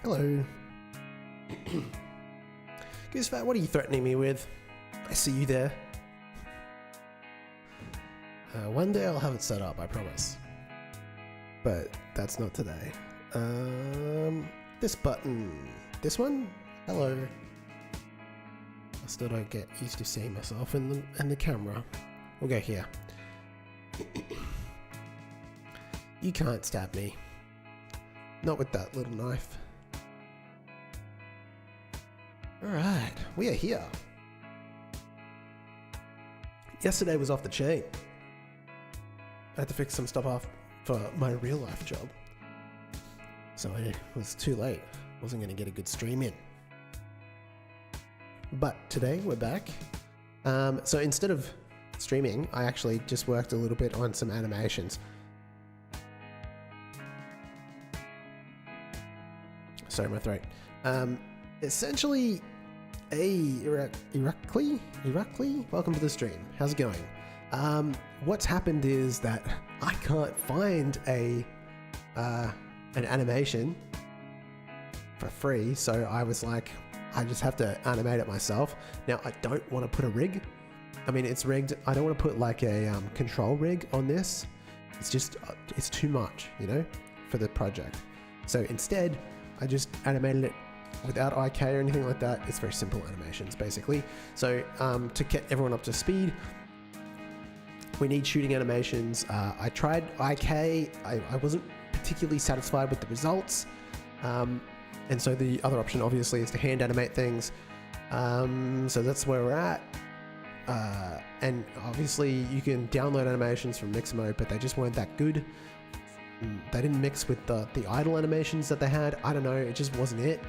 Hello. Goosefat, what are you threatening me with? I see you there. One day I'll have it set up, I promise. But that's not today. This button. This one? Hello. I still don't get used to seeing myself in the camera. We'll go here. You can't stab me. Not with that little knife. Alright, we are here. Yesterday was off the chain. I had to fix some stuff off for my real life job. So it was too late. Wasn't going to get a good stream in. But today we're back. So instead of streaming, I actually just worked a little bit on some animations. Sorry, my throat. Essentially, Irakli, welcome to the stream. How's it going? What's happened is that I can't find an animation for free, so I was like, I just have to animate it myself. Now, I don't want to put a rig. I mean, it's rigged. I don't want to put like a control rig on this. It's just, it's too much, you know, for the project. So instead, I just animated it without IK or anything like that. It's very simple animations, basically. So to get everyone up to speed, we need shooting animations. I tried IK. I wasn't particularly satisfied with the results. And so the other option, obviously, is to hand animate things. So that's where we're at. And obviously, you can download animations from Mixamo, but they just weren't that good. They didn't mix with the idle animations that they had. I don't know, it just wasn't it.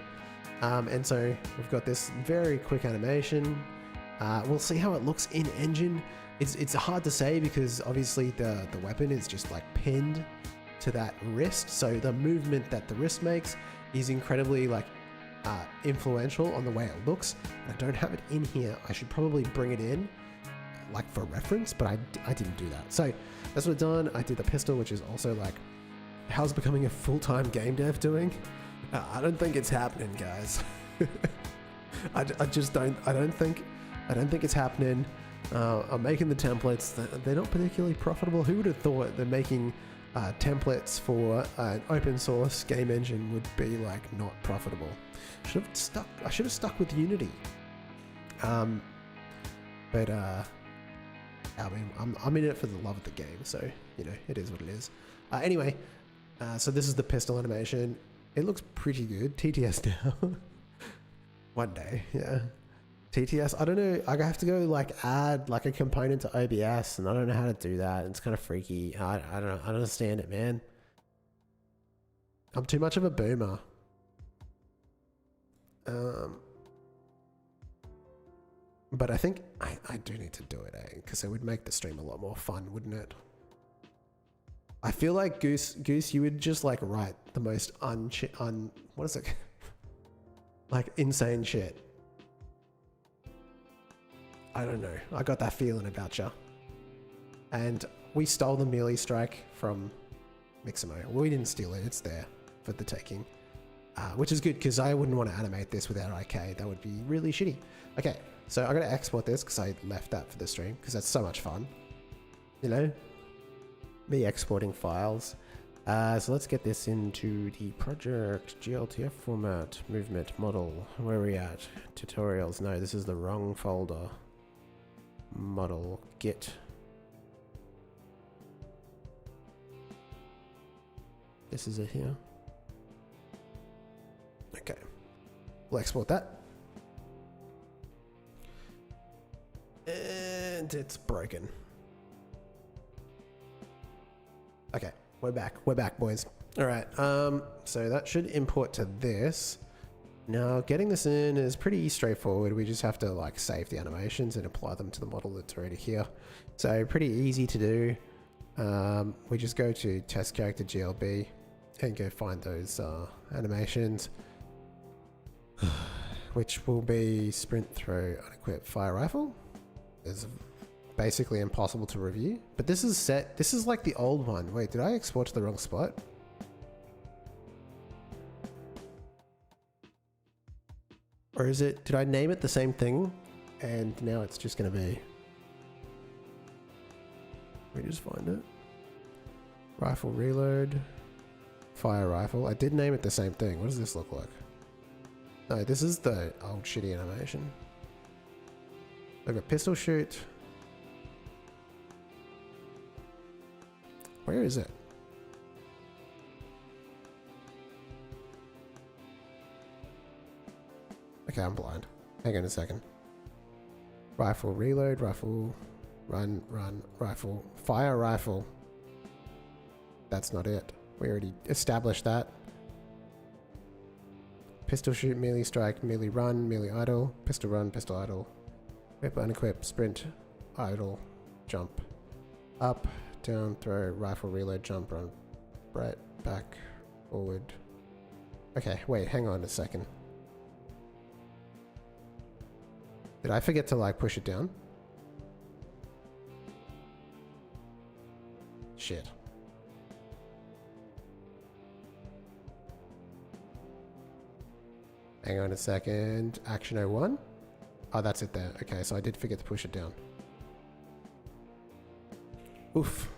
And so we've got this very quick animation. We'll see how it looks in engine. It's hard to say because obviously the weapon is just like pinned to that wrist. So the movement that the wrist makes is incredibly like influential on the way it looks. I don't have it in here. I should probably bring it in like for reference, but I didn't do that. So that's what I've done. I did the pistol, which is also like, how's becoming a full-time game dev doing? I don't think it's happening, guys. I don't think it's happening. I'm making the templates. They're not particularly profitable. Who would have thought that making templates for an open source game engine would be like not profitable? I should have stuck with Unity. But I mean, I'm in it for the love of the game, so you know it is what it is. Anyway, so this is the pistol animation. It looks pretty good. TTS now. One day, yeah. TTS. I don't know. I have to go like add like a component to OBS, and I don't know how to do that. It's kind of freaky. I don't know. I don't understand it, man. I'm too much of a boomer. But I think I do need to do it, because it would make the stream a lot more fun, wouldn't it? I feel like Goose, you would just like write the most what is it? Like insane shit. I don't know. I got that feeling about you. And we stole the melee strike from Mixamo. Well, we didn't steal it. It's there for the taking. Which is good because I wouldn't want to animate this without IK. That would be really shitty. Okay, so I'm going to export this because I left that for the stream because that's so much fun. You know? Me exporting files. So let's get this into the project GLTF format, movement, model. Where are we at? Tutorials. No, this is the wrong folder. Model, git. This is it here. Okay, we'll export that. And it's broken. Okay, we're back, boys. All right, so that should import to this. Now, getting this in is pretty straightforward. We just have to like save the animations and apply them to the model that's already here. So pretty easy to do. We just go to test character GLB and go find those animations, which will be sprint through unequipped fire rifle. It's basically impossible to review, but this is set. This is like the old one. Wait, did I export to the wrong spot? Or is it, did I name it the same thing? And now it's just going to be... Let me just find it. Rifle reload. Fire rifle. I did name it the same thing. What does this look like? No, this is the old shitty animation. I've got pistol shoot. Where is it? Okay, I'm blind. Hang on a second. Rifle reload, rifle run, rifle, fire rifle. That's not it. We already established that. Pistol shoot, melee strike, melee run, melee idle, pistol run, pistol idle. Equip, unequip, sprint, idle, jump. Up, down, throw, rifle, reload, jump, run, right, back, forward. Okay, wait, hang on a second. Did I forget to like push it down? Shit. Hang on a second. Action 01? Oh, that's it there. Okay, so I did forget to push it down. Oof.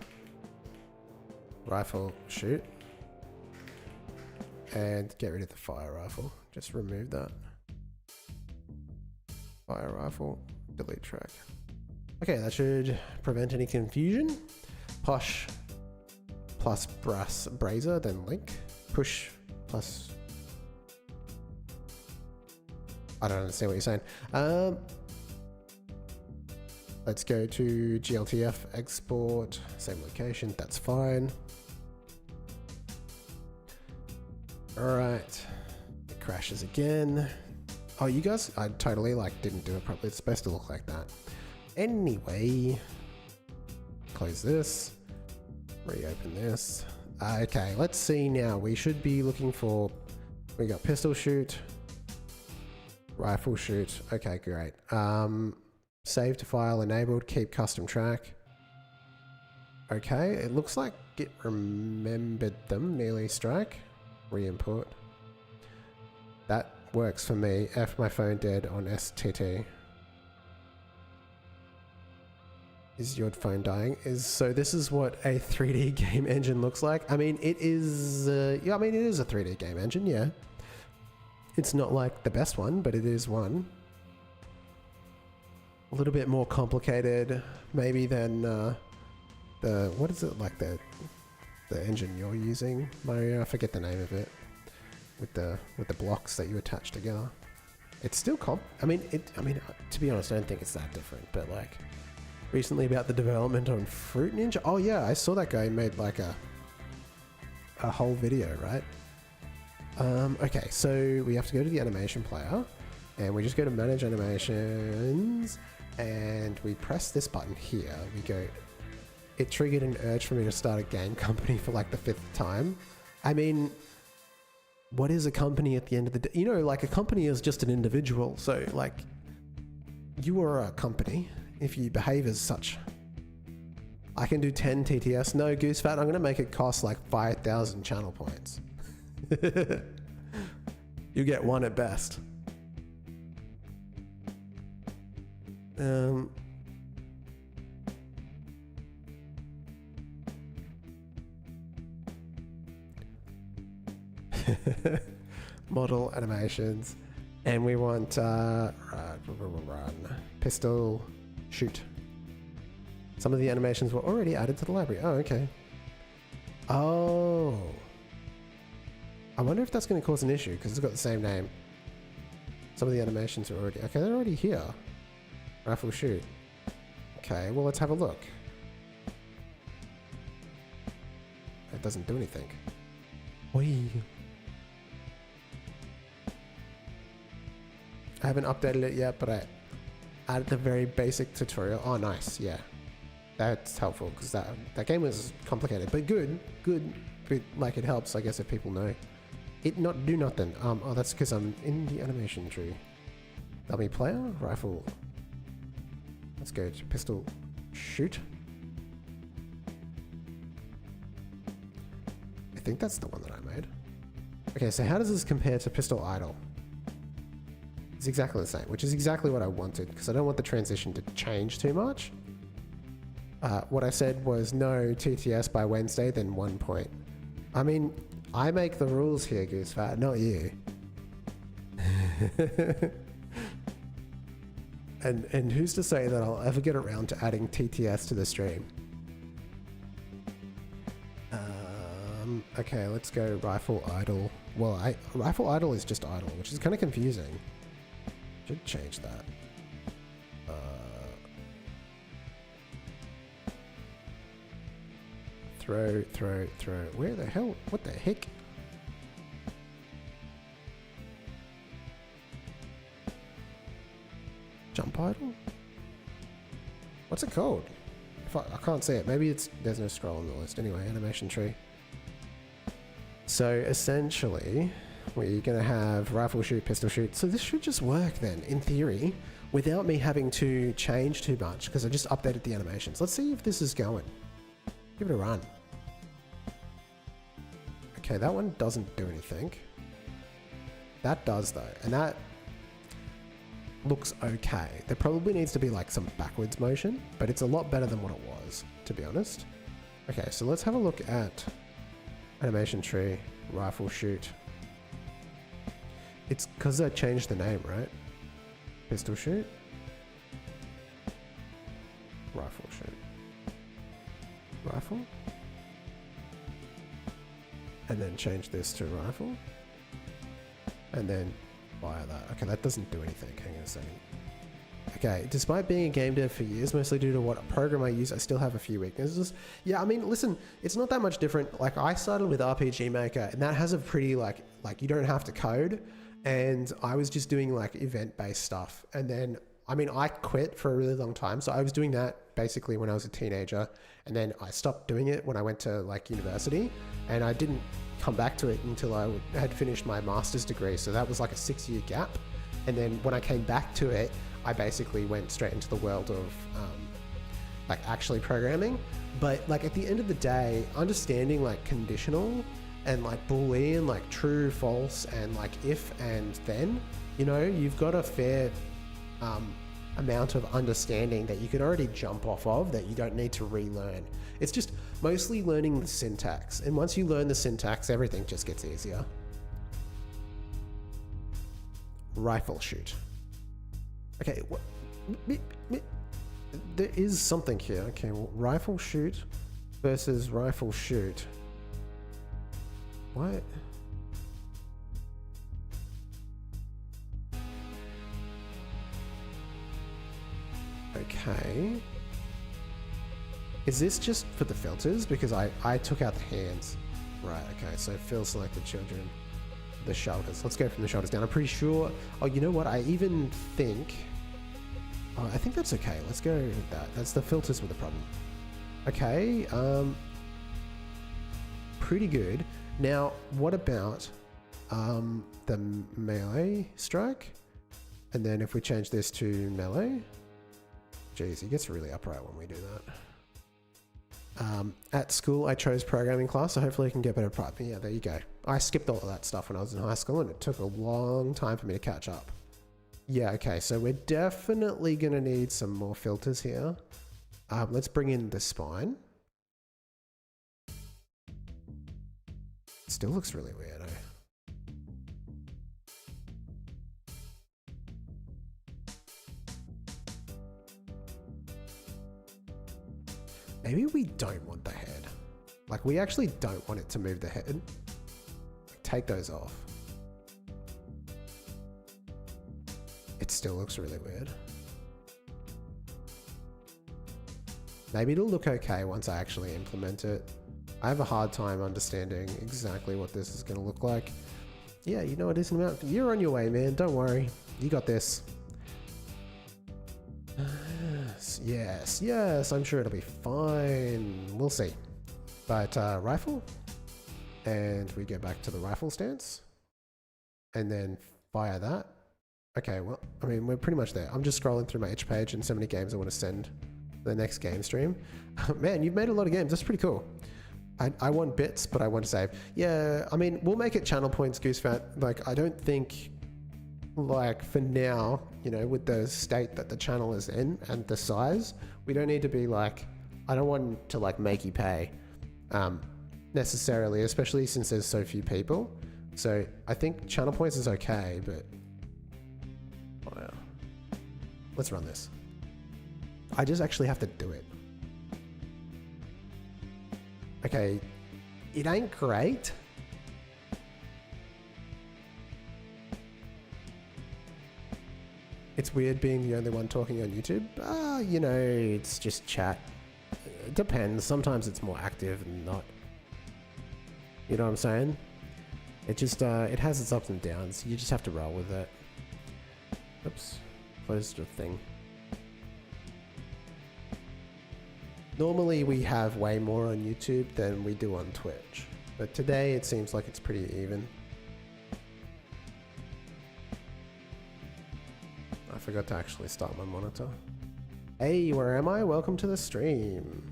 Rifle, shoot. And get rid of the fire rifle. Just remove that. Fire rifle, delete track. Okay, that should prevent any confusion. Posh plus brass brazier, then link. Push plus... I don't understand what you're saying. Let's go to GLTF, export, same location, that's fine. Alright, it crashes again. Oh, you guys, I totally like didn't do it properly. It's supposed to look like that. Anyway, close this, reopen this. Okay, let's see now. We should be looking for, we got pistol shoot, rifle shoot. Okay, great. Save to file enabled, keep custom track. Okay, it looks like it remembered them, melee strike, re-import. That works for me. F my phone dead on STT. Is your phone dying? So this is what a 3D game engine looks like. I mean, it is, yeah, I mean, it is a 3D game engine, yeah. It's not like the best one, but it is one. A little bit more complicated, maybe than the, what is it, like the engine you're using, Mario? I forget the name of it. With the blocks that you attach together. It's still I mean, to be honest, I don't think it's that different, but like recently about the development on Fruit Ninja. Oh yeah, I saw that guy made like a whole video, right? Okay, so we have to go to the animation player and we just go to manage animations and we press this button here. We go, it triggered an urge for me to start a game company for like the 5th time. I mean, what is a company at the end of the day? You know, like a company is just an individual. So like you are a company if you behave as such. I can do 10 TTS. No, Goose Fat, I'm going to make it cost like 5,000 channel points. You get one at best. Model animations, and we want run, pistol, shoot. Some of the animations were already added to the library. Oh, okay. Oh, I wonder if that's going to cause an issue because it's got the same name. Some of the animations are already okay. They're already here. Rifle shoot. Okay, well let's have a look. It doesn't do anything. Whee. I haven't updated it yet, but I added the very basic tutorial. Oh, nice. Yeah, that's helpful because that game was complicated, but good. Like it helps, I guess, if people know. It not do nothing. Oh, that's because I'm in the animation tree. Dummy player, rifle. Let's go to pistol, shoot. I think that's the one that I made. Okay, so how does this compare to pistol idle? It's exactly the same, which is exactly what I wanted because I don't want the transition to change too much. What I said was no TTS by Wednesday, then 1 point. I mean, I make the rules here, Goosefat, not you. And who's to say that I'll ever get around to adding TTS to the stream? Okay, let's go rifle idle. Well, rifle idle is just idle, which is kind of confusing. Should change that. Throw. Where the hell? What the heck? Jump idle? What's it called? I can't see it. Maybe there's no scroll on the list. Anyway, animation tree. So essentially, we're going to have rifle shoot, pistol shoot. So this should just work then, in theory, without me having to change too much because I just updated the animations. Let's see if this is going. Give it a run. Okay, that one doesn't do anything. That does though, and that looks okay. There probably needs to be like some backwards motion, but it's a lot better than what it was, to be honest. Okay, so let's have a look at animation tree, rifle shoot. It's because I changed the name, right? Pistol shoot. Rifle shoot. Rifle. And then change this to rifle. And then fire that. Okay, that doesn't do anything. Hang on a second. Okay, despite being a game dev for years, mostly due to what program I use, I still have a few weaknesses. Yeah, I mean, listen, it's not that much different. Like, I started with RPG Maker, and that has a pretty, like you don't have to code. And I was just doing, like, event-based stuff. And then, I mean, I quit for a really long time. So I was doing that basically when I was a teenager. And then I stopped doing it when I went to, like, university. And I didn't come back to it until I had finished my master's degree. So that was, like, a 6-year gap. And then when I came back to it, I basically went straight into the world of like actually programming. But like at the end of the day, understanding like conditional and like Boolean, like true, false, and like if and then, you know, you've got a fair amount of understanding that you can already jump off of that you don't need to relearn. It's just mostly learning the syntax. And once you learn the syntax, everything just gets easier. Rifle shoot. Okay, what? There is something here. Okay, well, rifle shoot versus rifle shoot. What? Okay. Is this just for the filters? Because I took out the hands. Right, okay, so fill selected children. The shoulders. Let's go from the shoulders down. I'm pretty sure. Oh, you know what? I even think. Oh, I think that's okay. Let's go with that. That's the filters with the problem. Okay. Pretty good. Now, what about the melee strike? And then if we change this to melee. Geez, it gets really upright when we do that. At school, I chose programming class, so hopefully I can get better prep. Yeah, there you go. I skipped all of that stuff when I was in high school, and it took a long time for me to catch up. Yeah, okay, so we're definitely going to need some more filters here. Let's bring in the spine. Still looks really weird, eh? Maybe we don't want the head. Like, we actually don't want it to move the head. Take those off. It still looks really weird. Maybe it'll look okay once I actually implement it. I have a hard time understanding exactly what this is going to look like. Yeah, you know what it is about. You're on your way, man. Don't worry. You got this. Yes, I'm sure it'll be fine. We'll see. But rifle, and we go back to the rifle stance, and then fire that. Okay, well, I mean, we're pretty much there. I'm just scrolling through my itch page and so many games I want to send to the next game stream. Man, you've made a lot of games. That's pretty cool. I want bits, but I want to save. Yeah, I mean, we'll make it channel points, Goosefat. Like, I don't think... like for now, you know, with the state that the channel is in and the size, we don't need to be like, I don't want to like make you pay necessarily, especially since there's so few people. So I think channel points is okay, but oh yeah. Let's run this. I just actually have to do it. Okay, it ain't great. It's weird being the only one talking on YouTube. You know, it's just chat. It depends. Sometimes it's more active and not. You know what I'm saying? It just, it has its ups and downs. You just have to roll with it. Oops. Closed the thing. Normally we have way more on YouTube than we do on Twitch. But today it seems like it's pretty even. I forgot to actually start my monitor. Hey, where am I? Welcome to the stream.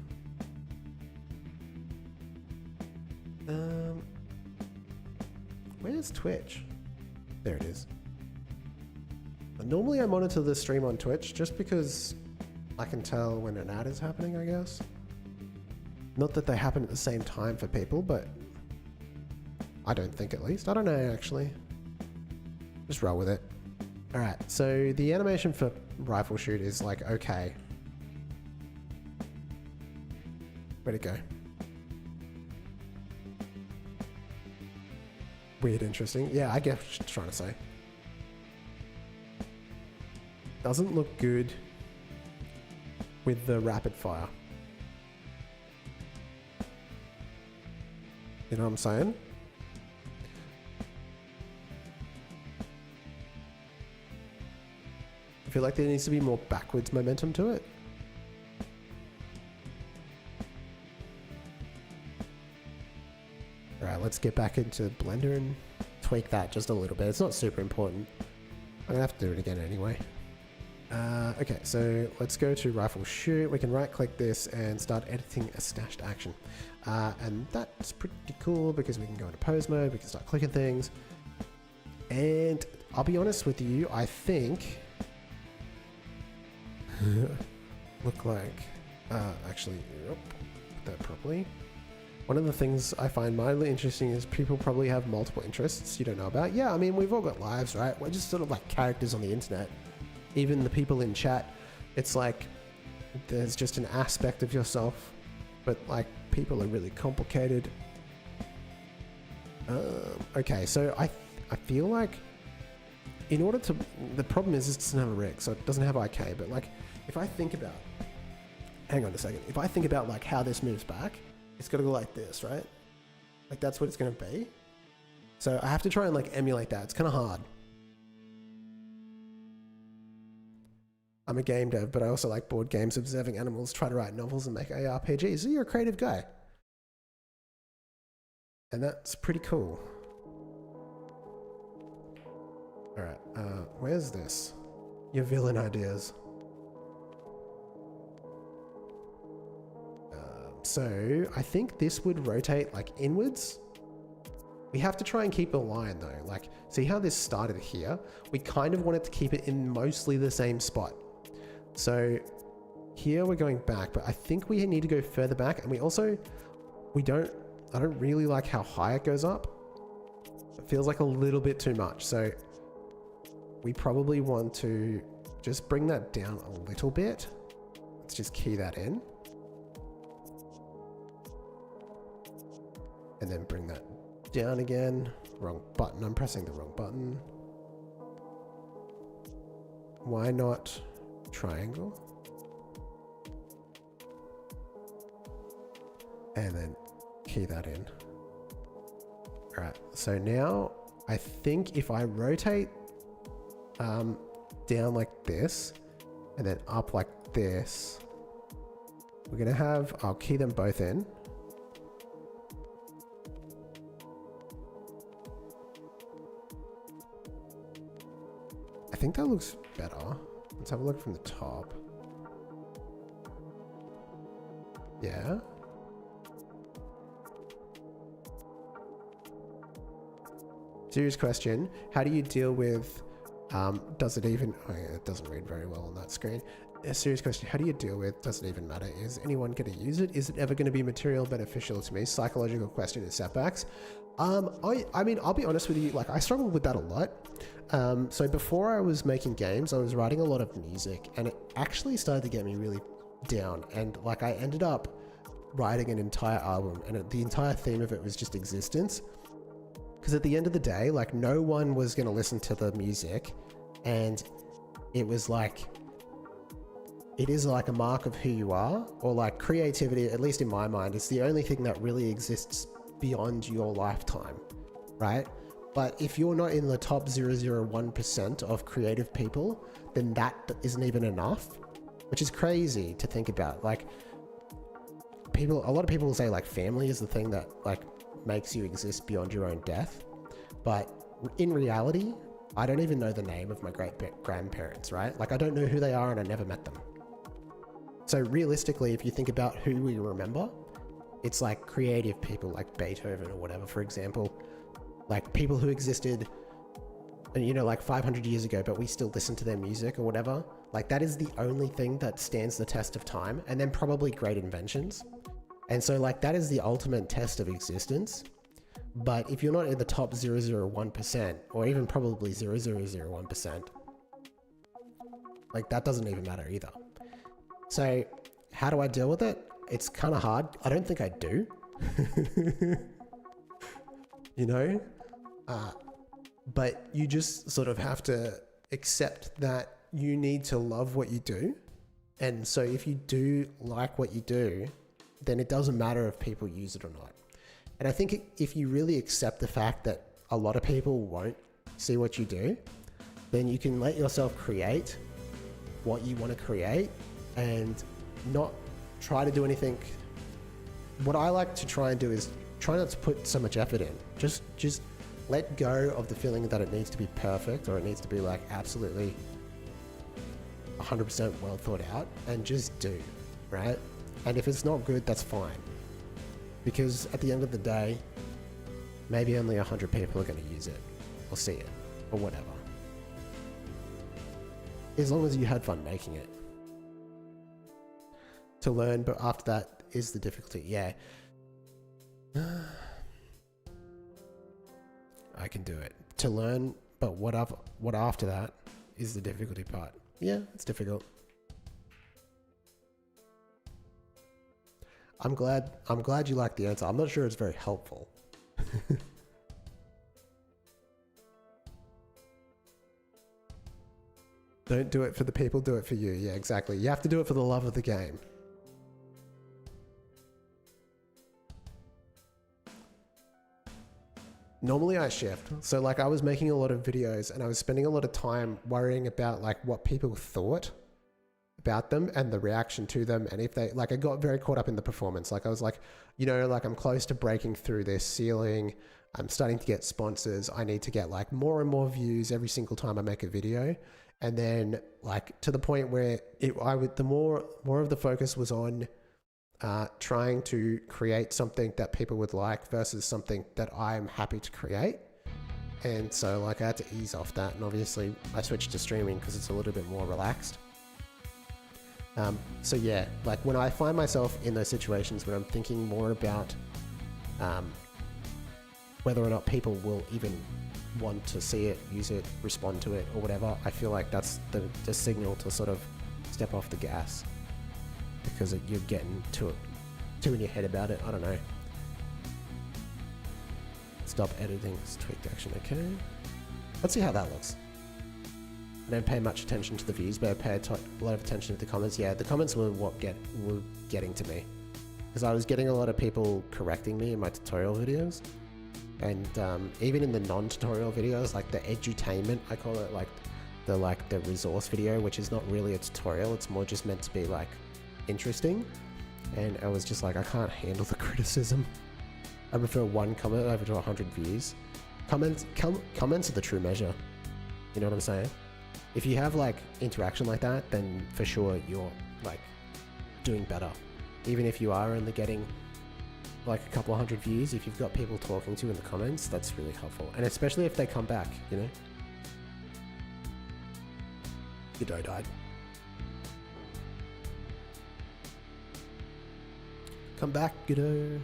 Where's Twitch? There it is. Normally I monitor the stream on Twitch just because I can tell when an ad is happening, I guess. Not that they happen at the same time for people, but I don't think, at least. I don't know, actually. Just roll with it. Alright, so the animation for rifle shoot is like, okay. Where'd it go? Weird, interesting. Yeah, I get what you're trying to say. Doesn't look good with the rapid fire. You know what I'm saying? I feel like there needs to be more backwards momentum to it. Alright, let's get back into Blender and tweak that just a little bit. It's not super important. I'm gonna have to do it again anyway. Okay, so let's go to rifle shoot. We can right click this and start editing a stashed action. And that's pretty cool because we can go into pose mode, we can start clicking things. And I'll be honest with you, I think look like actually put that properly. One of the things I find mildly interesting is people probably have multiple interests you don't know about. Yeah, I mean, we've all got lives, right? We're just sort of like characters on the internet. Even the people in chat, it's like there's just an aspect of yourself, but like people are really complicated. Okay, so I feel like in order to, the problem is it doesn't have a rig, so it doesn't have IK, but like if I think about, hang on a second, if I think about like how this moves back, it's got to go like this, right? Like that's what it's going to be. So I have to try and like emulate that. It's kind of hard. I'm a game dev, but I also like board games, observing animals, try to write novels and make ARPGs. So you're a creative guy. And that's pretty cool. All right, where's this? Your villain ideas. So I think this would rotate like inwards. We have to try and keep a line though. Like, see how this started here? We kind of wanted to keep it in mostly the same spot. So here we're going back, but I think we need to go further back. And we also, I don't really like how high it goes up. It feels like a little bit too much. So we probably want to just bring that down a little bit. Let's just key that in. And then bring that down again. Wrong button, I'm pressing the wrong button. Why not triangle? And then key that in. All right, so now I think if I rotate down like this and then up like this, we're gonna have, I'll key them both in. I think that looks better. Let's have a look from the top. Yeah. Serious question. How do you deal with Does it even, oh yeah, it doesn't read very well on that screen. A serious question, how do you deal with, does it even matter? Is anyone going to use it? Is it ever going to be material beneficial to me? Psychological question is setbacks. I mean, I'll be honest with you, like I struggled with that a lot. So before I was making games, I was writing a lot of music, and it actually started to get me really down. And like I ended up writing an entire album, and the entire theme of it was just existence. Because at the end of the day, like no one was going to listen to the music, and it was like, it is like a mark of who you are, or like creativity, at least in my mind, is the only thing that really exists beyond your lifetime, right? But if you're not in the top 0.001% of creative people, then that isn't even enough, which is crazy to think about. Like a lot of people say like family is the thing that like makes you exist beyond your own death. But in reality, I don't even know the name of my great-grandparents, right? Like I don't know who they are and I never met them. So realistically, if you think about who we remember, it's like creative people like Beethoven or whatever, for example, like people who existed, and you know, like 500 years ago, but we still listen to their music or whatever. Like that is the only thing that stands the test of time, and then probably great inventions. And so like that is the ultimate test of existence. But if you're not in the top 0.001%, or even probably 0.001%, like that doesn't even matter either. So how do I deal with it? It's kind of hard. I don't think I do. You know? But you just sort of have to accept that you need to love what you do. And so if you do like what you do, then it doesn't matter if people use it or not. And I think if you really accept the fact that a lot of people won't see what you do, then you can let yourself create what you want to create and not try to do anything. What I like to try and do is try not to put so much effort in. Just let go of the feeling that it needs to be perfect, or it needs to be like absolutely 100% well thought out, and just do, right? And if it's not good, that's fine. Because at the end of the day, maybe only 100 people are going to use it or see it or whatever. As long as you had fun making it. To learn, but after that is the difficulty. Yeah. I can do it. To learn, but what after that is the difficulty part. Yeah, it's difficult. I'm glad you like the answer. I'm not sure it's very helpful. Don't do it for the people, do it for you. Yeah, exactly. You have to do it for the love of the game. Normally I shift. So like I was making a lot of videos and I was spending a lot of time worrying about like what people thought about them and the reaction to them. And if they, like, I got very caught up in the performance. Like I was like, you know, like I'm close to breaking through this ceiling. I'm starting to get sponsors. I need to get like more and more views every single time I make a video. And then like to the point where the more of the focus was on trying to create something that people would like versus something that I'm happy to create. And so like I had to ease off that, and obviously I switched to streaming because it's a little bit more relaxed. So yeah, like when I find myself in those situations where I'm thinking more about whether or not people will even want to see it, use it, respond to it or whatever, I feel like that's the signal to sort of step off the gas, because you're getting too in your head about it. I don't know. Stop editing, tweaked action, okay. Let's see how that looks. I don't pay much attention to the views, but I pay a lot of attention to the comments. Yeah, the comments were were getting to me, because I was getting a lot of people correcting me in my tutorial videos, and even in the non-tutorial videos, like the edutainment, I call it, like the resource video, which is not really a tutorial. It's more just meant to be like interesting. And I was just like, I can't handle the criticism. I prefer one comment over to 100 views. Comments are the true measure. You know what I'm saying? If you have like interaction like that, then for sure you're like doing better. Even if you are only getting like a couple 100 views, if you've got people talking to you in the comments, that's really helpful. And especially if they come back, you know? Godot died. Come back, Godot.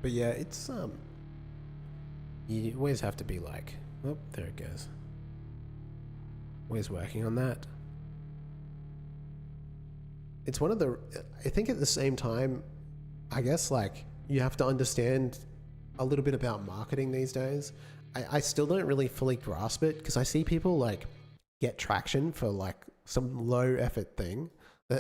But yeah, it's you always have to be like, oh, there it goes. Always working on that. It's one of the, I think at the same time, I guess like you have to understand a little bit about marketing these days. I still don't really fully grasp it because I see people like get traction for like some low effort thing.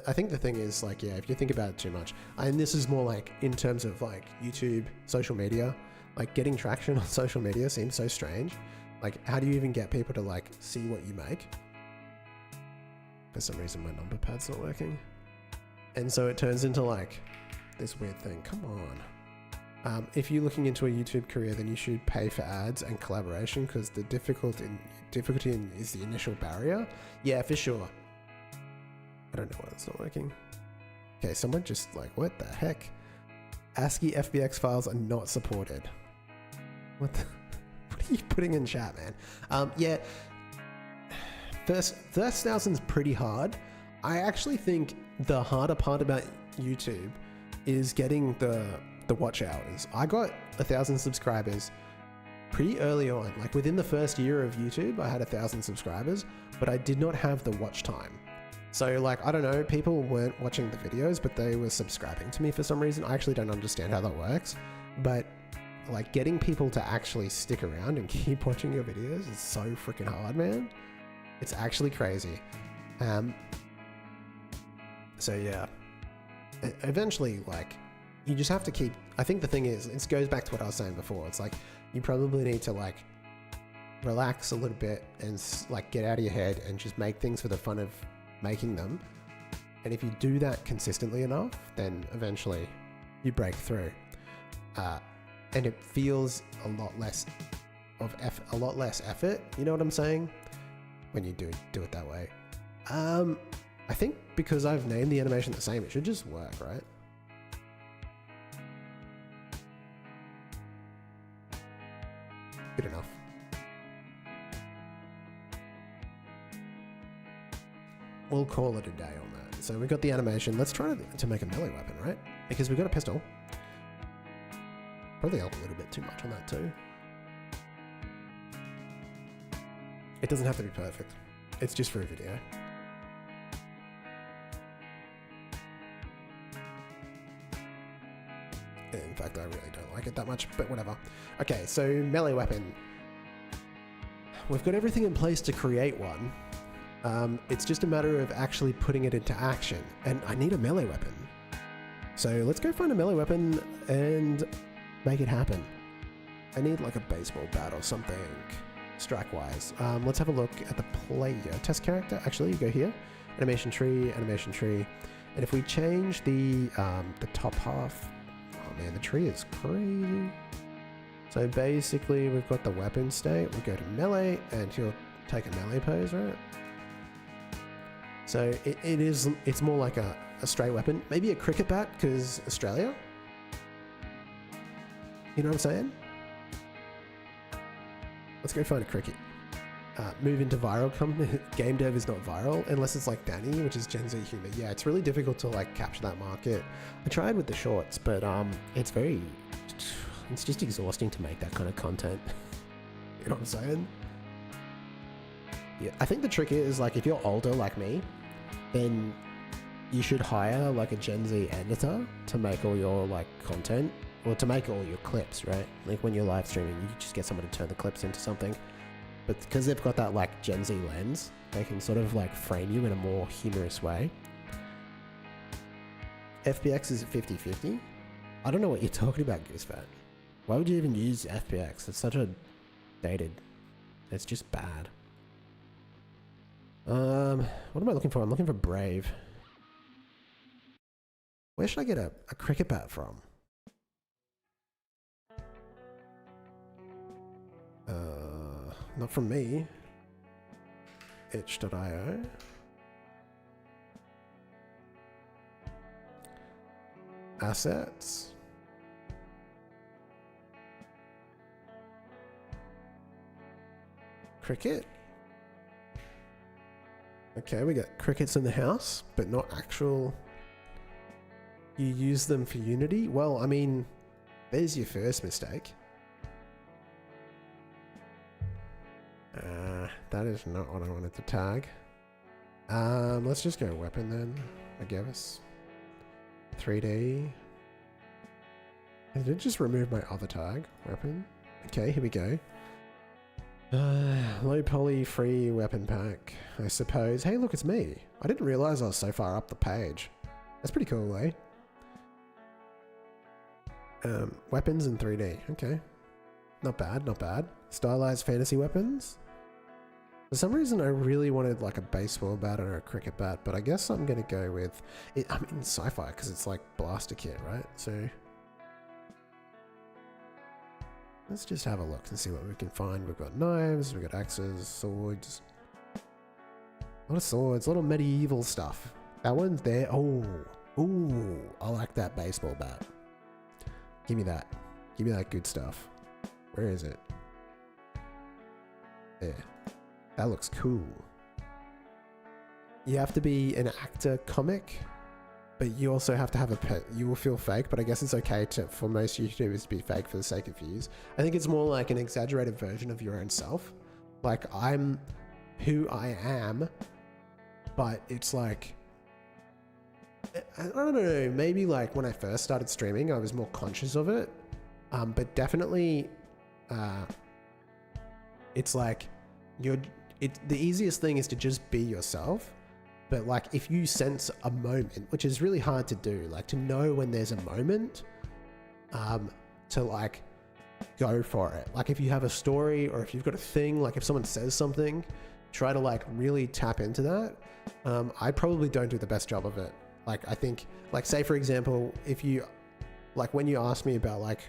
I think the thing is like, yeah, if you think about it too much, and this is more like in terms of like YouTube, social media, like getting traction on social media seems so strange. Like, how do you even get people to like see what you make? For some reason, my number pad's not working. And so it turns into like this weird thing. Come on. If you're looking into a YouTube career, then you should pay for ads and collaboration because the difficulty is the initial barrier. Yeah, for sure. I don't know why it's not working. Okay, someone just like, what the heck? ASCII FBX files are not supported. What are you putting in chat, man? Yeah, first 1,000's pretty hard. I actually think the harder part about YouTube is getting the watch hours. I got 1,000 subscribers pretty early on. Like within the first year of YouTube, I had 1,000 subscribers, but I did not have the watch time. So like, I don't know, people weren't watching the videos, but they were subscribing to me for some reason. I actually don't understand how that works, but like getting people to actually stick around and keep watching your videos is so freaking hard, man. It's actually crazy. So yeah, eventually like you just have to keep, I think the thing is, it goes back to what I was saying before. It's like, you probably need to like relax a little bit and like get out of your head and just make things for the fun of making them. And if you do that consistently enough, then eventually you break through. And it feels a lot less effort. You know what I'm saying? When you do it that way. I think because I've named the animation the same, it should just work, right? Good enough. We'll call it a day on that. So we got the animation. Let's try to make a melee weapon, right? Because we've got a pistol. Probably a little bit too much on that too. It doesn't have to be perfect. It's just for a video. In fact, I really don't like it that much, but whatever. Okay, so melee weapon. We've got everything in place to create one. It's just a matter of actually putting it into action, and I need a melee weapon. So let's go find a melee weapon and make it happen. I need like a baseball bat or something, strike-wise. Let's have a look at the player. Test character, actually, you go here. Animation tree, and if we change the top half, oh man, the tree is crazy. So basically, we've got the weapon state. We go to melee, and he'll take a melee pose, right? So it's more like a straight weapon. Maybe a cricket bat, because Australia. You know what I'm saying? Let's go find a cricket. Move into viral. Game dev is not viral unless it's like Danny, which is Gen Z humor. Yeah, it's really difficult to like capture that market. I tried with the shorts, but it's just exhausting to make that kind of content. You know what I'm saying? Yeah, I think the trick is like if you're older like me, then you should hire like a Gen Z editor to make all your like content, or to make all your clips, right? Like when you're live streaming, you just get someone to turn the clips into something. But because they've got that like Gen Z lens, they can sort of like frame you in a more humorous way. FBX is 50-50. I don't know what you're talking about, Goosefat. Why would you even use FBX? It's such a dated. It's just bad. What am I looking for? I'm looking for Brave. Where should I get a cricket bat from? Not from me. Itch.io. Assets. cricket. Okay, we got crickets in the house, but not actual. You use them for Unity? Well, I mean, there's your first mistake. That is not what I wanted to tag. Let's just go weapon then, I guess. 3D. I did just remove my other tag, weapon. Okay, here we go. Low poly free weapon pack, I suppose. Hey, look, it's me. I didn't realize I was so far up the page. That's pretty cool, eh? Weapons in 3D. Okay. Not bad, not bad. Stylized fantasy weapons. For some reason, I really wanted like a baseball bat or a cricket bat, but I guess I'm going to go with it. I mean, sci-fi because it's like blaster kit, right? So let's just have a look and see what we can find. We've got knives, we've got axes, swords. A lot of swords, a lot of medieval stuff. That one's there. Oh, ooh, I like that baseball bat. Give me that. Give me that good stuff. Where is it? There. That looks cool. You have to be an actor comic, but you also have to have a pet. You will feel fake, but I guess it's okay for most YouTubers to be fake for the sake of views. I think it's more like an exaggerated version of your own self. Like, I'm who I am, but it's like, I don't know, maybe like when I first started streaming, I was more conscious of it. But definitely, it's like, the easiest thing is to just be yourself. But like, if you sense a moment, which is really hard to do, like to know when there's a moment, to like go for it. Like if you have a story or if you've got a thing, like if someone says something, try to like really tap into that. I probably don't do the best job of it. Like I think, like say for example, if you, like when you asked me about like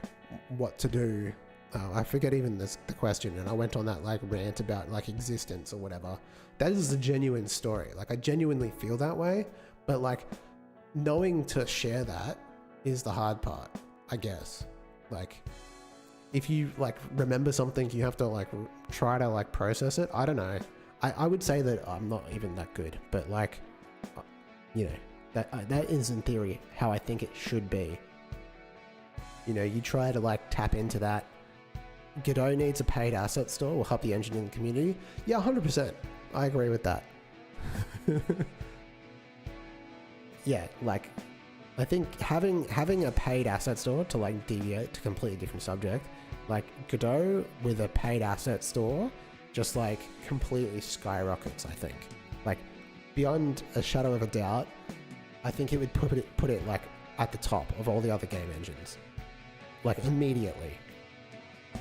what to do, I forget even the question, and I went on that like rant about like existence or whatever. That is a genuine story. Like I genuinely feel that way, but like knowing to share that is the hard part, I guess. Like if you like remember something, you have to like try to like process it. I don't know. I would say that I'm not even that good, but like, you know, that is in theory how I think it should be. You know, you try to like tap into that. Godot needs a paid asset store, will help the engine in the community. Yeah, 100%. I agree with that. Yeah, like, I think having a paid asset store, to like deviate to a completely different subject, like Godot with a paid asset store just like completely skyrockets, I think. Like beyond a shadow of a doubt, I think it would put it like at the top of all the other game engines. Like immediately.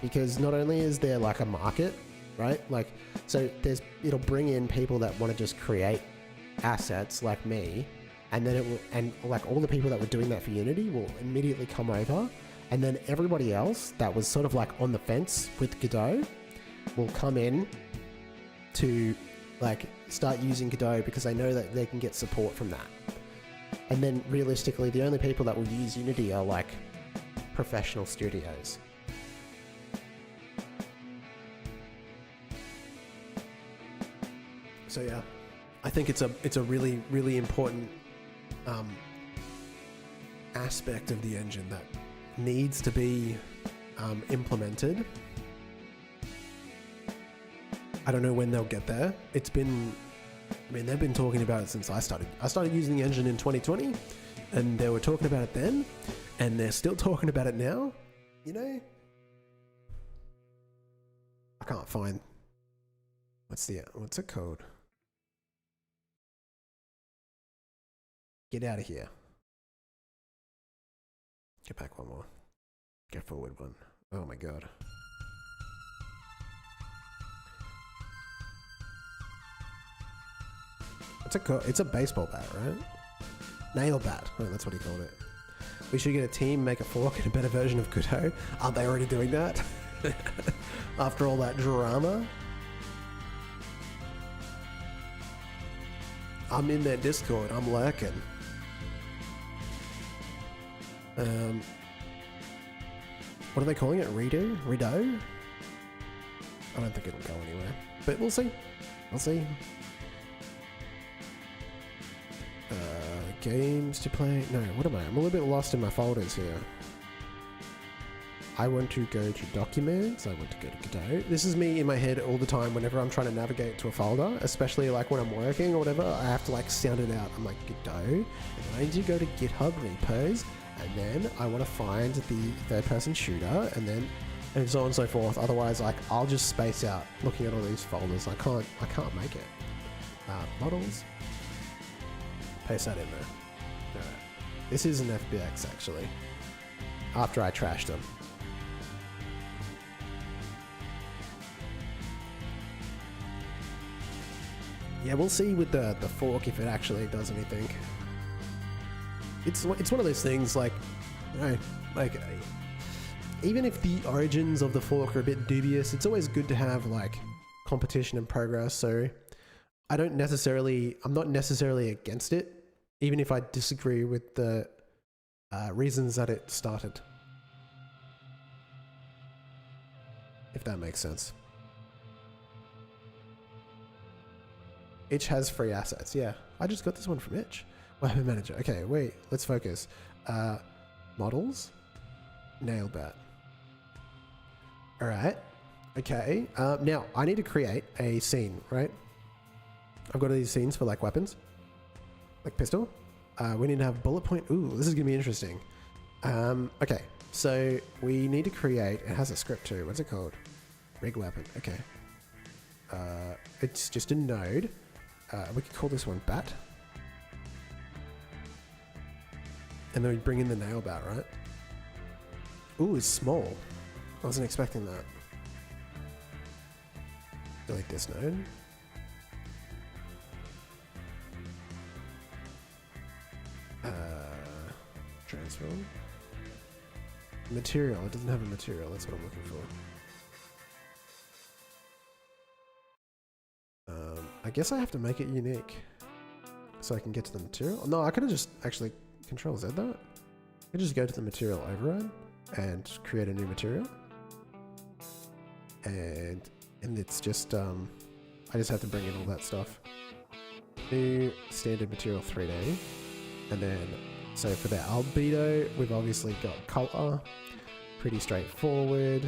Because not only is there like a market, right? Like, so it'll bring in people that want to just create assets like me, and then it will, and like all the people that were doing that for Unity will immediately come over, and then everybody else that was sort of like on the fence with Godot will come in to like start using Godot because they know that they can get support from that. And then realistically, the only people that will use Unity are like professional studios. So yeah, I think it's a really, really important aspect of the engine that needs to be implemented. I don't know when they'll get there. It's been, I mean, they've been talking about it since I started. I started using the engine in 2020, and they were talking about it then, and they're still talking about it now. You know, I can't find what's it called? Get out of here. Get back one more. Get forward one. Oh my god. It's a baseball bat, right? Nail bat. Oh, that's what he called it. We should get a team, make a fork, and a better version of Godot. Aren't they already doing that? After all that drama? I'm in their Discord. I'm lurking. What are they calling it? Redo? I don't think it'll go anywhere. But we'll see. I'll see. Games to play. No, what am I? I'm a little bit lost in my folders here. I want to go to documents. I want to go to Godot. This is me in my head all the time whenever I'm trying to navigate to a folder, especially like when I'm working or whatever. I have to like sound it out. I'm like Godot, and then I need to go to GitHub repos, and then I want to find the third-person shooter, and then and so on and so forth. Otherwise, like I'll just space out looking at all these folders. I can't make it. Models. Paste that in there. All right. This is an FBX actually. After I trashed them. Yeah, we'll see with the fork if it actually does anything. It's one of those things like, you know, like even if the origins of the fork are a bit dubious, it's always good to have like competition and progress. So I'm not necessarily against it, even if I disagree with the reasons that it started. If that makes sense. Itch has free assets. Yeah, I just got this one from Itch. Weapon manager. Okay, wait, let's focus. Models. Nailed that. All right. Okay. Now I need to create a scene, right? I've got all these scenes for like weapons, like pistol. We need to have bullet point. Ooh, this is gonna be interesting. Okay, so we need to create. It has a script too. What's it called? Rig weapon. Okay. It's just a node. We could call this one bat. And then we bring in the nail bat, right? Ooh, it's small. I wasn't expecting that. Delete this node. Transform. Material. It doesn't have a material. That's what I'm looking for. I guess I have to make it unique so I can get to the material. No, I could have just actually Control Z that. I could just go to the material override and create a new material. And it's just, I just have to bring in all that stuff. New standard material 3D. And then, so for the albedo, we've obviously got color. Pretty straightforward.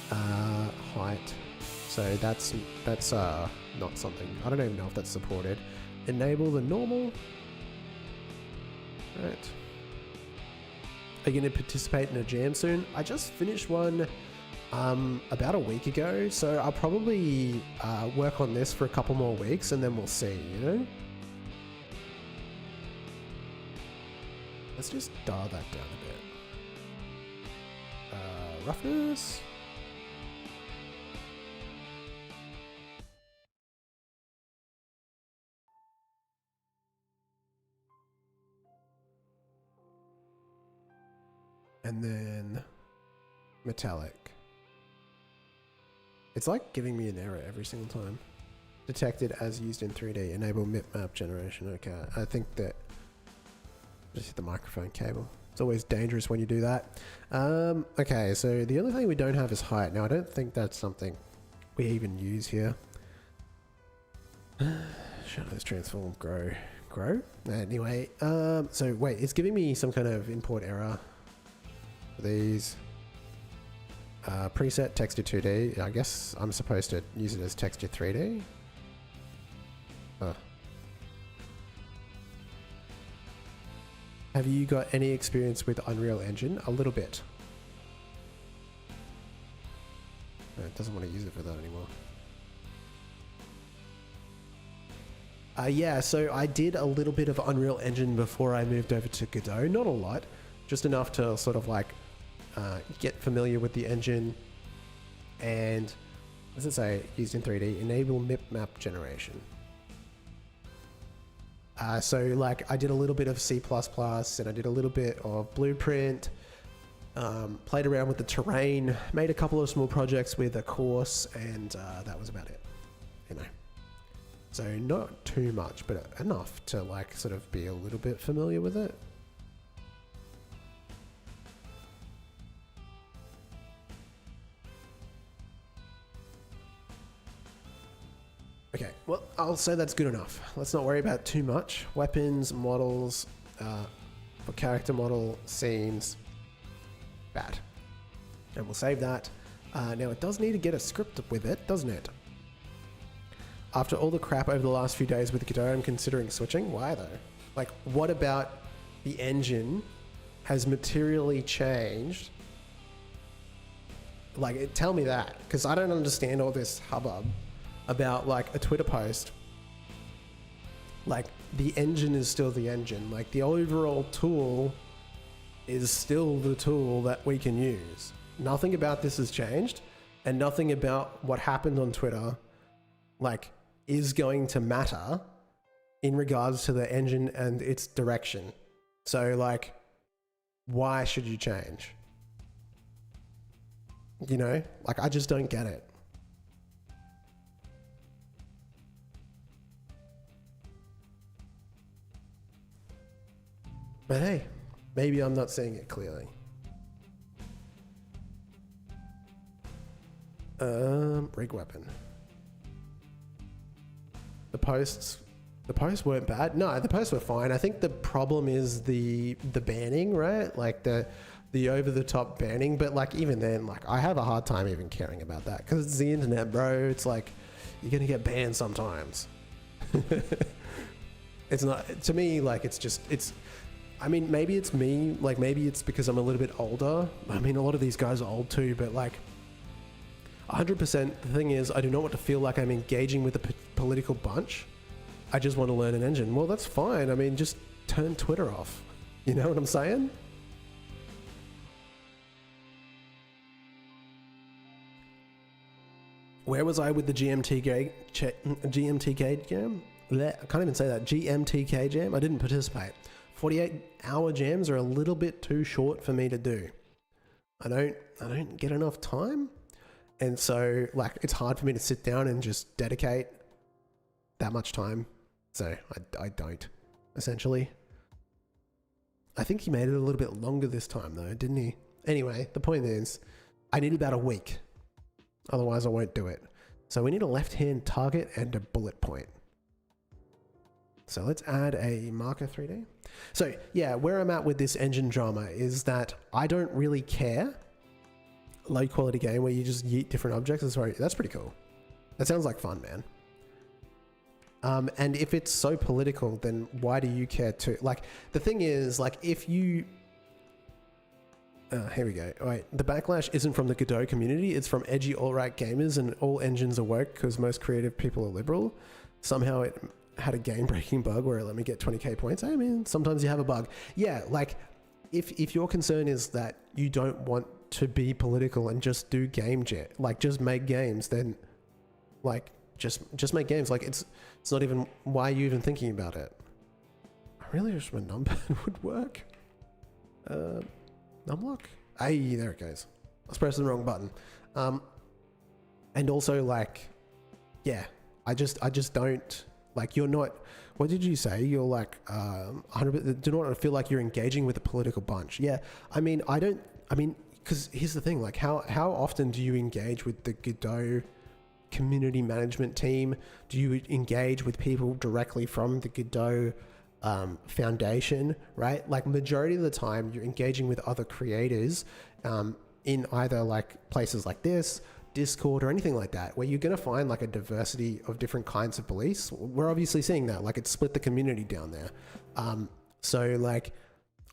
Height. So that's not something, I don't even know if that's supported. Enable the normal. Right. Are you going to participate in a jam soon? I just finished one about a week ago, so I'll probably work on this for a couple more weeks and then we'll see, you know? Let's just dial that down a bit. Roughness. And then metallic. It's like giving me an error every single time. Detected as used in 3D. Enable map generation. Okay, I think that just hit the microphone cable. It's always dangerous when you do that. Okay, so the only thing we don't have is height. Now I don't think that's something we even use here. Shadows transform, grow. Anyway, so wait, it's giving me some kind of import error. These preset texture 2D. I guess I'm supposed to use it as texture 3D. Have you got any experience with Unreal Engine? A little bit. No, it doesn't want to use it for that anymore. Yeah, so I did a little bit of Unreal Engine before I moved over to Godot. Not a lot, just enough to sort of like get familiar with the engine. And what does it say? Used in 3D. Enable map generation. So like I did a little bit of C++ and I did a little bit of Blueprint, played around with the terrain, made a couple of small projects with a course, and that was about it, you know. So not too much, but enough to like sort of be a little bit familiar with it. Okay, well, I'll say that's good enough. Let's not worry about too much. Weapons, models, for character model, scenes, bad. And we'll save that. Now, it does need to get a script with it, doesn't it? After all the crap over the last few days with Godot, I'm considering switching. Why, though? Like, what about the engine has materially changed? Like, tell me that, because I don't understand all this hubbub about, like, a Twitter post. Like, the engine is still the engine. Like, the overall tool is still the tool that we can use. Nothing about this has changed, and nothing about what happened on Twitter, like, is going to matter in regards to the engine and its direction. So, like, why should you change? You know, like, I just don't get it. But hey, maybe I'm not seeing it clearly. Rig weapon. The posts weren't bad. No, the posts were fine. I think the problem is the banning, right? Like the over the top banning. But like even then, like I have a hard time even caring about that because it's the internet, bro. It's like you're gonna get banned sometimes. It's not to me. Like it's. I mean, maybe it's me. Like maybe it's because I'm a little bit older. I mean, a lot of these guys are old too. But like 100%. The thing is, I do not want to feel like I'm engaging with a political bunch. I just want to learn an engine. Well, that's fine. I mean, just turn Twitter off. You know what I'm saying? Where was I with the GMTK jam? I can't even say that. GMTK jam? I didn't participate. 48-hour jams are a little bit too short for me to do. I don't get enough time. And so, like, it's hard for me to sit down and just dedicate that much time. So, I don't, essentially. I think he made it a little bit longer this time, though, didn't he? Anyway, the point is, I need about a week. Otherwise, I won't do it. So, we need a left-hand target and a bullet point. So, let's add a marker 3D. So, yeah, where I'm at with this engine drama is that I don't really care. Low quality game where you just yeet different objects. That's pretty cool. That sounds like fun, man. And if it's so political, then why do you care too? Like, the thing is, like, if you... here we go. All right, the backlash isn't from the Godot community. It's from edgy alt-right gamers and all engines are woke because most creative people are liberal. Somehow it had a game-breaking bug where it let me get 20k points. I mean, sometimes you have a bug. Yeah, like, if your concern is that you don't want to be political and just do game jet, like just make games, then like just make games. Like it's not even, why are you even thinking about it? I really wish my numpad would work. Numlock? Hey, there it goes. I was pressing the wrong button. And also like, yeah, I just don't like, you're not, what did you say? You're like, 100%, do not feel like you're engaging with a political bunch. Yeah. I mean, because here's the thing, like how often do you engage with the Godot community management team? Do you engage with people directly from the Godot foundation, right? Like majority of the time you're engaging with other creators in either like places like this, Discord or anything like that, where you're going to find like a diversity of different kinds of beliefs. We're obviously seeing that, like it's split the community down there. So like,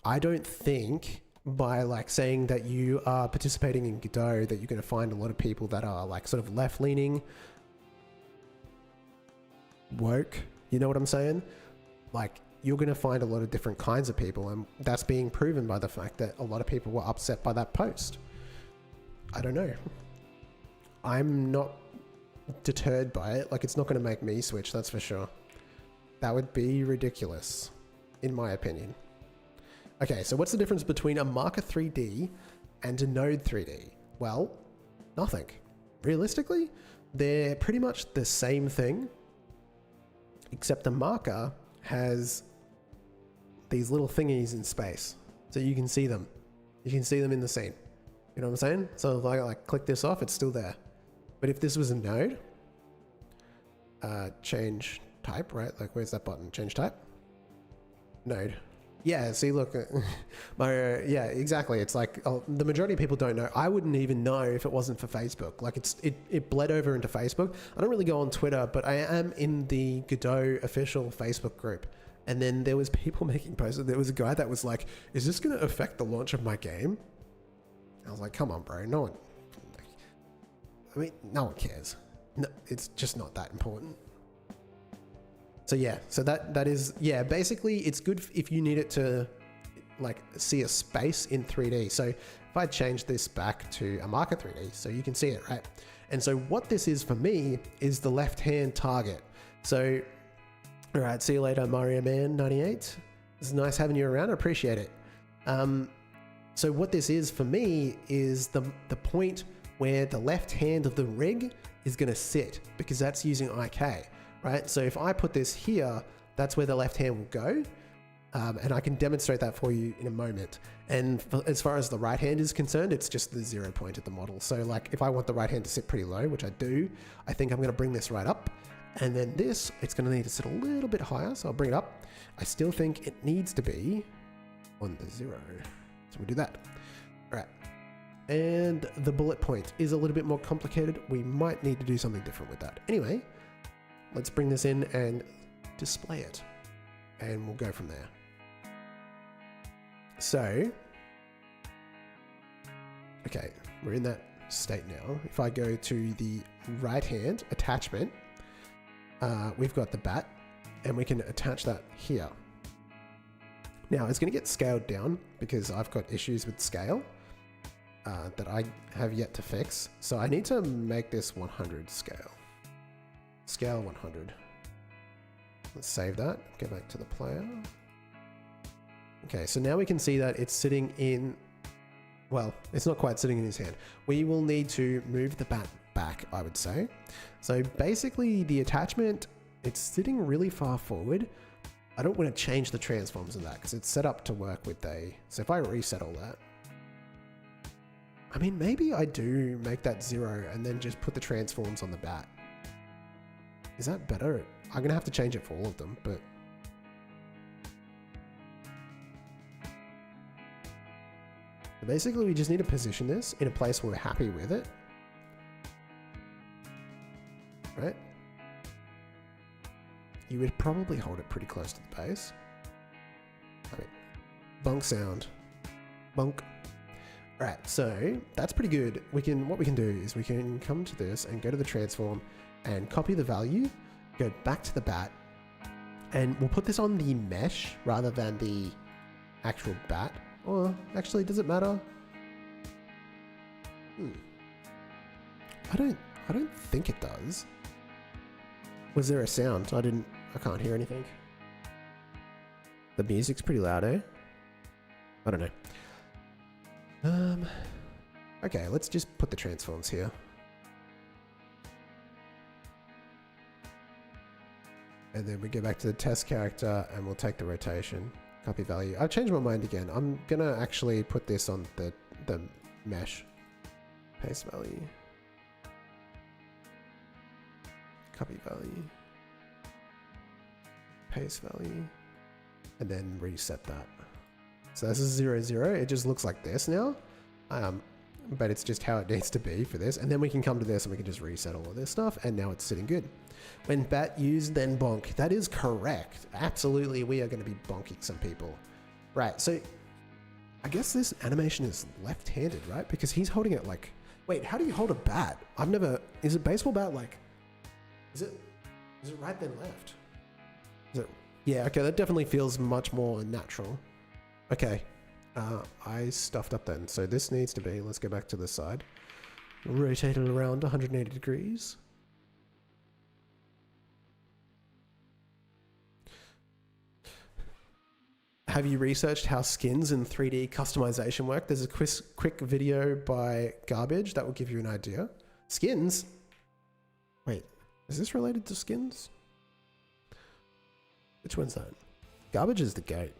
I don't think by like saying that you are participating in Godot that you're going to find a lot of people that are like sort of left-leaning, woke, you know what I'm saying? Like you're going to find a lot of different kinds of people, and that's being proven by the fact that a lot of people were upset by that post. I don't know. I'm not deterred by it. Like it's not going to make me switch, that's for sure. That would be ridiculous, in my opinion. Okay, so what's the difference between a marker 3D and a node 3D? Well, nothing. Realistically, they're pretty much the same thing, except the marker has these little thingies in space, so you can see them. You can see them in the scene. You know what I'm saying? So if I like click this off, it's still there. But if this was a node, change type, right? Like, where's that button? Change type? Node. Yeah, see, look, yeah, exactly. It's like the majority of people don't know. I wouldn't even know if it wasn't for Facebook. Like it bled over into Facebook. I don't really go on Twitter, but I am in the Godot official Facebook group. And then there was people making posts. There was a guy that was like, is this going to affect the launch of my game? I was like, come on, bro. No one, I mean, no one cares. No, it's just not that important. So yeah, so that is, yeah, basically it's good if you need it to like see a space in 3D. So if I change this back to a marker 3D, so you can see it, right? And so what this is for me is the left-hand target. So, all right, see you later, Mario Man 98. It's nice having you around, I appreciate it. So what this is for me is the point where the left hand of the rig is gonna sit, because that's using IK. Right, so if I put this here, that's where the left hand will go. And I can demonstrate that for you in a moment. And as far as the right hand is concerned, it's just the 0 point of the model. So like if I want the right hand to sit pretty low, which I do, I think I'm gonna bring this right up. And then this, it's gonna need to sit a little bit higher. So I'll bring it up. I still think it needs to be on the 0. So we'll do that. All right. And the bullet point is a little bit more complicated. We might need to do something different with that. Anyway, let's bring this in and display it, and we'll go from there. So, okay, we're in that state now. If I go to the right hand attachment, we've got the bat, and we can attach that here. Now it's going to get scaled down because I've got issues with scale that I have yet to fix. So I need to make this 100 scale. Scale 100. Let's save that. Go back to the player. Okay, so now we can see that it's sitting in, well, it's not quite sitting in his hand. We will need to move the bat back, I would say. So basically the attachment, it's sitting really far forward. I don't want to change the transforms of that because it's set up to work with so if I reset all that, I mean, maybe I do make that 0 and then just put the transforms on the bat. Is that better? I'm going to have to change it for all of them, but... basically, we just need to position this in a place where we're happy with it. Right? You would probably hold it pretty close to the base. I mean, bunk sound. Bunk. Alright, so that's pretty good. What we can do is we can come to this and go to the transform and copy the value, go back to the bat, and we'll put this on the mesh rather than the actual bat. Or actually, does it matter? I don't think it does. Was there a sound? I can't hear anything. The music's pretty loud, eh? I don't know. Okay, let's just put the transforms here. And then we go back to the test character and we'll take the rotation. Copy value. I've changed my mind again. I'm gonna actually put this on the mesh. Paste value. Copy value. Paste value. And then reset that. So this is 0, 0. It just looks like this now. But it's just how it needs to be for this. And then we can come to this and we can just reset all of this stuff. And now it's sitting good. When bat used, then bonk. That is correct. Absolutely, we are going to be bonking some people. Right, so I guess this animation is left-handed, right? Because he's holding it like... Wait, how do you hold a bat? I've never... Is a baseball bat like... Is it right then left? Is it... Yeah, okay, that definitely feels much more natural. Okay, I stuffed up then. So this needs to be... Let's go back to this side. Rotate it around 180 degrees. Have you researched how skins and 3D customization work? There's a quick video by Garbage that will give you an idea. Skins? Wait, is this related to skins? Which one's that? Garbage is the goat.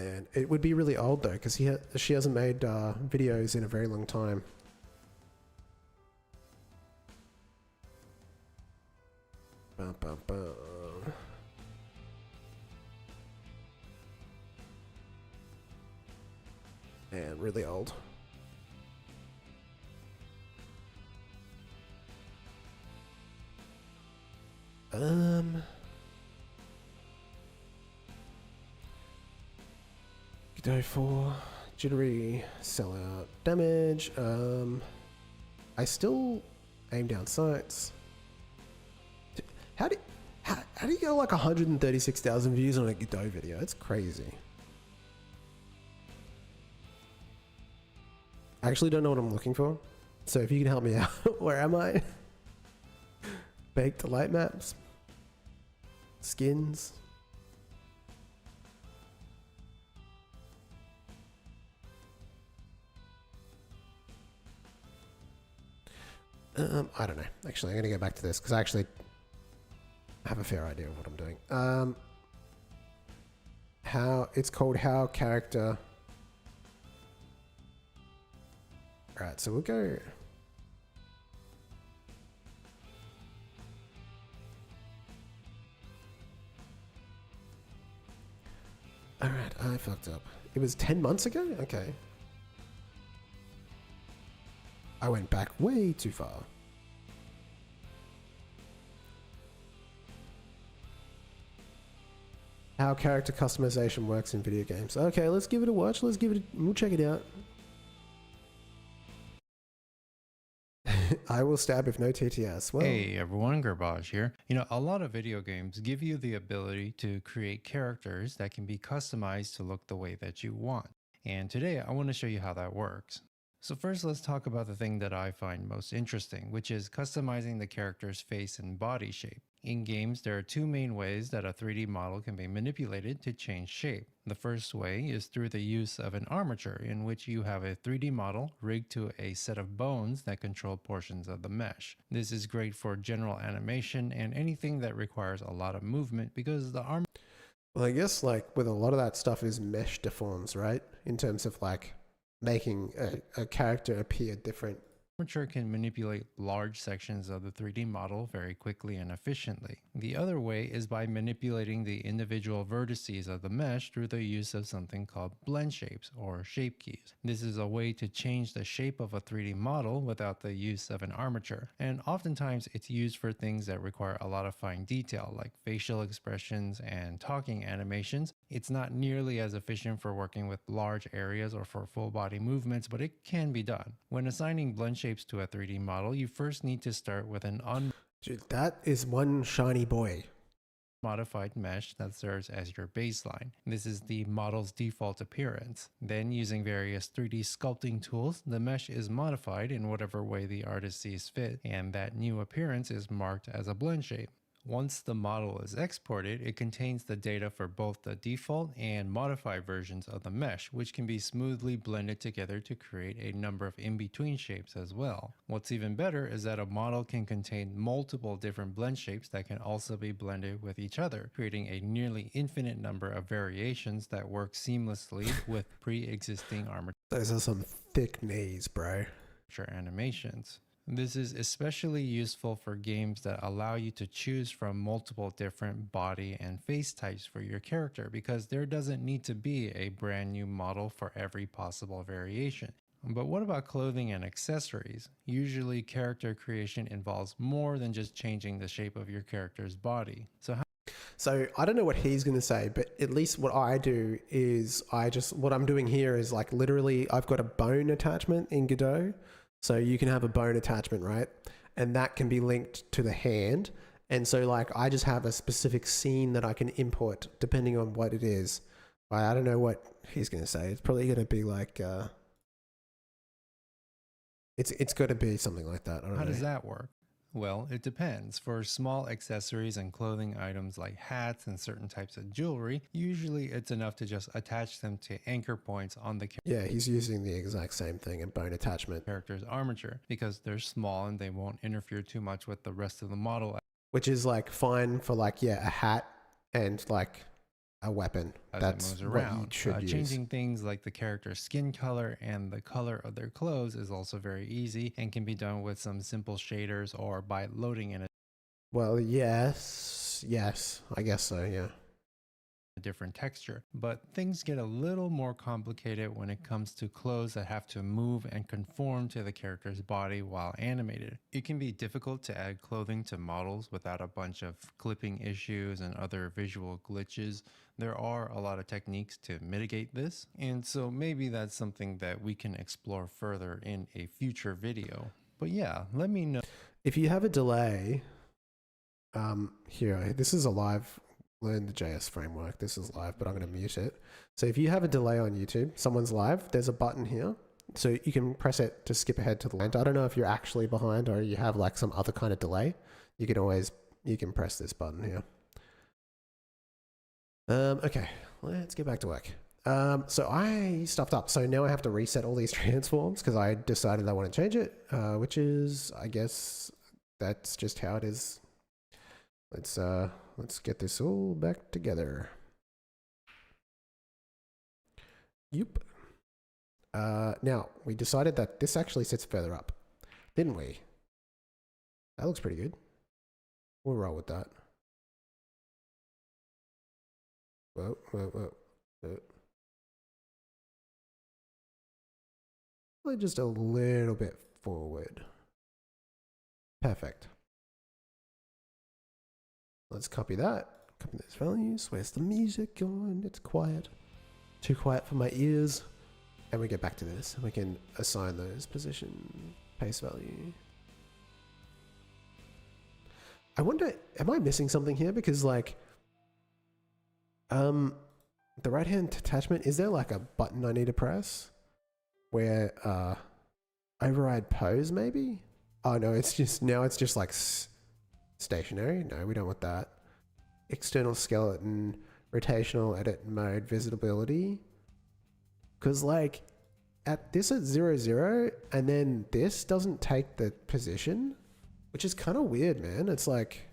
man. It would be really old though, because she hasn't made videos in a very long time. Bum, bum, bum. Man, really old. Godot 4, jittery, sellout, damage. I still aim down sights. How do you get like 136,000 views on a Godot video? It's crazy. I actually don't know what I'm looking for, so if you can help me out, where am I? Baked light maps, skins. I don't know. Actually, I'm gonna go back to this because I actually have a fair idea of what I'm doing. How it's called how character. All right, so we'll go. All right, I fucked up. It was 10 months ago? Okay. I went back way too far. How character customization works in video games. Okay, let's give it a watch. We'll check it out. I will stab if no TTS. Well, hey everyone, Garbage here. You know, a lot of video games give you the ability to create characters that can be customized to look the way that you want. And today I want to show you how that works. So first, let's talk about the thing that I find most interesting, which is customizing the character's face and body shape. In games, there are two main ways that a 3D model can be manipulated to change shape. The first way is through the use of an armature, in which you have a 3D model rigged to a set of bones that control portions of the mesh. This is great for general animation and anything that requires a lot of movement because the armature... Well, I guess like with a lot of that stuff is mesh deforms, right? In terms of like making a character appear different. Armature can manipulate large sections of the 3D model very quickly and efficiently. The other way is by manipulating the individual vertices of the mesh through the use of something called blend shapes or shape keys. This is a way to change the shape of a 3D model without the use of an armature, and oftentimes it's used for things that require a lot of fine detail like facial expressions and talking animations. It's not nearly as efficient for working with large areas or for full body movements, but it can be done. When assigning blend shapes to a 3D model, you first need to start with an Dude, that is one shiny boy. Modified mesh that serves as your baseline. This is the model's default appearance. Then, using various 3D sculpting tools, the mesh is modified in whatever way the artist sees fit, and that new appearance is marked as a blend shape. Once the model is exported, it contains the data for both the default and modified versions of the mesh, which can be smoothly blended together to create a number of in-between shapes as well. What's even better is that a model can contain multiple different blend shapes that can also be blended with each other, creating a nearly infinite number of variations that work seamlessly with pre-existing armature. Those are some thick knees, bro. Animations. This is especially useful for games that allow you to choose from multiple different body and face types for your character, because there doesn't need to be a brand new model for every possible variation. But what about clothing and accessories? Usually character creation involves more than just changing the shape of your character's body. So I don't know what he's going to say, but at least what I do is what I'm doing here is like literally I've got a bone attachment in Godot. So you can have a bone attachment, right? And that can be linked to the hand. And so like I just have a specific scene that I can import depending on what it is. I don't know what he's going to say. It's probably going to be like, it's got to be something like that. I don't know. How does that work? Well, it depends. For small accessories and clothing items like hats and certain types of jewelry, usually it's enough to just attach them to anchor points on the Yeah, he's using the exact same thing in bone attachment. Character's armature because they're small and they won't interfere too much with the rest of the model. Which is like fine for like, yeah, a hat and like a weapon. as That's it moves what you around. should use. Changing things like the character's skin color and the color of their clothes is also very easy and can be done with some simple shaders or by loading in a Well, yes, I guess so, yeah. different texture. But things get a little more complicated when it comes to clothes that have to move and conform to the character's body while animated. It can be difficult to add clothing to models without a bunch of clipping issues and other visual glitches. There are a lot of techniques to mitigate this, and so maybe that's something that we can explore further in a future video. But yeah, let me know. If you have a delay, here, this is a live Learn the JS framework. This is live, but I'm going to mute it. So if you have a delay on YouTube, someone's live, there's a button here. So you can press it to skip ahead to the end. I don't know if you're actually behind or you have like some other kind of delay. You can press this button here. Okay, let's get back to work. So I stuffed up. So now I have to reset all these transforms because I decided I want to change it, which is, I guess, that's just how it is. Let's get this all back together. Yep. Now, we decided that this actually sits further up, didn't we? That looks pretty good. We'll roll with that. Whoa. Just a little bit forward. Perfect. Let's copy that. Copy those values. Where's the music going? It's quiet. Too quiet for my ears. And we get back to this. We can assign those position, paste value. I wonder, am I missing something here? Because like, the right hand attachment, is there like a button I need to press? Where, override pose maybe? Oh no, it's just, now it's just like stationary. No, we don't want that. External skeleton, rotational edit mode, visibility. Because like, at this at 0, 0, and then this doesn't take the position, which is kind of weird, man. It's like,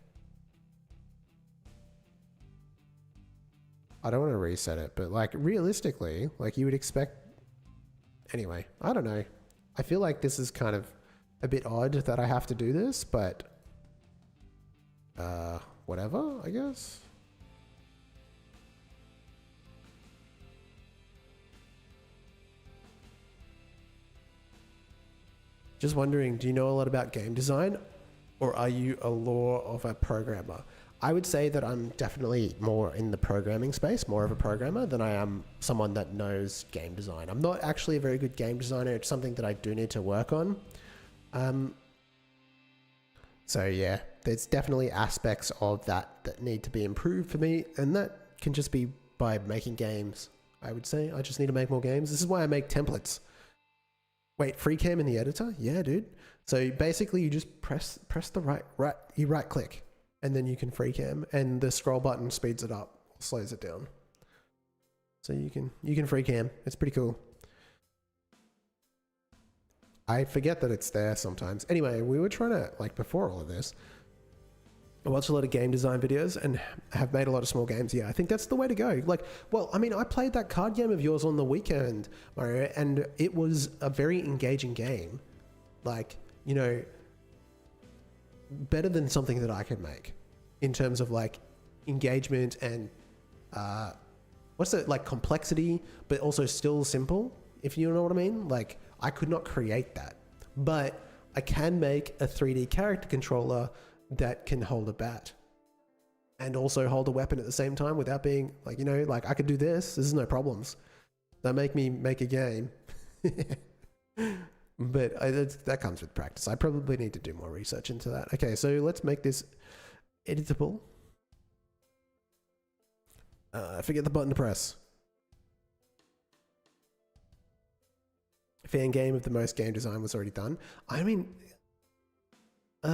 I don't want to reset it, but like realistically, like you would expect, anyway, I don't know. I feel like this is kind of a bit odd that I have to do this, but whatever, I guess. Just wondering, do you know a lot about game design, or are you a lore of a programmer? I would say that I'm definitely more in the programming space, more of a programmer than I am someone that knows game design. I'm not actually a very good game designer. It's something that I do need to work on. So yeah, there's definitely aspects of that that need to be improved for me, and that can just be by making games. I would say I just need to make more games. This is why I make templates. Wait, free cam in the editor? Yeah, dude. So basically you just press the right click, and then you can free cam, and the scroll button speeds it up, slows it down. So you can free cam. It's pretty cool. I forget that it's there sometimes. Anyway, we were trying to, like, before all of this, I watched a lot of game design videos and have made a lot of small games. Yeah, I think that's the way to go. Like, well, I mean, I played that card game of yours on the weekend, Mario, and it was a very engaging game. Like, you know, better than something that I could make in terms of like engagement and what's it, like complexity, but also still simple, if you know what I mean. Like, I could not create that, but I can make a 3D character controller that can hold a bat and also hold a weapon at the same time without being like, you know, like I could do this. This is no problems. That make me make a game. But that comes with practice. I probably need to do more research into that. Okay, so let's make this editable. Forget the button to press. Fan game of the most game design was already done. I mean, I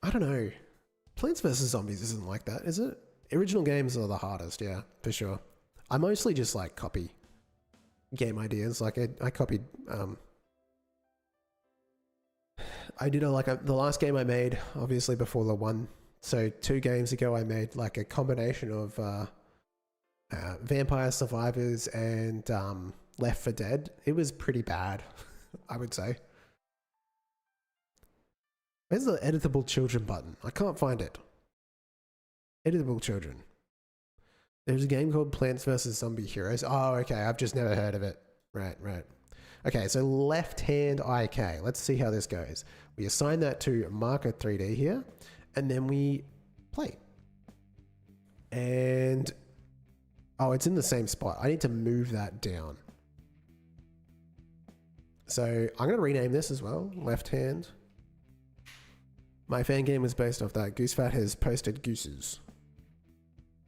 don't know. Plants vs. Zombies isn't like that, is it? Original games are the hardest, yeah, for sure. I mostly just like copy game ideas. Like I copied, I did the last game I made, obviously before the one. So 2 games ago, I made like a combination of Vampire Survivors and Left 4 Dead. It was pretty bad, I would say. Where's the editable children button? I can't find it. Editable children. There's a game called Plants vs. Zombie Heroes. Oh, okay. I've just never heard of it. Right. Okay, so left-hand IK. Let's see how this goes. We assign that to marker 3D here, and then we play. And, oh, it's in the same spot. I need to move that down. So I'm going to rename this as well, left-hand. My fan game was based off that. GooseFat has posted gooses.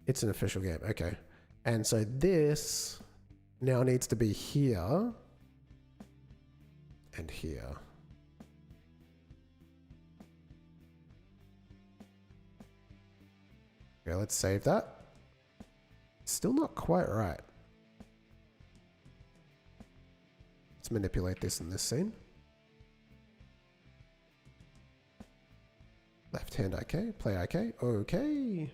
It's an official game. Okay. And so this now needs to be here and here. Okay, let's save that. Still not quite right. Let's manipulate this in this scene. Left hand IK, play IK, okay.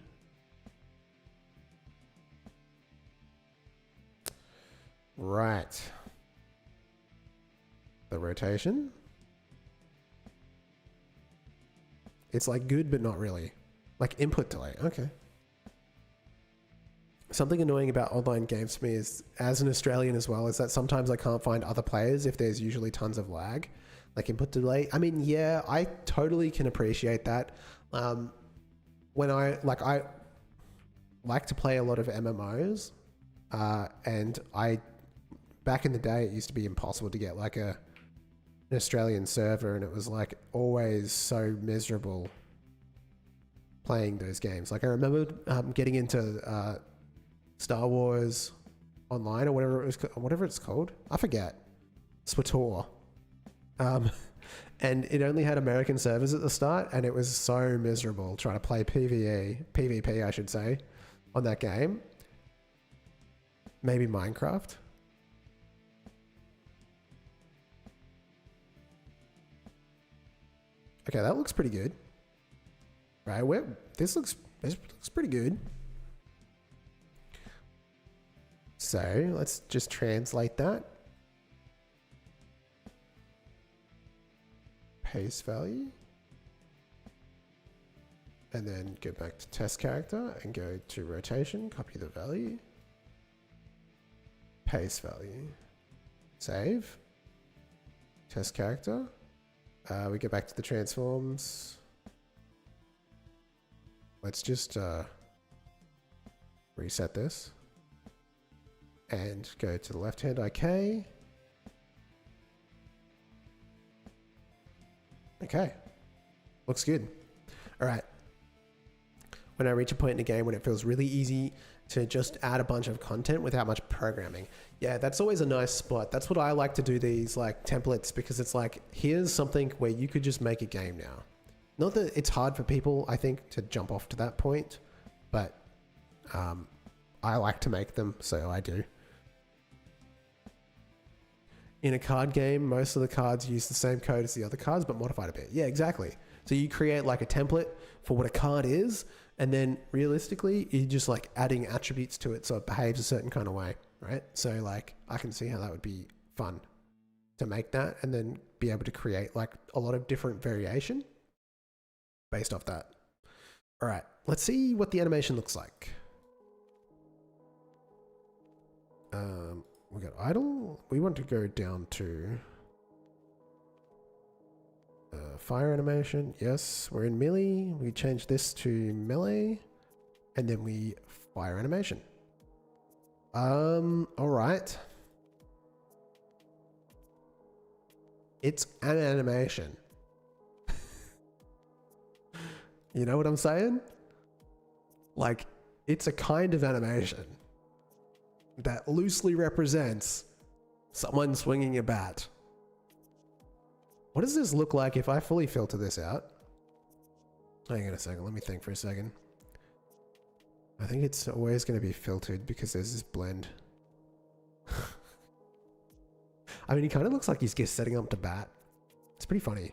Right. The rotation. It's like good, but not really. Like input delay, okay. Something annoying about online games for me is, as an Australian as well, is that sometimes I can't find other players if there's usually tons of lag. Like input delay. I mean, yeah, I totally can appreciate that. When I like to play a lot of MMOs, and back in the day, it used to be impossible to get like an Australian server, and it was like always so miserable playing those games. Like I remember getting into Star Wars Online or whatever it's called. I forget. SWTOR. And it only had American servers at the start, and it was so miserable trying to play PvP, I should say, on that game. Maybe Minecraft. Okay, that looks pretty good. Right, this looks pretty good. So let's just translate that. Pace value. And then go back to test character and go to rotation, copy the value. Pace value. Save. Test character. We go back to the transforms. Let's just reset this. And go to the left-hand IK. Okay. Looks good. All right. When I reach a point in a game when it feels really easy to just add a bunch of content without much programming. Yeah, that's always a nice spot. That's what I like to do, these like templates, because it's like, here's something where you could just make a game now. Not that it's hard for people, I think, to jump off to that point, but I like to make them, so I do. In a card game, most of the cards use the same code as the other cards, but modified a bit. Yeah, exactly. So you create like a template for what a card is, and then realistically, you're just like adding attributes to it so it behaves a certain kind of way, right? So like, I can see how that would be fun to make that and then be able to create like a lot of different variation based off that. All right, let's see what the animation looks like. We got idle. We want to go down to fire animation. Yes, we're in melee. We change this to melee, and then we fire animation. All right. It's an animation. You know what I'm saying? Like, it's a kind of animation that loosely represents someone swinging a bat. What does this look like if I fully filter this out? Hang on a second, let me think for a second. I think it's always going to be filtered because there's this blend. I mean, he kind of looks like he's just setting up to bat. It's pretty funny.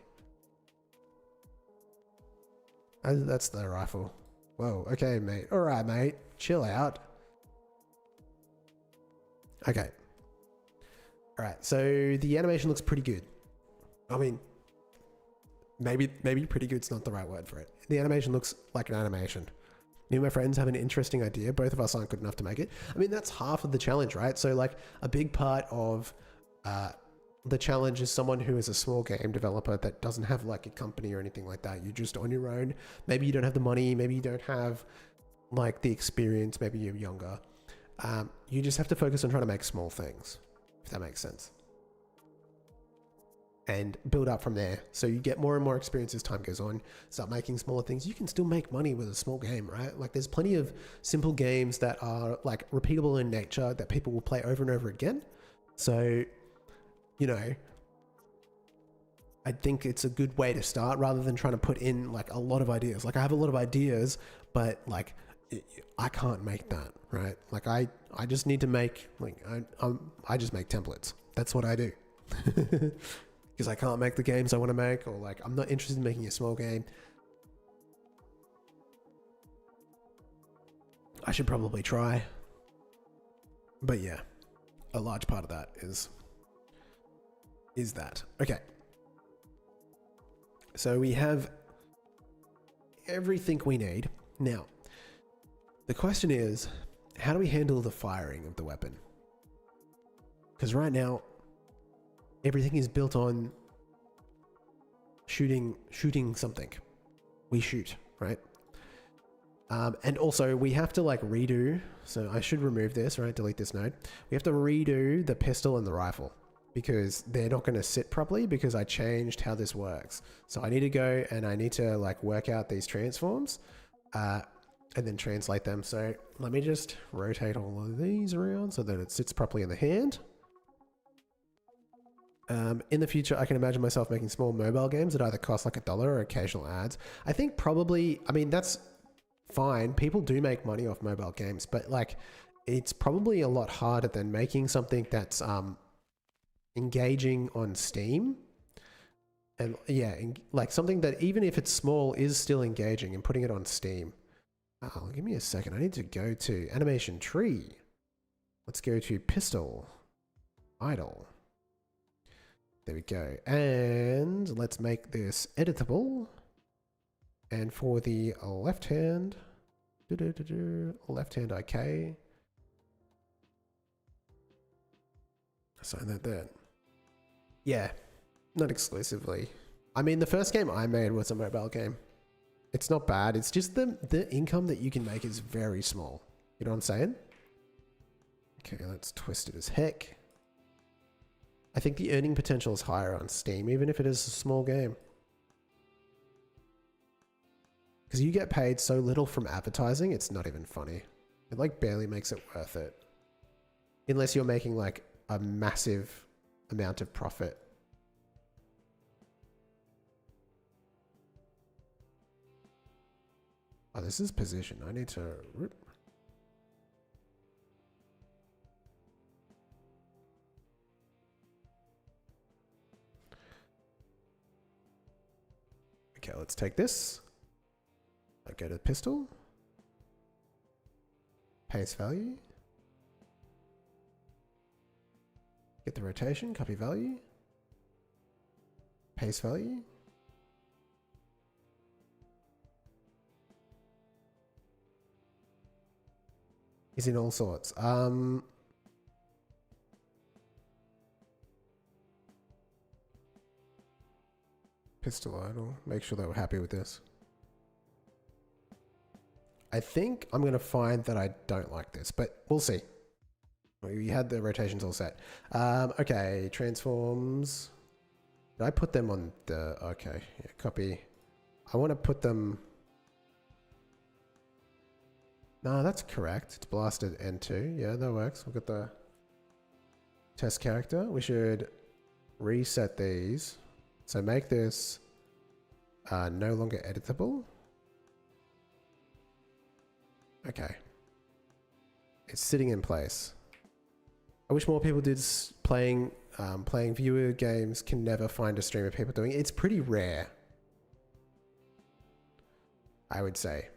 That's the rifle. Whoa, okay, mate. All right, mate. Chill out. Okay. All right. So the animation looks pretty good. I mean, maybe pretty good's not the right word for it. The animation looks like an animation. Me and my friends have an interesting idea. Both of us aren't good enough to make it. I mean, that's half of the challenge, right? So like a big part of the challenge is someone who is a small game developer that doesn't have like a company or anything like that. You're just on your own. Maybe you don't have the money. Maybe you don't have like the experience. Maybe you're younger. You just have to focus on trying to make small things, if that makes sense. And build up from there. So you get more and more experience as time goes on, start making smaller things. You can still make money with a small game, right? Like there's plenty of simple games that are like repeatable in nature that people will play over and over again. So, you know, I think it's a good way to start rather than trying to put in like a lot of ideas. Like I have a lot of ideas, but like I can't make that, right? Like I just need to make, like I just make templates. That's what I do. Because I can't make the games I want to make, or like I'm not interested in making a small game. I should probably try. But yeah, a large part of that is that. Okay. So we have everything we need. Now, the question is, how do we handle the firing of the weapon? Because right now, everything is built on shooting something. We shoot, right? And also we have to like redo. So I should remove this, right? Delete this node. We have to redo the pistol and the rifle because they're not going to sit properly because I changed how this works. So I need to go and I need to like work out these transforms and then translate them. So let me just rotate all of these around so that it sits properly in the hand. In the future, I can imagine myself making small mobile games that either cost like $1 or occasional ads. I think probably, I mean, that's fine. People do make money off mobile games, but like, it's probably a lot harder than making something that's engaging on Steam. And yeah, like something that even if it's small is still engaging and putting it on Steam. Oh, give me a second. I need to go to animation tree. Let's go to pistol, idle. There we go. And let's make this editable. And for the left hand, left hand IK. Assign that there. Yeah, not exclusively. I mean, the first game I made was a mobile game. It's not bad. It's just the income that you can make is very small. You know what I'm saying? Okay, let's twist it as heck. I think the earning potential is higher on Steam, even if it is a small game. Because you get paid so little from advertising, it's not even funny. It like barely makes it worth it. Unless you're making like a massive amount of profit. Oh, this is position. I need to... Okay, let's take this. I'll go to the pistol. Paste value. Get the rotation, copy value. Paste value. Is in all sorts. Pistol idle. Make sure they were happy with this. I think I'm going to find that I don't like this, but we'll see. We had the rotations all set. Okay, transforms. Did I put them on the... Okay, yeah, copy. I want to put them... No, that's correct. It's blasted N2. Yeah, that works. We've got the test character. We should reset these. So make this no longer editable. Okay. It's sitting in place. I wish more people did playing viewer games. Can never find a stream of people doing it. It's pretty rare, I would say.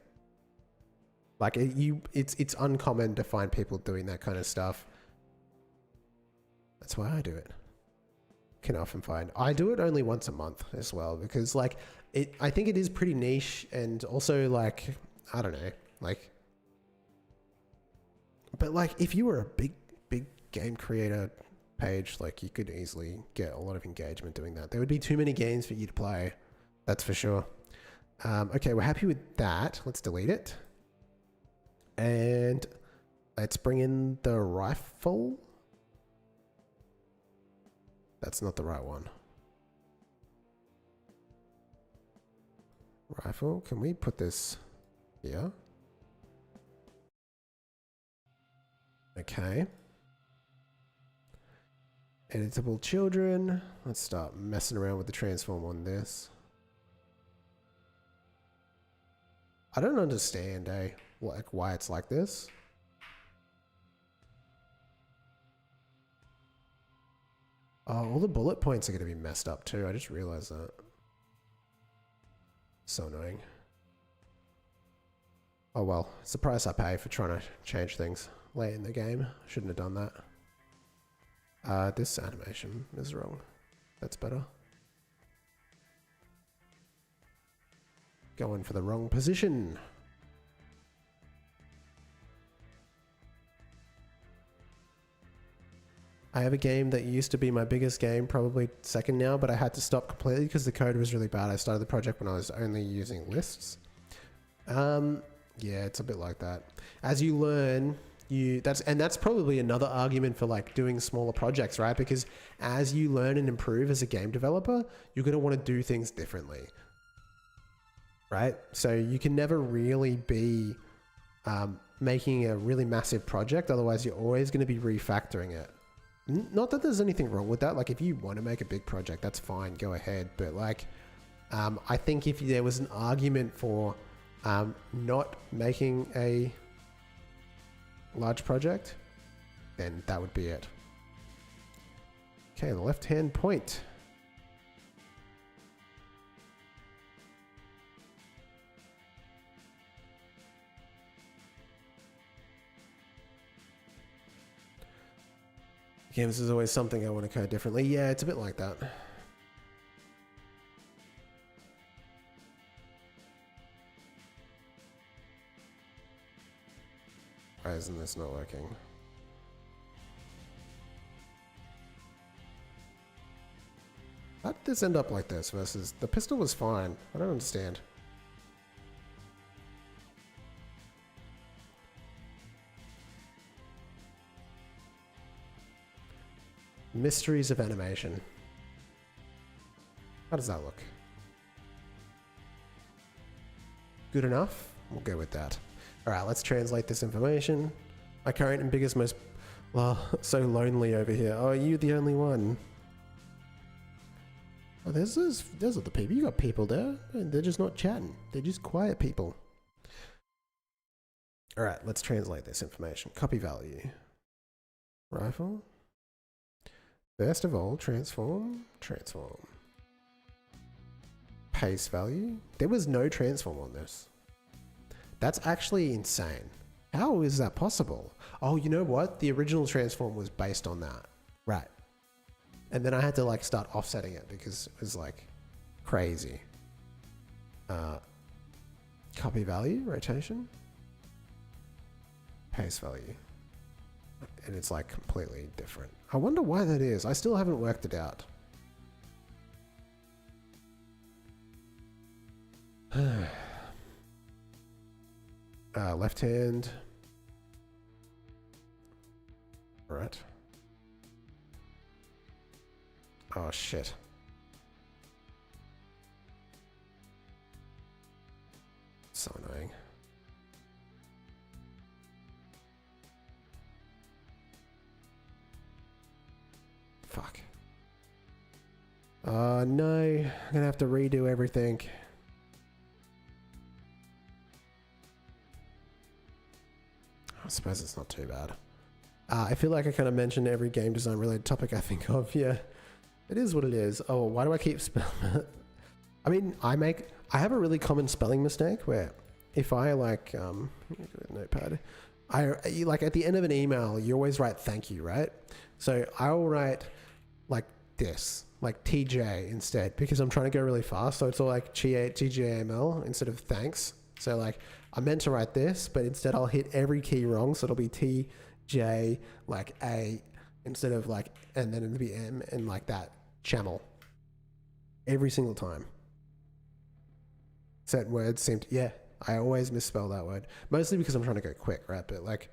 Like it's uncommon to find people doing that kind of stuff. That's why I do it. Can often find. I do it only once a month as well because like I think it is pretty niche and also like, I don't know, like, but like if you were a big game creator page, like you could easily get a lot of engagement doing that. There would be too many games for you to play. That's for sure. Okay, we're happy with that. Let's delete it. And let's bring in the rifle. That's not the right one. Rifle, can we put this here? Okay. Editable children. Let's start messing around with the transform on this. I don't understand, like why it's like this. Oh, all the bullet points are going to be messed up too. I just realized that. So annoying. Oh well, it's the price I pay for trying to change things late in the game. Shouldn't have done that. This animation is wrong. That's better. Going for the wrong position. I have a game that used to be my biggest game, probably second now, but I had to stop completely because the code was really bad. I started the project when I was only using lists. Yeah, it's a bit like that. As you learn, that's probably another argument for like doing smaller projects, right? Because as you learn and improve as a game developer, you're going to want to do things differently, right? So you can never really be making a really massive project. Otherwise, you're always going to be refactoring it. Not that there's anything wrong with that. Like if you want to make a big project, that's fine. Go ahead. But like, I think if there was an argument for not making a large project, then that would be it. Okay, the left-hand point. Again, this is always something I want to code differently. Yeah, it's a bit like that. Why isn't this not working? How did this end up like this versus the pistol was fine? I don't understand. Mysteries of animation. How does that look? Good enough? We'll go with that. Alright, let's translate this information. My current and biggest most... Well, so lonely over here. Oh, are you the only one? Oh, there's other people. You got people there. They're just not chatting. They're just quiet people. Alright, let's translate this information. Copy value. Rifle. First of all, transform. Pace value. There was no transform on this. That's actually insane. How is that possible? Oh, you know what? The original transform was based on that. Right. And then I had to like start offsetting it because it was like crazy. Copy value, rotation. Pace value. And it's like completely different. I wonder why that is. I still haven't worked it out. Left hand. Right. Oh shit. So annoying. Fuck. Oh no, I'm gonna have to redo everything. I suppose it's not too bad. I feel like I kind of mentioned every game design related topic I think of. Yeah, it is what it is. Oh, why do I keep spelling it? I mean, I have a really common spelling mistake where if I like, notepad, like at the end of an email, you always write thank you, right? So I'll write like this, like TJ instead, because I'm trying to go really fast. So it's all like TJML instead of thanks. So like I meant to write this, but instead I'll hit every key wrong. So it'll be TJ like A instead of like, and then it'll be M and like that channel every single time. Certain words seem to, yeah, I always misspell that word, mostly because I'm trying to go quick, right? But like,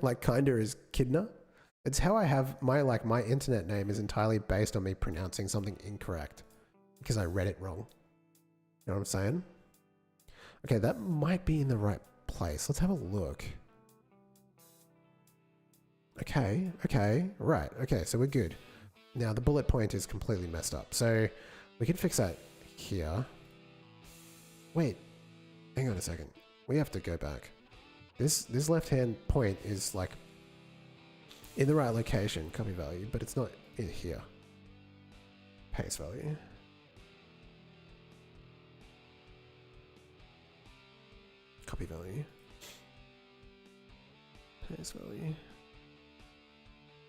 like kinda is kidna. It's how I have my internet name is entirely based on me pronouncing something incorrect because I read it wrong. You know what I'm saying? Okay, that might be in the right place. Let's have a look. Okay, right. Okay, so we're good. Now the bullet point is completely messed up. So we can fix that here. Wait, hang on a second. We have to go back. This left-hand point is like in the right location, copy value, but it's not in here. Paste value. Copy value. Paste value.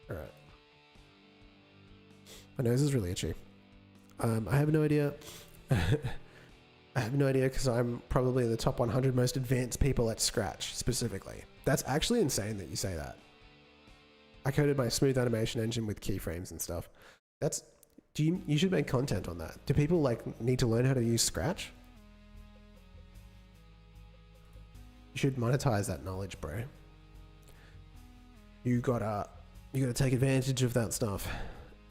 Alright. My nose is really itchy. I have no idea. I have no idea because I'm probably the top 100 most advanced people at Scratch, specifically. That's actually insane that you say that. I coded my smooth animation engine with keyframes and stuff. That's... You should make content on that. Do people like need to learn how to use Scratch? You should monetize that knowledge, bro. You gotta take advantage of that stuff.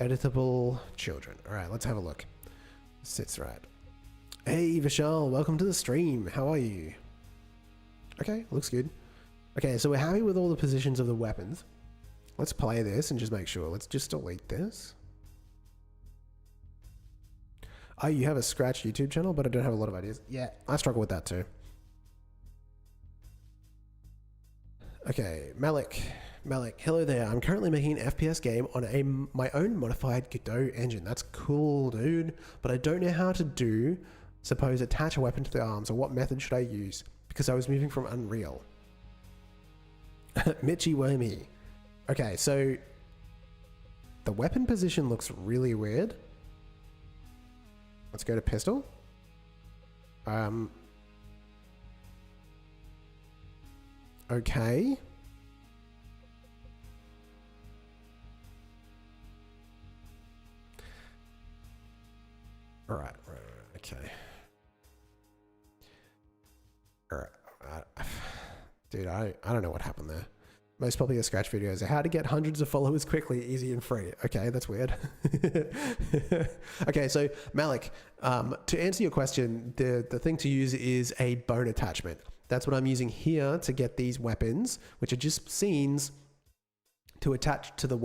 Editable children. Alright, let's have a look. Sits right. Hey Vishal, welcome to the stream. How are you? Okay, looks good. Okay, so we're happy with all the positions of the weapons. Let's play this and just make sure. Let's just delete this. Oh, you have a Scratch YouTube channel, but I don't have a lot of ideas. Yeah, I struggle with that too. Okay, Malik, hello there. I'm currently making an FPS game on my own modified Godot engine. That's cool, dude. But I don't know how to suppose attach a weapon to the arms, or what method should I use? Because I was moving from Unreal. Mitchy Wormy. Okay, so the weapon position looks really weird. Let's go to pistol. Okay. Right, okay. Alright. Dude, I don't know what happened there. Most popular Scratch videos are how to get hundreds of followers quickly, easy and free. Okay, that's weird. Okay, so Malik, to answer your question, the thing to use is a bone attachment. That's what I'm using here to get these weapons, which are just scenes to attach to the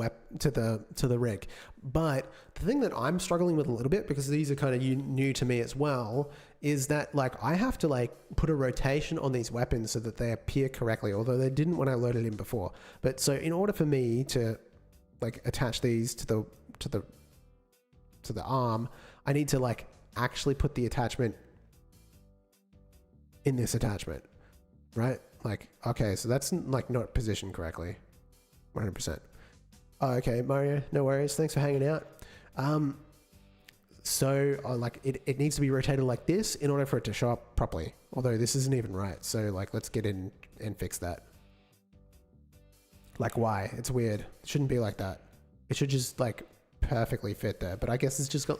rig. But the thing that I'm struggling with a little bit, because these are kind of new to me as well, is that like I have to like put a rotation on these weapons so that they appear correctly, although they didn't when I loaded in before. But so in order for me to like attach these to the arm, I need to like actually put the attachment in this attachment, right? Like, okay, so that's like not positioned correctly. 100%. Oh, okay, Mario, no worries. Thanks for hanging out. So like it needs to be rotated like this in order for it to show up properly. Although this isn't even right. So like, let's get in and fix that. Like why? It's weird. It shouldn't be like that. It should just like perfectly fit there. But I guess it's just got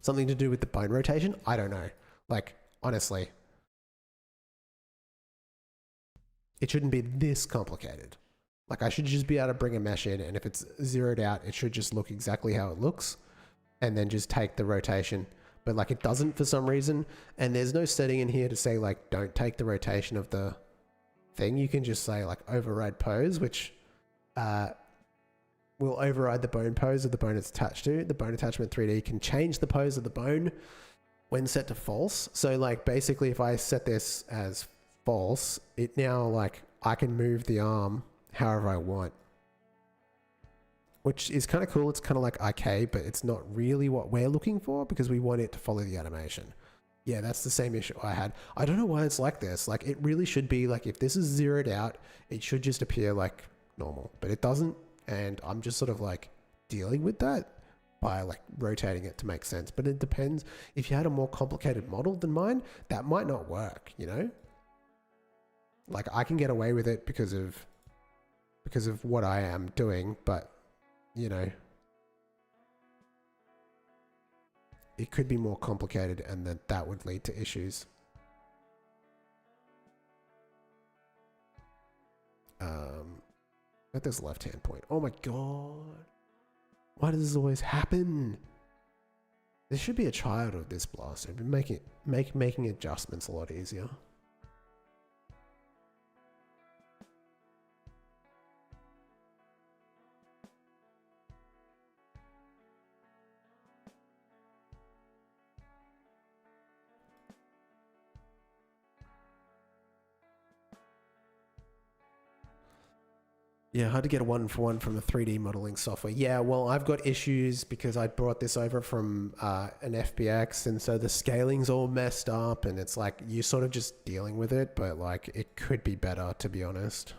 something to do with the bone rotation. I don't know. Like, honestly. It shouldn't be this complicated. Like I should just be able to bring a mesh in, and if it's zeroed out, it should just look exactly how it looks, and then just take the rotation. But like it doesn't for some reason, and there's no setting in here to say like don't take the rotation of the thing. You can just say like override pose, which will override the bone pose of the bone it's attached to. The bone attachment 3D can change the pose of the bone when set to false. So like basically if I set this as false, it now like I can move the arm however I want, which is kind of cool. It's kind of like IK, but it's not really what we're looking for because we want it to follow the animation. Yeah, that's the same issue I had. I don't know why it's like this. Like, it really should be like, if this is zeroed out, it should just appear like normal, but it doesn't. And I'm just sort of like dealing with that by like rotating it to make sense. But it depends. If you had a more complicated model than mine, that might not work, you know? Like, I can get away with it because of what I am doing, but you know, it could be more complicated, and then that would lead to issues. At this left-hand point. Oh my god. Why does this always happen? There should be a child of this blast. It'd be making adjustments a lot easier. Yeah, hard to get a one-for-one from the 3D modeling software. Yeah, well, I've got issues because I brought this over from an FBX, and so the scaling's all messed up, and it's like you're sort of just dealing with it, but like it could be better, to be honest.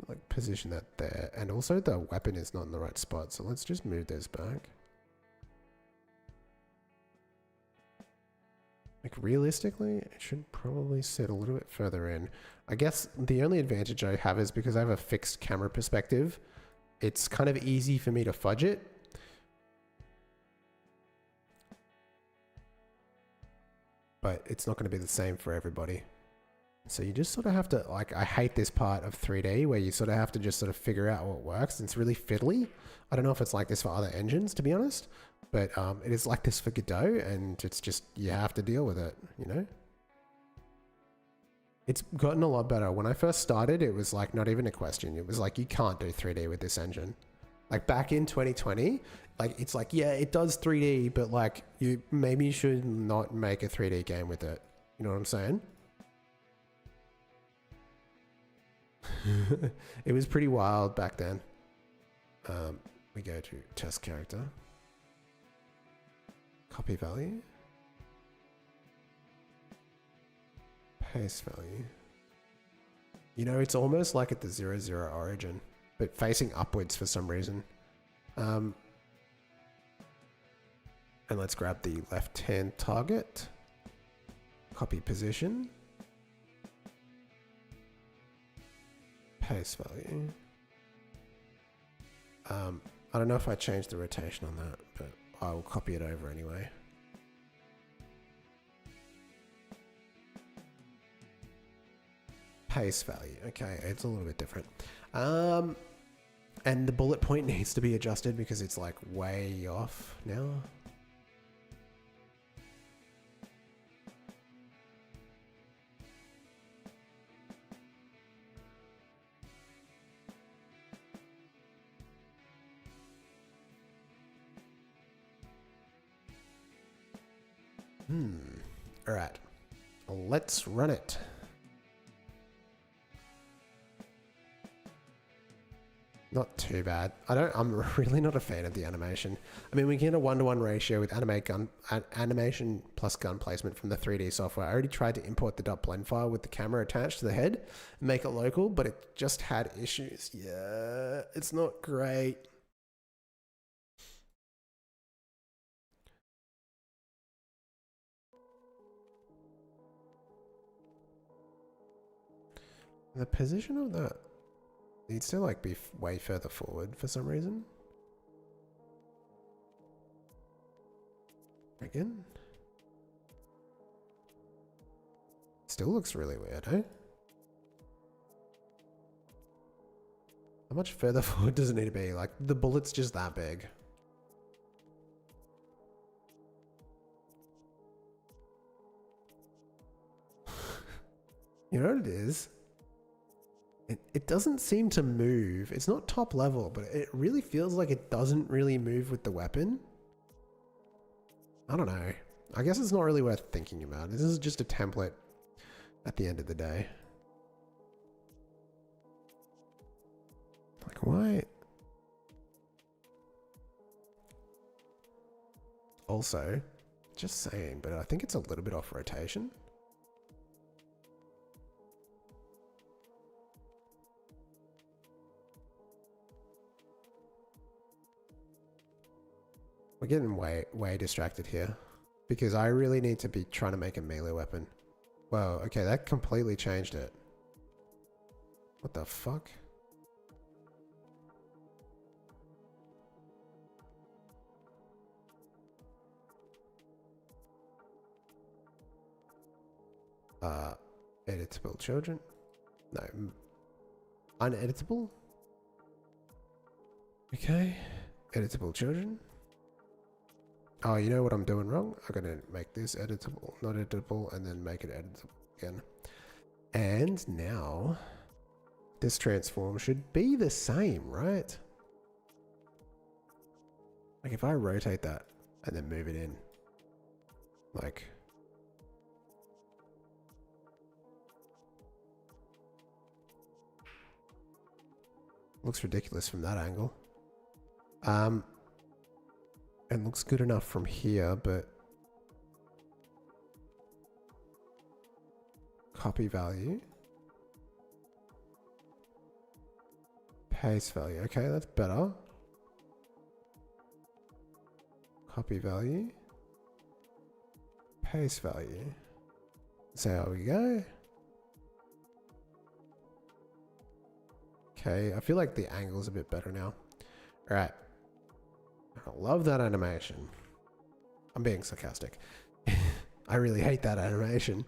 Like position that there, and also the weapon is not in the right spot, so let's just move this back. Like realistically, it should probably sit a little bit further in. I guess the only advantage I have is because I have a fixed camera perspective, it's kind of easy for me to fudge it. But it's not going to be the same for everybody. So you just sort of have to, like, I hate this part of 3D where you sort of have to just sort of figure out what works. It's really fiddly. I don't know if it's like this for other engines, to be honest. But it is like this for Godot, and it's just, you have to deal with it, you know? It's gotten a lot better. When I first started, it was like not even a question. It was like, you can't do 3D with this engine. Like back in 2020, like it's like, yeah, it does 3D, but like maybe you should not make a 3D game with it. You know what I'm saying? It was pretty wild back then. We go to test character. Copy value. Paste value. You know, it's almost like at the 0, 0 origin, but facing upwards for some reason. And let's grab the left-hand target. Copy position. Paste value. I don't know if I changed the rotation on that, but I will copy it over anyway. Paste value. Okay, it's a little bit different. And the bullet point needs to be adjusted because it's like way off now. All right, let's run it. Not too bad. I'm really not a fan of the animation. I mean, we get a 1-to-1 ratio with animation plus gun placement from the 3D software. I already tried to import the .blend file with the camera attached to the head and make it local, but it just had issues. Yeah, it's not great. The position of that needs to like be way further forward for some reason. Again. Still looks really weird, eh? How much further forward does it need to be? Like the bullet's just that big. You know what it is? It doesn't seem to move. It's not top level, but it really feels like it doesn't really move with the weapon. I don't know. I guess it's not really worth thinking about. This is just a template at the end of the day. Like, why? Also, just saying, but I think it's a little bit off rotation. We're getting way distracted here because I really need to be trying to make a melee weapon. Whoa, okay, that completely changed it. What the fuck? Editable children? No. Uneditable? Okay. Editable children? Oh, you know what I'm doing wrong? I'm gonna make this editable, not editable, and then make it editable again. And now, this transform should be the same, right? Like if I rotate that and then move it in, like... Looks ridiculous from that angle. It looks good enough from here, but copy value, paste value. Okay, that's better. Copy value, paste value. So there we go. Okay, I feel like the angle's a bit better now. All right. I love that animation. I'm being sarcastic. I really hate that animation.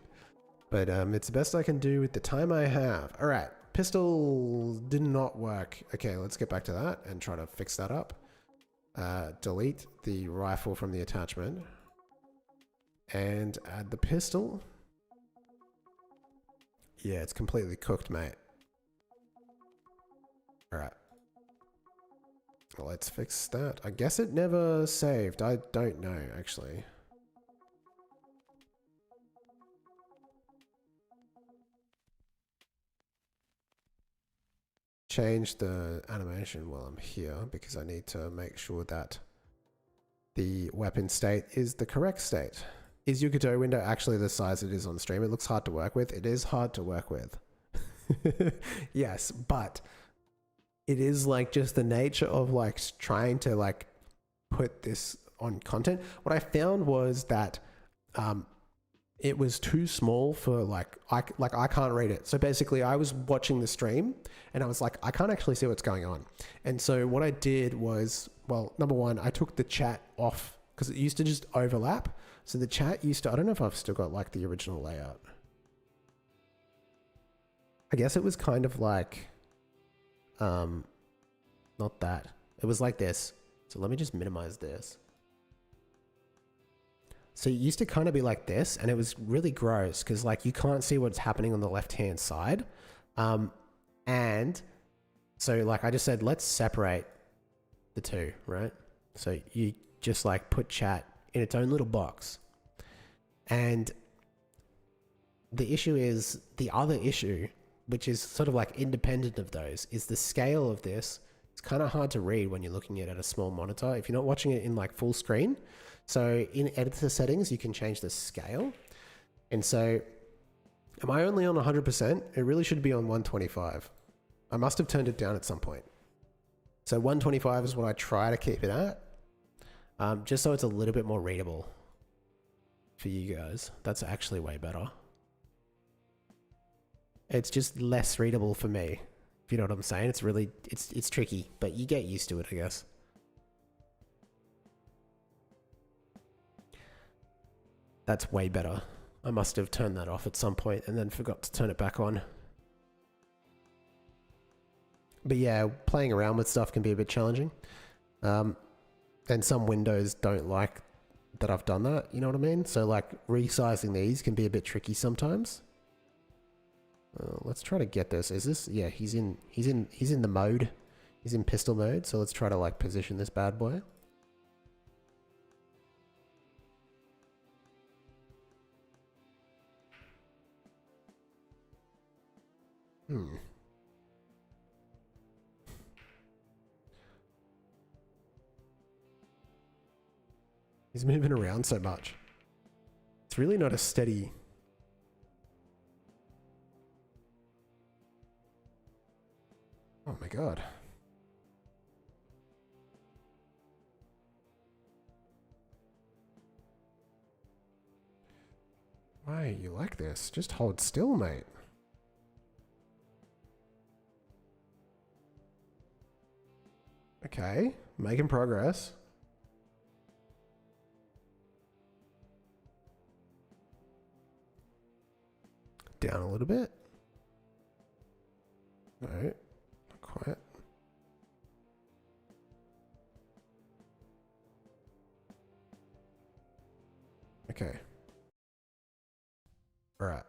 But it's the best I can do with the time I have. All right. Pistol did not work. Okay, let's get back to that and try to fix that up. Delete the rifle from the attachment. And add the pistol. Yeah, it's completely cooked, mate. All right. Let's fix that. I guess it never saved. I don't know, actually. Change the animation while I'm here because I need to make sure that the weapon state is the correct state. Is your Godot window actually the size it is on stream? It looks hard to work with. It is hard to work with. Yes, but it is like just the nature of like trying to like put this on content. What I found was that it was too small for like I can't read it. So basically I was watching the stream and I was like, I can't actually see what's going on. And so what I did was, well, number one, I took the chat off because it used to just overlap. So the chat used to, I don't know if I've still got like the original layout. I guess it was kind of like, not that. It was like this. So let me just minimize this. So it used to kind of be like this, and it was really gross because like you can't see what's happening on the left-hand side. And so like I just said, let's separate the two, right? So you just like put chat in its own little box. And the issue is, the other issue, which is sort of like independent of those, is the scale of this. It's kind of hard to read when you're looking at it at a small monitor if you're not watching it in like full screen. So in editor settings, you can change the scale. And so am I only on 100%? It really should be on 125. I must have turned it down at some point. So 125 is what I try to keep it at, just so it's a little bit more readable for you guys. That's actually way better. It's just less readable for me, if you know what I'm saying. It's really, it's tricky, but you get used to it, I guess. That's way better. I must have turned that off at some point and then forgot to turn it back on. But yeah, playing around with stuff can be a bit challenging. And some windows don't like that I've done that, you know what I mean? So like resizing these can be a bit tricky sometimes. Let's try to get this. Is this, yeah, he's in the mode. He's in pistol mode. So let's try to like position this bad boy. He's moving around so much. It's really not a steady... Oh my god. Why are you like this? Just hold still, mate. Okay, making progress. Down a little bit. No, not quite. Okay. All right.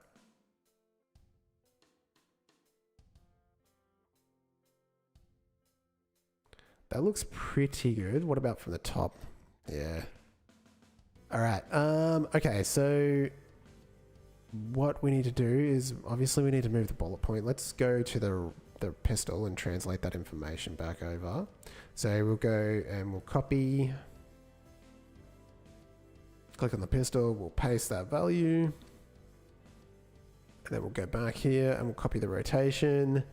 That looks pretty good. What about from the top? Yeah. All right. Okay, so what we need to do is obviously we need to move the bullet point. Let's go to the pistol and translate that information back over. So we'll go and we'll copy, click on the pistol, we'll paste that value, and then we'll go back here and we'll copy the rotation.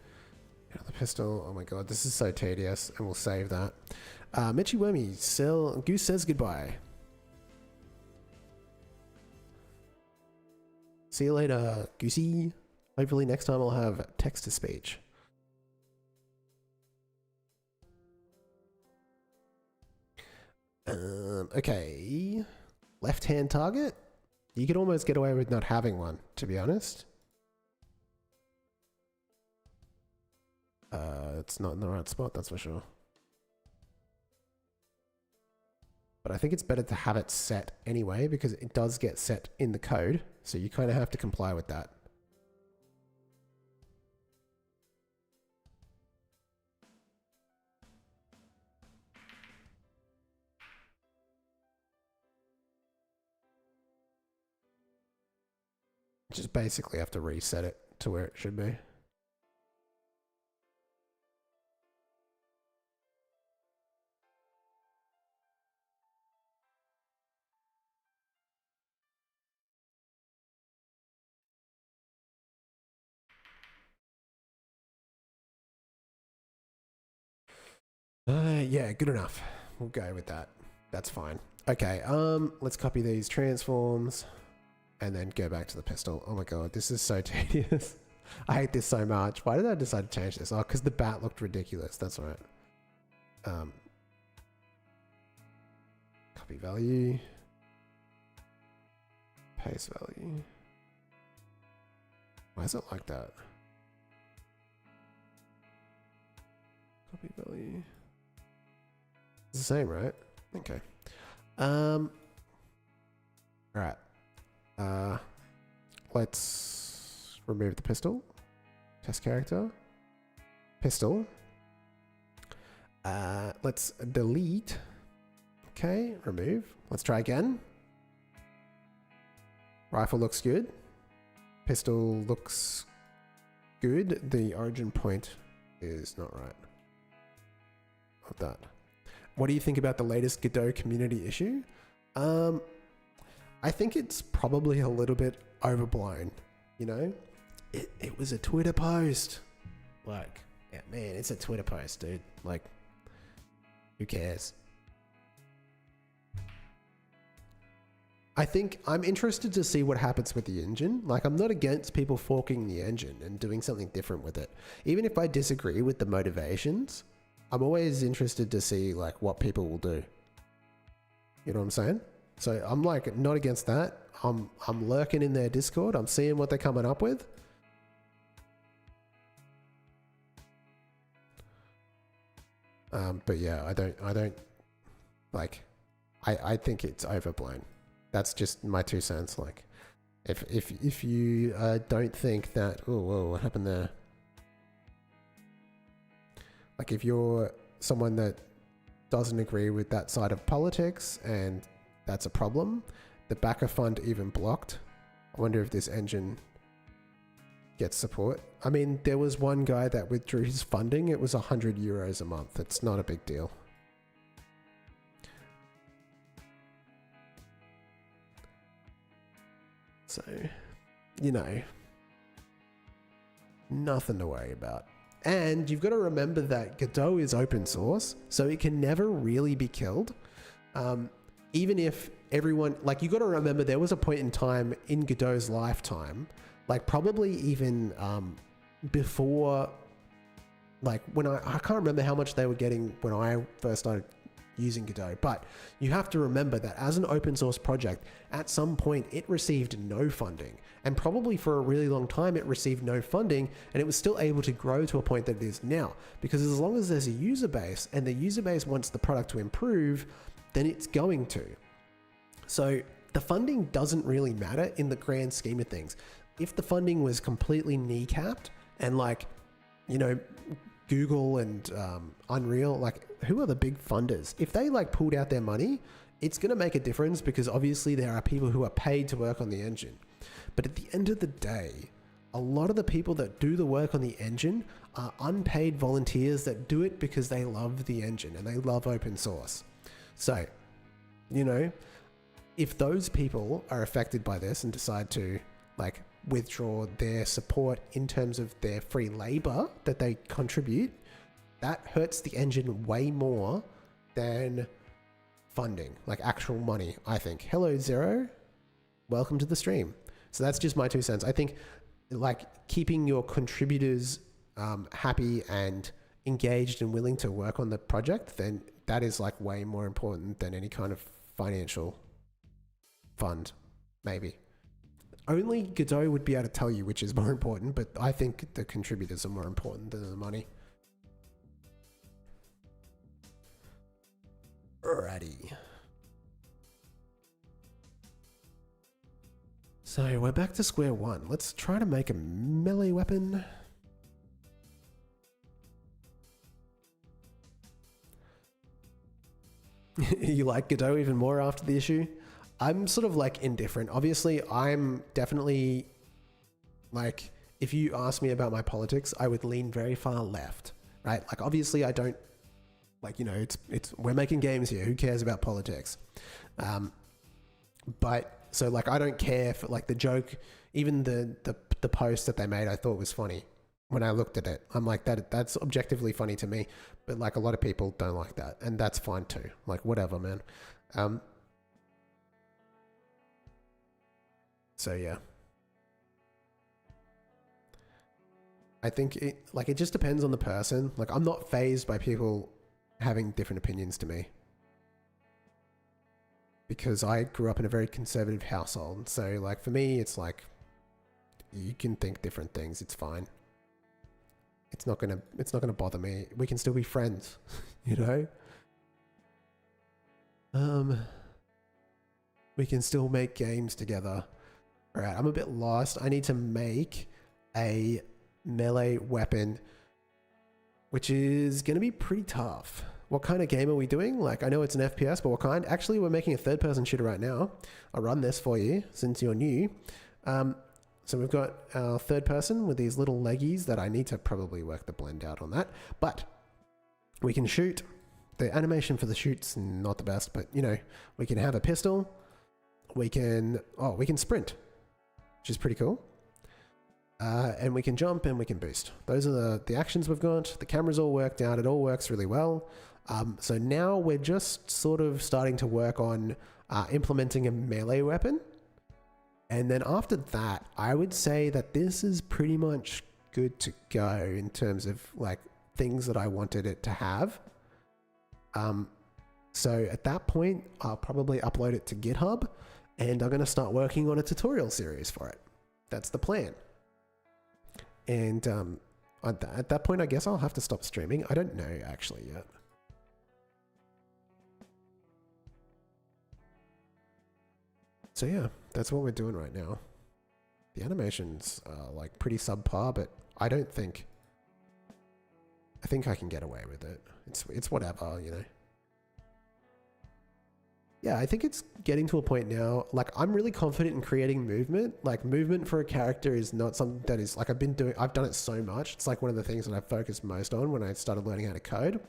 The pistol, oh my god, this is so tedious, and we'll save that. Mitchy Wormy, Goose says goodbye. See you later, Goosey. Hopefully next time I'll have text to speech. Okay. Left-hand target? You could almost get away with not having one, to be honest. It's not in the right spot, that's for sure. But I think it's better to have it set anyway, because it does get set in the code, so you kind of have to comply with that. Just basically have to reset it to where it should be. Yeah, good enough. We'll go with that. That's fine. Okay, let's copy these transforms and then go back to the pistol. Oh my god, this is so tedious. I hate this so much. Why did I decide to change this? Oh, because the bat looked ridiculous. That's right. Copy value. Paste value. Why is it like that? Copy value. It's the same, right? Okay. All right. Let's remove the pistol. Test character. Pistol. Let's delete. Okay, remove. Let's try again. Rifle looks good. Pistol looks good. The origin point is not right. Of that. What do you think about the latest Godot community issue? I think it's probably a little bit overblown, you know? It was a Twitter post. Like, yeah, man, it's a Twitter post, dude. Like, who cares? I think I'm interested to see what happens with the engine. Like, I'm not against people forking the engine and doing something different with it. Even if I disagree with the motivations, I'm always interested to see like what people will do. You know what I'm saying? So I'm like not against that. I'm lurking in their Discord. I'm seeing what they're coming up with. But yeah, I don't like. I think it's overblown. That's just my 2 cents. Like, if you don't think that, oh whoa, what happened there? Like, if you're someone that doesn't agree with that side of politics and that's a problem, the backer fund even blocked. I wonder if this engine gets support. I mean, there was one guy that withdrew his funding. It was €100 a month. It's not a big deal. So, you know, nothing to worry about. And you've got to remember that Godot is open source, so it can never really be killed. Even if everyone, like, you got to remember there was a point in time in Godot's lifetime, like probably even before, like when I can't remember how much they were getting when I first started using Godot, but you have to remember that as an open source project, at some point it received no funding, and probably for a really long time it received no funding, and it was still able to grow to a point that it is now, because as long as there's a user base and the user base wants the product to improve, then it's going to. So the funding doesn't really matter in the grand scheme of things. If the funding was completely kneecapped and, like, you know, Google and Unreal, like, who are the big funders? If they like pulled out their money, it's going to make a difference, because obviously there are people who are paid to work on the engine. But at the end of the day, a lot of the people that do the work on the engine are unpaid volunteers that do it because they love the engine and they love open source. So, you know, if those people are affected by this and decide to, like, withdraw their support in terms of their free labor that they contribute, that hurts the engine way more than funding, like actual money, I think. Hello, Zero. Welcome to the stream. So that's just my 2 cents. I think, like, keeping your contributors happy and engaged and willing to work on the project, then that is, like, way more important than any kind of financial fund, maybe. Only Godot would be able to tell you which is more important, but I think the contributors are more important than the money. Alrighty. So we're back to square one. Let's try to make a melee weapon. You like Godot even more after the issue? I'm sort of, like, indifferent. Obviously, I'm definitely, like, if you ask me about my politics, I would lean very far left, right? Like, obviously I don't, like, you know, it's we're making games here. Who cares about politics? But so, like, I don't care for, like, the joke, even the post that they made, I thought was funny. When I looked at it, I'm like, that's objectively funny to me, but, like, a lot of people don't like that, and that's fine too. Like, whatever, man. So yeah, I think it just depends on the person. Like, I'm not fazed by people having different opinions to me, because I grew up in a very conservative household. So, like, for me, it's like, you can think different things. It's fine. It's not gonna bother me. We can still be friends, you know? We can still make games together. All right, I'm a bit lost. I need to make a melee weapon, which is going to be pretty tough. What kind of game are we doing? Like, I know it's an FPS, but what kind? Actually, we're making a third-person shooter right now. I'll run this for you since you're new. So we've got our third person with these little leggies that I need to probably work the blend out on that. But we can shoot. The animation for the shoot's not the best, but, you know, we can have a pistol. We can sprint, which is pretty cool. And we can jump and we can boost. Those are the actions we've got. The camera's all worked out. It all works really well. So now we're just sort of starting to work on implementing a melee weapon. And then after that, I would say that this is pretty much good to go in terms of, like, things that I wanted it to have. So at that point, I'll probably upload it to GitHub, and I'm going to start working on a tutorial series for it. That's the plan. And at that point, I guess I'll have to stop streaming. I don't know actually yet. So yeah, that's what we're doing right now. The animations are, like, pretty subpar, but I think I can get away with it. It's whatever, you know. Yeah, I think it's getting to a point now, like, I'm really confident in creating movement. Like, movement for a character is not something that is, like, I've done it so much. It's like one of the things that I've focused most on when I started learning how to code.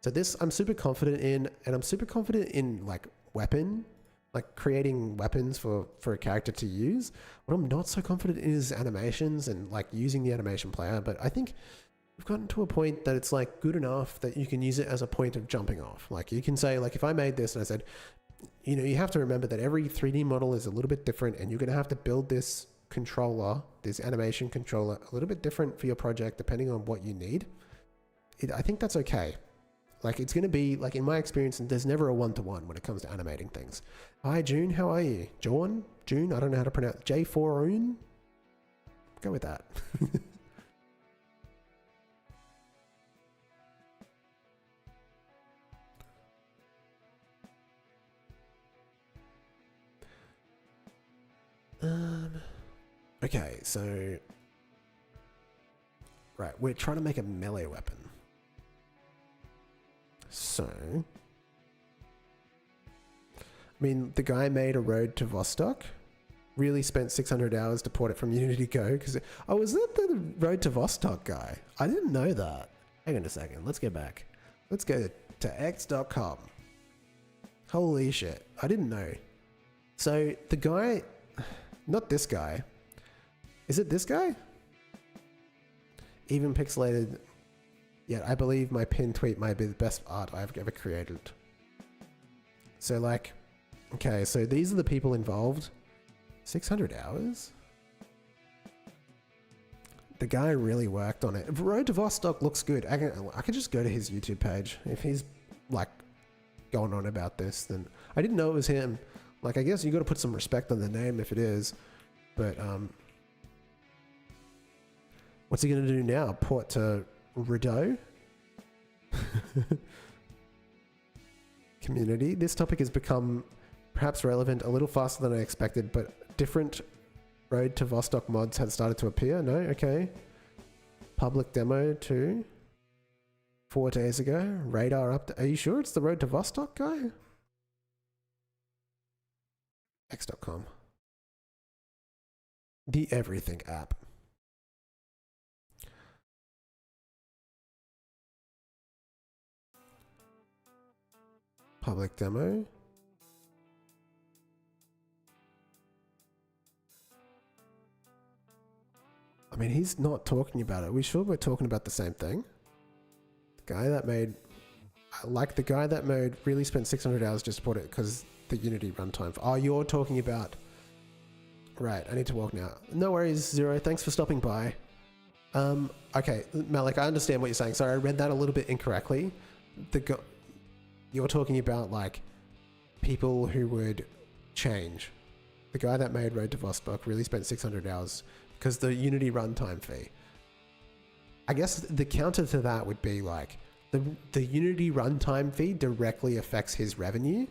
So this I'm super confident in, and I'm super confident in, like, weapon like creating weapons for a character to use. What I'm not so confident in is animations and like using the animation player, but I think we've gotten to a point that it's like good enough that you can use it as a point of jumping off. Like you can say, like if I made this and I said, you know, you have to remember that every 3D model is a little bit different and you're going to have to build this controller, this animation controller, a little bit different for your project depending on what you need. I think that's okay. Like it's going to be like in my experience, there's never a one-to-one when it comes to animating things. Hi June, how are you? June, I don't know how to pronounce J4oon. Go with that. Okay, so right, we're trying to make a melee weapon. So, I mean, the guy made a road to Vostok, really spent 600 hours to port it from Unity Go, because, oh, was that the road to Vostok guy? I didn't know that. Hang on a second, let's get back. Let's go to x.com. Holy shit, I didn't know. So, the guy, not this guy. Is it this guy? Even pixelated. Yeah, I believe my pinned tweet might be the best art I've ever created. So like, okay, so these are the people involved. 600 hours? The guy really worked on it. Road to Vostok looks good. I could just go to his YouTube page. If he's like going on about this, then I didn't know it was him. Like, I guess you got to put some respect on the name if it is. But what's he gonna do now? Port to Godot? Community. This topic has become perhaps relevant a little faster than I expected, but different Road to Vostok mods had started to appear. No? Okay. Public demo too. 4 days ago. Radar up. Are you sure it's the Road to Vostok guy? X.com. The Everything app. Public demo. I mean, he's not talking about it. We sure we're talking about the same thing? The guy that made... Like the guy that made really spent 600 hours just to put it because the Unity runtime. Oh, you're talking about... Right, I need to walk now. No worries, Zero. Thanks for stopping by. Okay, Malik, I understand what you're saying. Sorry, I read that a little bit incorrectly. You're talking about, like, people who would change. The guy that made Road to Vostok really spent 600 hours because the Unity runtime fee. I guess the counter to that would be, like, the Unity runtime fee directly affects his revenue.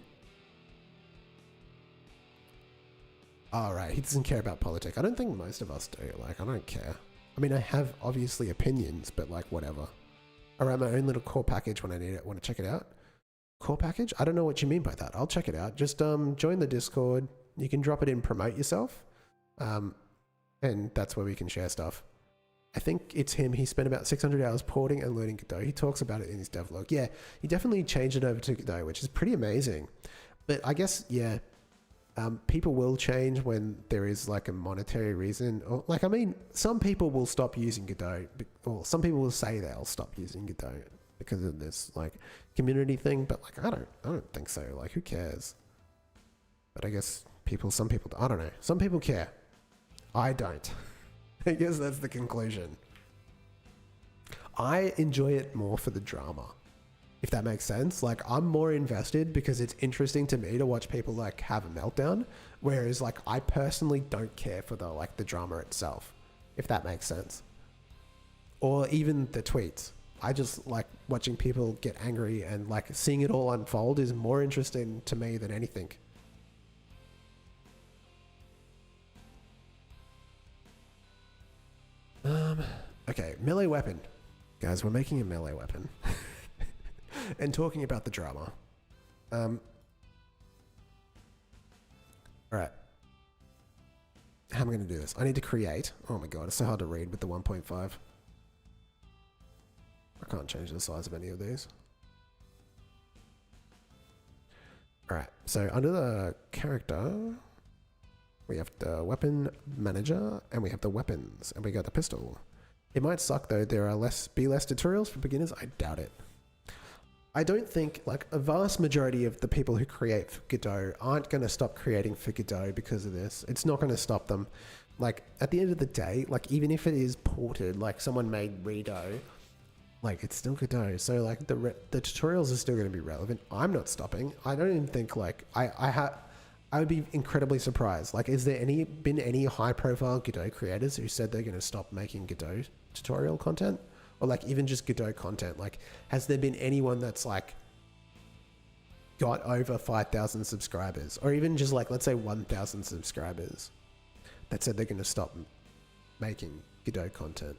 Oh, right. He doesn't care about politics. I don't think most of us do. Like, I don't care. I mean, I have obviously opinions, but like, whatever. I write my own little core package when I need it. Want to check it out? Core package? I don't know what you mean by that. I'll check it out. Just join the Discord. You can drop it in, promote yourself. And that's where we can share stuff. I think it's him. He spent about 600 hours porting and learning Godot. He talks about it in his devlog. Yeah, he definitely changed it over to Godot, which is pretty amazing. But I guess, yeah, people will change when there is like a monetary reason. Or, like, I mean, some people will stop using Godot, or some people will say they'll stop using Godot because of this like community thing. But like, I don't think so. Like, who cares? But I guess some people, I don't know. Some people care. I don't. I guess that's the conclusion. I enjoy it more for the drama, if that makes sense. Like, I'm more invested because it's interesting to me to watch people like have a meltdown, whereas like I personally don't care for the drama itself, if that makes sense. Or even the tweets. I just like watching people get angry, and like seeing it all unfold is more interesting to me than anything. Okay, melee weapon. Guys, we're making a melee weapon. And talking about the drama. Alright. How am I going to do this? I need to create. Oh my god, it's so hard to read with the 1.5. I can't change the size of any of these. Alright, So under the character, we have the weapon manager and we have the weapons and we got the pistol. It might suck though. There are less tutorials for beginners. I doubt it. I don't think like a vast majority of the people who create for Godot aren't going to stop creating for Godot because of this. It's not going to stop them. Like at the end of the day, like even if it is ported, like someone made Redo, like it's still Godot. So like the tutorials are still going to be relevant. I'm not stopping. I don't even think like I would be incredibly surprised. Like, is there been any high profile Godot creators who said they're going to stop making Godot tutorial content? Or like even just Godot content? Like, has there been anyone that's like got over 5,000 subscribers? Or even just like, let's say 1,000 subscribers that said they're going to stop making Godot content?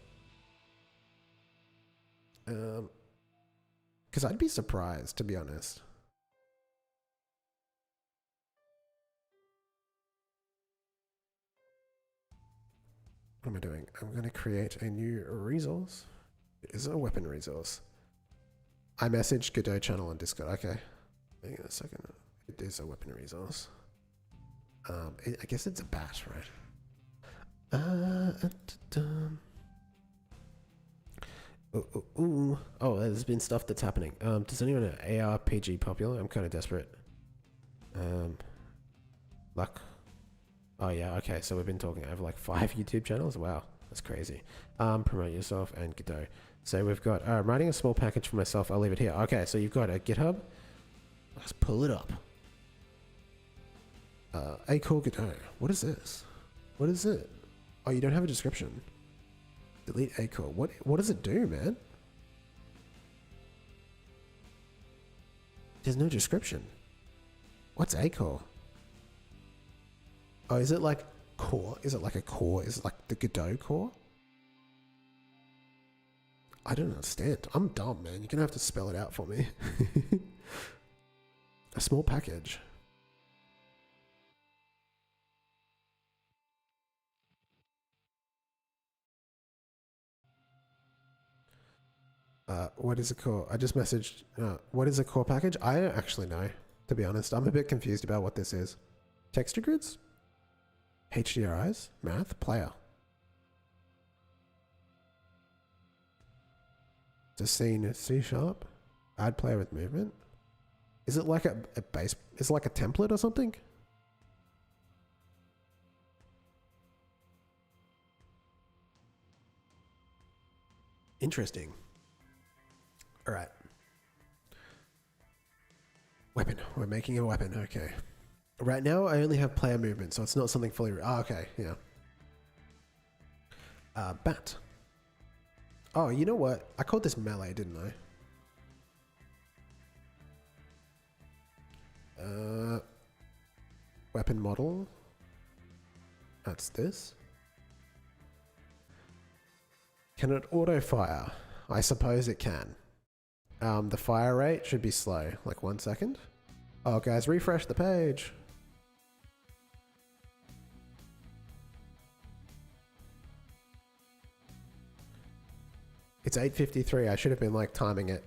Because I'd be surprised, to be honest. What am I doing? I'm going to create a new resource. It is a weapon resource. I messaged Godot channel on Discord. Okay. Hang on a second. It is a weapon resource. I guess it's a bat, right? Oh, there's been stuff that's happening. Does anyone know ARPG popular? I'm kind of desperate. Luck. Oh yeah, okay, so we've been talking over like 5 YouTube channels. Wow, that's crazy. Promote yourself and Godot. So we've got, I'm writing a small package for myself. I'll leave it here. Okay, so you've got a GitHub. Let's pull it up. Acor Godot. What is this? What is it? Oh, you don't have a description. Delete Acor. What does it do, man? There's no description. What's Acor? Oh, is it like core? Is it like a core? Is it like the Godot core? I don't understand. I'm dumb, man. You're going to have to spell it out for me. A small package. What is a core? I just messaged, what is a core package? I don't actually know, to be honest. I'm a bit confused about what this is. Texture grids? HDRIs? Math? Player? Just scene C#? Add player with movement? Is it like a base? Is it like a template or something? Interesting. All right. Weapon. We're making a weapon. Okay. Right now, I only have player movement, so it's not something fully... okay, yeah. Bat. Oh, you know what? I called this melee, didn't I? Weapon model. That's this. Can it auto-fire? I suppose it can. The fire rate should be slow, like 1 second. Oh, guys, refresh the page. It's 8:53. I should have been like timing it.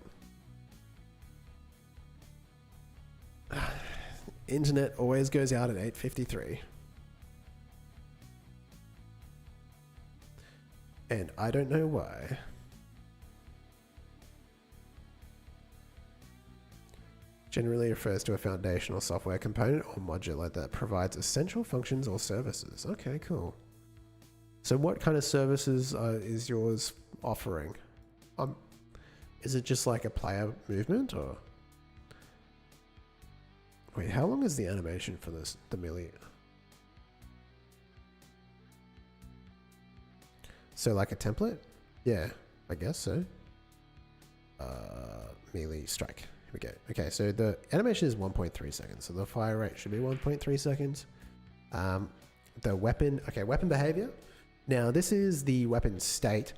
Internet always goes out at 8:53. And I don't know why. Generally refers to a foundational software component or modular that provides essential functions or services. Okay, cool. So what kind of services is yours offering? Is it just like a player movement or? Wait, how long is the animation for this? The melee? So like a template? Yeah, I guess so. Melee strike. Here we go. Okay, so the animation is 1.3 seconds. So the fire rate should be 1.3 seconds. The weapon, okay, weapon behavior. Now this is the weapon state.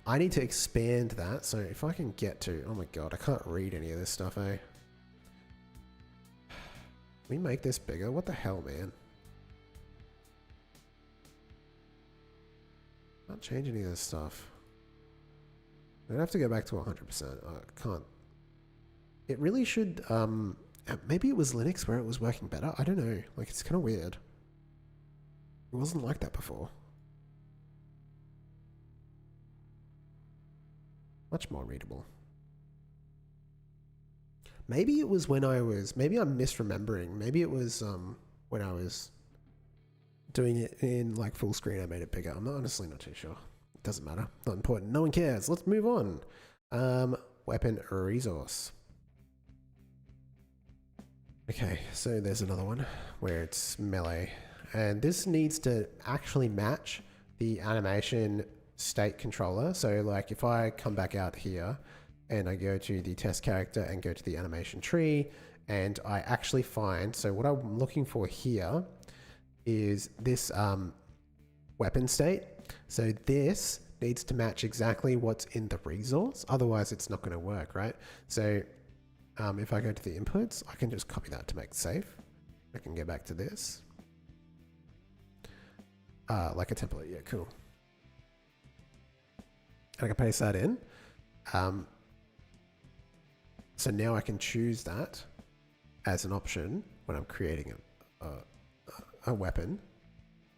I need to expand that. So if I can get to, oh my God, I can't read any of this stuff, eh? We make this bigger? What the hell, man? Can't change any of this stuff. I'm gonna have to go back to 100%. I can't. It really should maybe it was Linux where it was working better. I don't know. Like, it's kind of weird. It wasn't like that before. Much more readable. Maybe it was when maybe I'm misremembering. Maybe it was when I was doing it in like full screen. I made it bigger. I'm honestly not too sure. It doesn't matter. Not important. No one cares. Let's move on. Weapon resource. Okay, so there's another one where it's melee. And this needs to actually match the animation state controller. So like if I come back out here and I go to the test character and go to the animation tree and I actually find, so what I'm looking for here is this weapon state. So this needs to match exactly what's in the resource. Otherwise it's not going to work, right? So if I go to the inputs, I can just copy that to make it safe. I can get back to this. Like a template, yeah, cool. And I can paste that in. So now I can choose that as an option when I'm creating a weapon.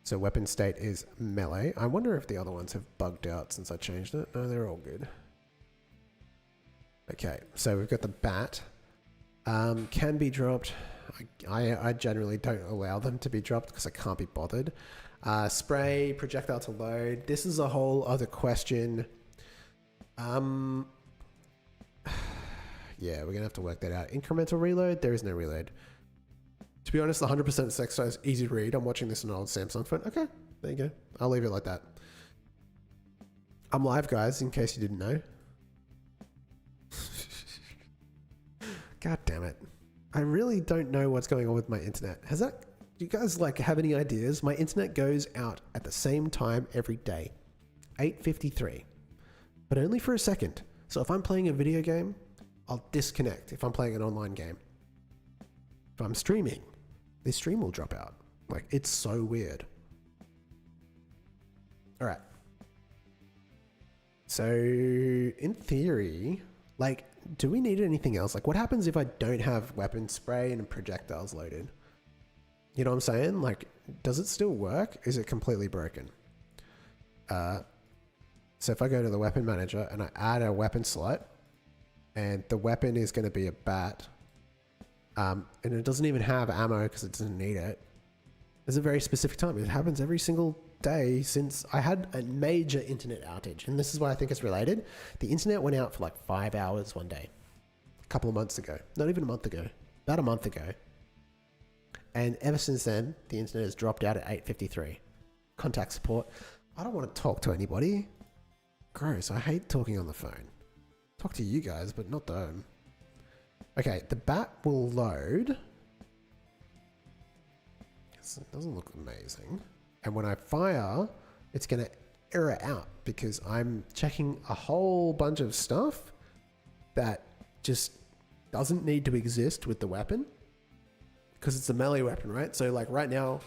So weapon state is melee. I wonder if the other ones have bugged out since I changed it. No, they're all good. Okay, so we've got the bat. Can be dropped. I generally don't allow them to be dropped because I can't be bothered. Spray, projectile to load. This is a whole other question. Yeah, we're gonna have to work that out. Incremental reload, there is no reload. To be honest, the 100% text size, easy to read. I'm watching this on an old Samsung phone. Okay, there you go. I'll leave it like that. I'm live, guys, in case you didn't know. God damn it. I really don't know what's going on with my internet. Do you guys like have any ideas? My internet goes out at the same time every day. 8:53. But only for a second. So if I'm playing a video game, I'll disconnect if I'm playing an online game. If I'm streaming, the stream will drop out. Like, it's so weird. All right. So in theory, like, do we need anything else? Like, what happens if I don't have weapon spray and projectiles loaded? You know what I'm saying? Like, does it still work? Is it completely broken? So if I go to the weapon manager and I add a weapon slot, and the weapon is going to be a bat, and it doesn't even have ammo because it doesn't need it. There's a very specific time. It happens every single day since I had a major internet outage. And this is why I think it's related. The internet went out for like 5 hours one day, a couple of months ago, not even a month ago, about a month ago. And ever since then, the internet has dropped out at 8:53. Contact support. I don't want to talk to anybody. Gross. I hate talking on the phone. Talk to you guys, but not them. Okay, the bat will load. It doesn't look amazing. And when I fire, it's going to error out because I'm checking a whole bunch of stuff that just doesn't need to exist with the weapon because it's a melee weapon, right? So like right now,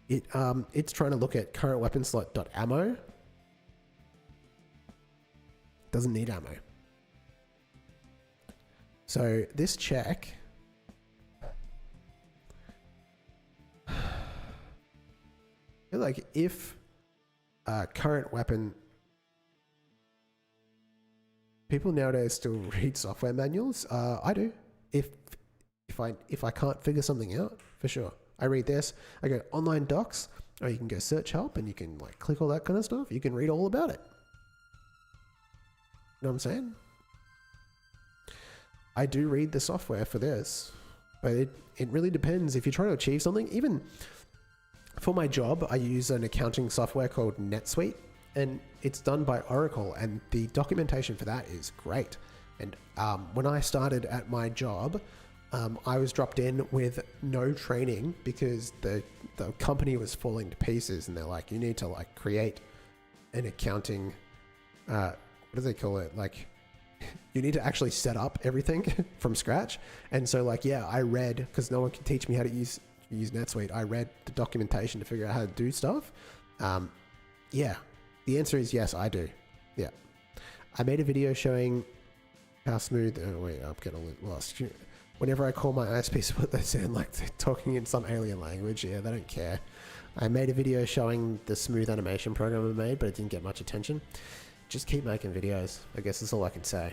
it's trying to look at current weapon slot.ammo. Doesn't need ammo. So this check like if current weapon, people nowadays still read software manuals. I do. If I can't figure something out, for sure. I read this. I go online docs, or you can go search help and you can like click all that kind of stuff. You can read all about it. You know what I'm saying? I do read the software for this, but it really depends. If you're trying to achieve something, even for my job, I use an accounting software called NetSuite, and it's done by Oracle, and the documentation for that is great. And when I started at my job, I was dropped in with no training because the company was falling to pieces, and they're like, you need to like create an accounting, what do they call it? Like, you need to actually set up everything from scratch. And so like, yeah, I read, because no one can teach me how to use NetSuite. I read the documentation to figure out how to do stuff. Yeah, the answer is yes, I do. Yeah. I made a video showing how smooth, oh wait, I'm getting a little lost. Whenever I call my ISP support, they sound like they're talking in some alien language. Yeah, they don't care. I made a video showing the smooth animation program I made, but it didn't get much attention. Just keep making videos. I guess that's all I can say.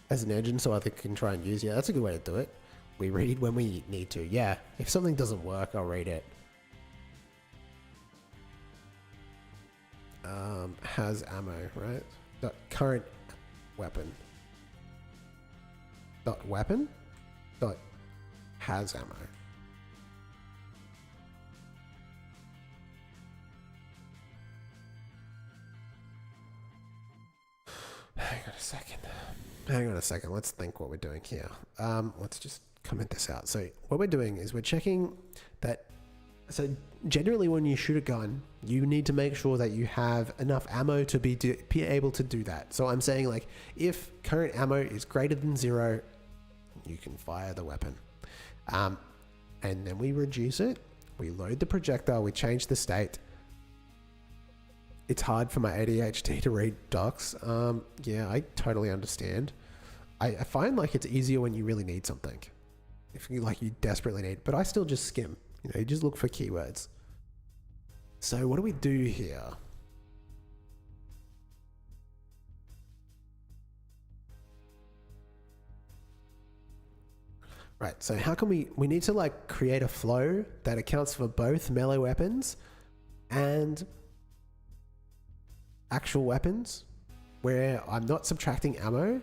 As an engine, so other can try and use. Yeah, that's a good way to do it. We read when we need to. Yeah, if something doesn't work, I'll read it. Has ammo, right? Dot current weapon. Dot weapon. Dot has ammo. Hang on a second. Let's think what we're doing here. Let's just comment this out. So what we're doing is we're checking that. So generally when you shoot a gun, you need to make sure that you have enough ammo to be able to do that. So I'm saying, like, if current ammo is greater than 0, you can fire the weapon. And then we reduce it. We load the projectile. We change the state. It's hard for my ADHD to read docs. Yeah, I totally understand. I find like it's easier when you really need something. If you desperately need, but I still just skim. You just look for keywords. So what do we do here? Right, so how can we need to like create a flow that accounts for both melee weapons and actual weapons, where I'm not subtracting ammo.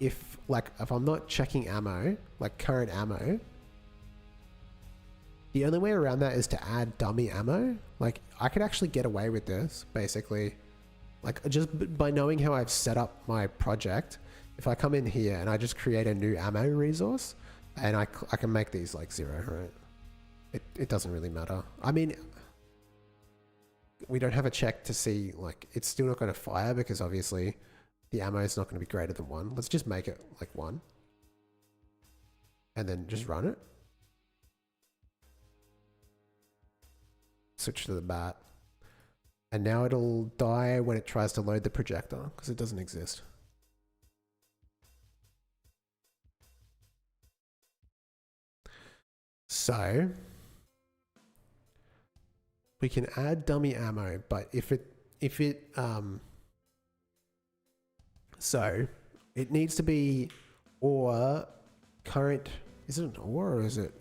If I'm not checking ammo, like current ammo, the only way around that is to add dummy ammo. Like, I could actually get away with this, basically. Like, just by knowing how I've set up my project, if I come in here and I just create a new ammo resource, and I can make these like 0, right? It doesn't really matter. I mean, we don't have a check to see, like, it's still not going to fire because obviously the ammo is not going to be greater than 1. Let's just make it like 1. And then just run it. Switch to the bat. And now it'll die when it tries to load the projector because it doesn't exist. So we can add dummy ammo, but so it needs to be or current. Is it an or is it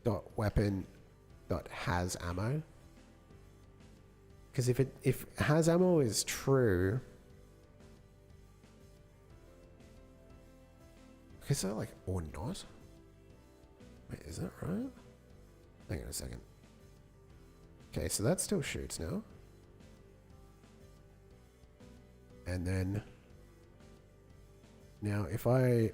dot weapon dot has ammo? Because if has ammo is true, okay, so like or not. Wait, is that right? Hang on a second. Okay, so that still shoots now. And then now if I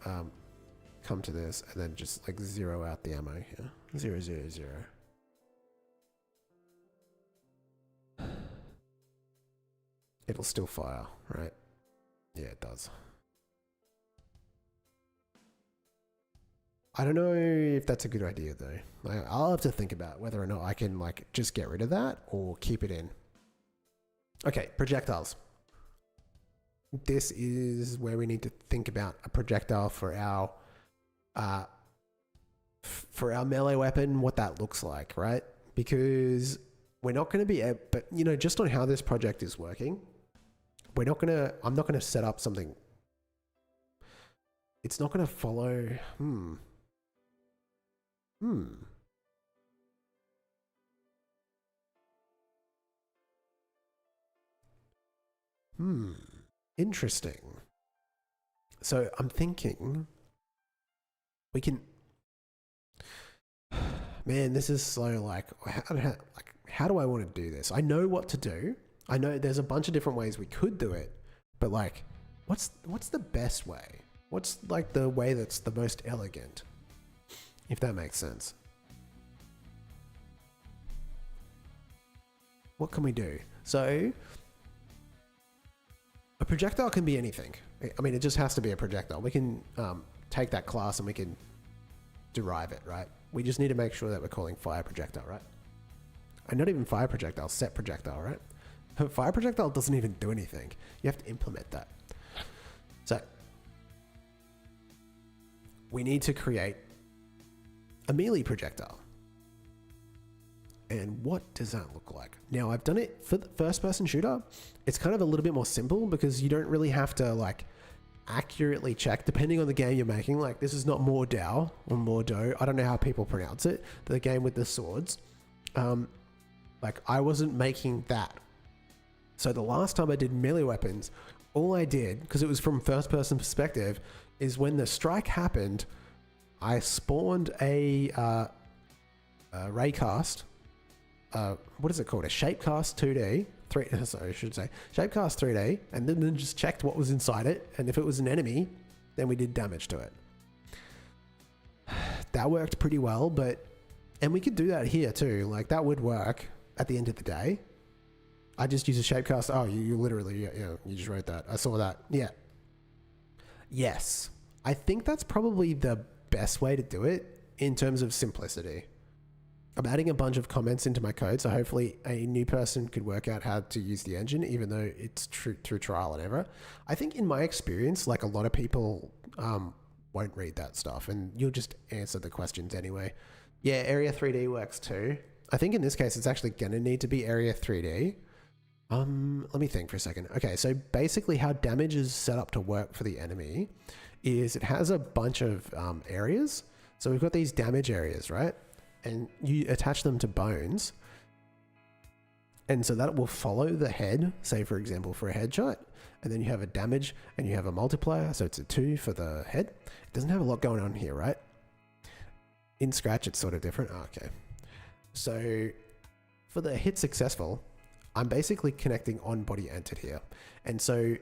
come to this and then just like 0 out the ammo here. 0, 0, 0. It'll still fire, right? Yeah, it does. I don't know if that's a good idea though. I'll have to think about whether or not I can like just get rid of that or keep it in. Okay, projectiles. This is where we need to think about a projectile for our melee weapon, what that looks like, right? Because we're not going to be, but you know, just on how this project is working, I'm not going to set up something. It's not going to follow. Interesting. So I'm thinking we can, man, this is so like, how do I want to do this? I know what to do. I know there's a bunch of different ways we could do it, but like, what's the best way? What's like the way that's the most elegant? If that makes sense. What can we do? So a projectile can be anything. I mean, it just has to be a projectile. We can take that class and we can derive it, right? We just need to make sure that we're calling fire projectile, right? And not even fire projectile, set projectile, right? Fire projectile doesn't even do anything. You have to implement that. So we need to create a melee projectile. And what does that look like? Now, I've done it for the first person shooter. It's kind of a little bit more simple because you don't really have to like accurately check depending on the game you're making. Like this is not Mordau or Mordo. I don't know how people pronounce it. The game with the swords. Like I wasn't making that. So the last time I did melee weapons, all I did, because it was from first person perspective, is when the strike happened, I spawned a raycast. What is it called? A shapecast 2D. Sorry, I should say shapecast 3D, and then just checked what was inside it, and if it was an enemy, then we did damage to it. That worked pretty well, and we could do that here too. Like that would work at the end of the day. I just use a shapecast. Oh, you literally, you just wrote that. I saw that. Yeah. Yes. I think that's probably the best way to do it in terms of simplicity. I'm adding a bunch of comments into my code, so hopefully a new person could work out how to use the engine, even though it's through trial and error. I think in my experience, like a lot of people won't read that stuff, and you'll just answer the questions anyway. Yeah, Area 3D works too. I think in this case, it's actually going to need to be Area 3D. Let me think for a second. Okay, so basically how damage is set up to work for the enemy is it has a bunch of areas. So we've got these damage areas, right? And you attach them to bones. And so that will follow the head, say for example, for a headshot. And then you have a damage and you have a multiplier. So it's a 2 for the head. It doesn't have a lot going on here, right? In Scratch, it's sort of different. Oh, okay. So for the hit successful, I'm basically connecting on body entered here. And so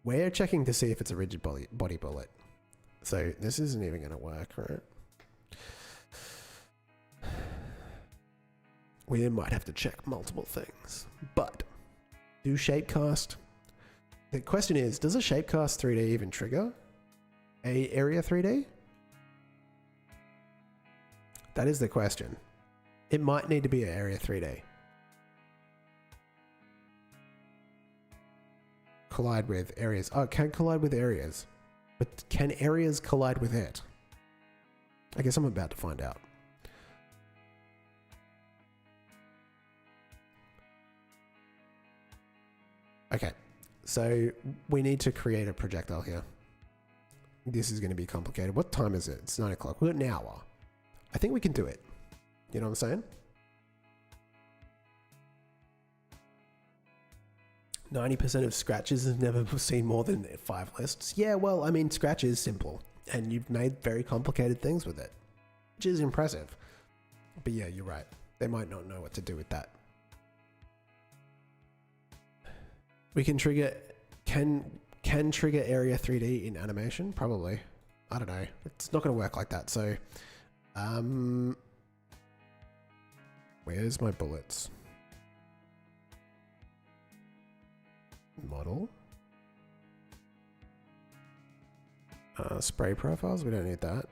we're checking to see if it's a rigid body bullet. So this isn't even going to work, right? We might have to check multiple things, but do shapecast. The question is, does a shapecast 3D even trigger a area 3D? That is the question. It might need to be an area 3D. Collide with areas. Oh, it can collide with areas. But can areas collide with it? I guess I'm about to find out. Okay, so we need to create a projectile here. This is going to be complicated. What time is it? It's 9 o'clock. We've got an hour. I think we can do it. You know what I'm saying? 90% of Scratches have never seen more than 5 lists. Yeah, well, I mean, Scratch is simple, and you've made very complicated things with it, which is impressive. But yeah, you're right. They might not know what to do with that. We can trigger, can trigger area 3D in animation? Probably. I don't know. It's not going to work like that. So, where's my bullets? Model. Spray profiles. We don't need that.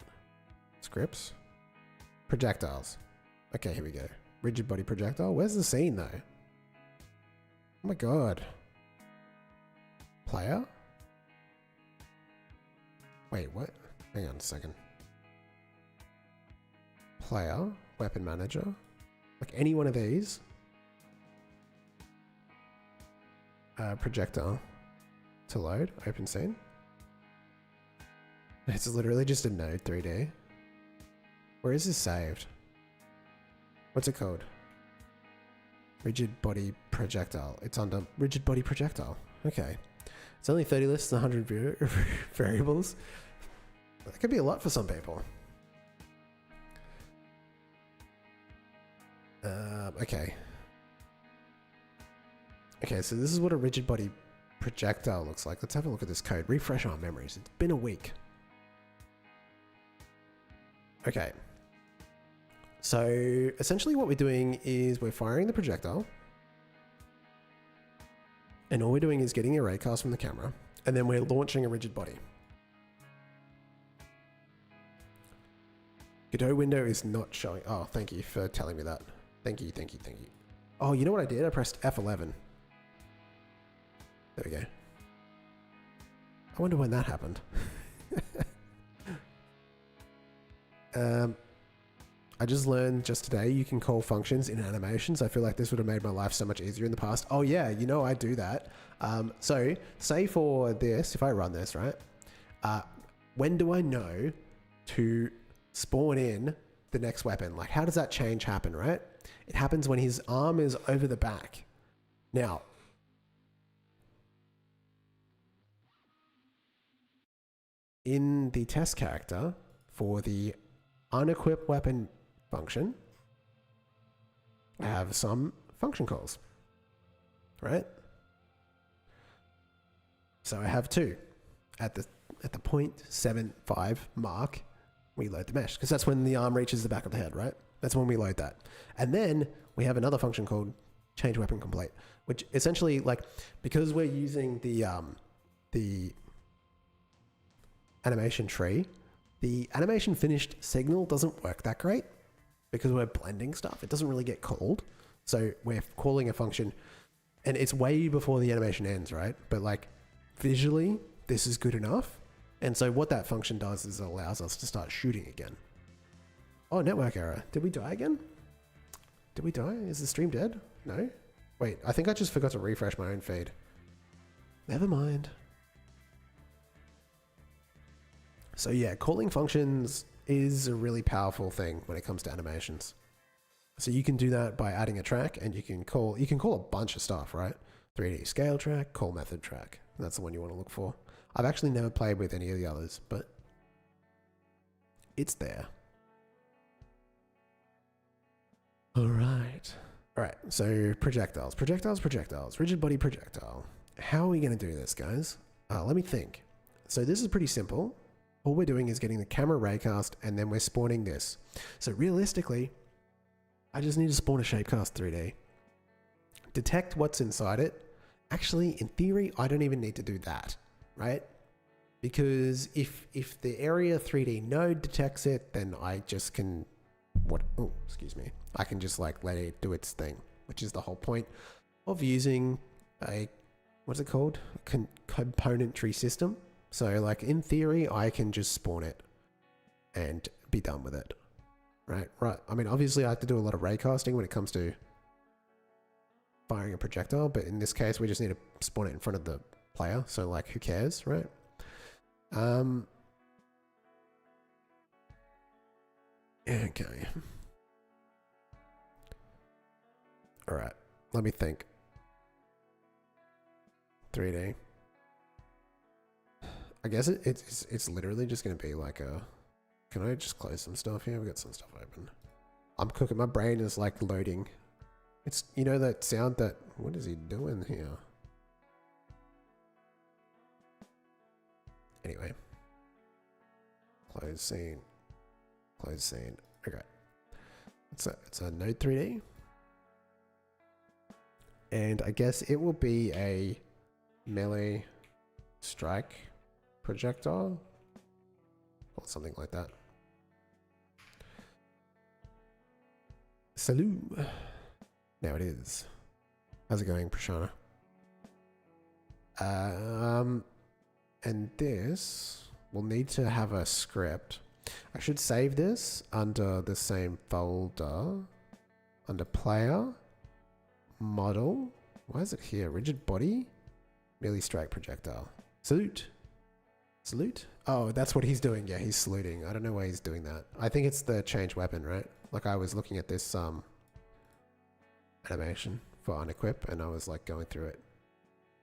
Scripts. Projectiles. Okay, here we go. Rigid body projectile. Where's the scene though? Oh my god. Player? Wait, what? Hang on a second. Player, weapon manager. Like any one of these. Projector to load, open scene. It's literally just a node 3D. Where is this saved? What's it called? Rigid body projectile. It's under rigid body projectile. Okay. It's only 30 lists, 100 variables. That could be a lot for some people. Okay. Okay, so this is what a rigid body projectile looks like. Let's have a look at this code. Refresh our memories. It's been a week. Okay. So essentially what we're doing is we're firing the projectile. And all we're doing is getting a raycast from the camera. And then we're launching a rigid body. Godot window is not showing. Oh, thank you for telling me that. Thank you, thank you, thank you. Oh, you know what I did? I pressed F11. There we go. I wonder when that happened. I just learned just today you can call functions in animations. I feel like this would have made my life so much easier in the past. Oh yeah, you know I do that. So say for this, if I run this, right? When do I know to spawn in the next weapon? Like how does that change happen, right? It happens when his arm is over the back. Now, in the test character for the unequip weapon function, I have some function calls, right? So I have two. At the 0.75 mark, we load the mesh because that's when the arm reaches the back of the head, right? That's when we load that. And then we have another function called change weapon complete, which essentially, like, because we're using the animation tree, the animation finished signal doesn't work that great because we're blending stuff. It doesn't really get called. So we're calling a function and it's way before the animation ends, right? But like visually, this is good enough. And so what that function does is it allows us to start shooting again. Oh, network error. Did we die again? Did we die? Is the stream dead? No? Wait, I think I just forgot to refresh my own feed. Never mind. So yeah, calling functions is a really powerful thing when it comes to animations. So you can do that by adding a track and you can call a bunch of stuff, right? 3D scale track, call method track. That's the one you want to look for. I've actually never played with any of the others, but it's there. All right. So projectiles, rigid body projectile. How are we going to do this, guys? Let me think. So this is pretty simple. All we're doing is getting the camera raycast and then we're spawning this. So realistically, I just need to spawn a shapecast 3D. Detect what's inside it. Actually, in theory, I don't even need to do that, right? Because if the area 3D node detects it, then I just can, I can just like let it do its thing, which is the whole point of using a, what's it called? Component tree system. So like in theory, I can just spawn it and be done with it, right? I mean, obviously I have to do a lot of raycasting when it comes to firing a projectile, but in this case, we just need to spawn it in front of the player. So like, who cares, right? Okay. All right. Let me think. 3D. I guess it's literally just going to be like a... Can I just close some stuff here? We've got some stuff open. I'm cooking. My brain is like loading. It's, you know that sound that... What is he doing here? Anyway. Close scene. Close scene. Okay. It's a Node 3D. And I guess it will be a melee strike projectile or something like that. Salut. Now it is. How's it going, Prashana? And this will need to have a script. I should save this under the same folder, under player, model. Why is it here? Rigid body, melee strike projectile. Salute. Salute? Oh, that's what he's doing. Yeah, he's saluting. I don't know why he's doing that. I think it's the change weapon, right? Like I was looking at this animation for unequip and I was like going through it.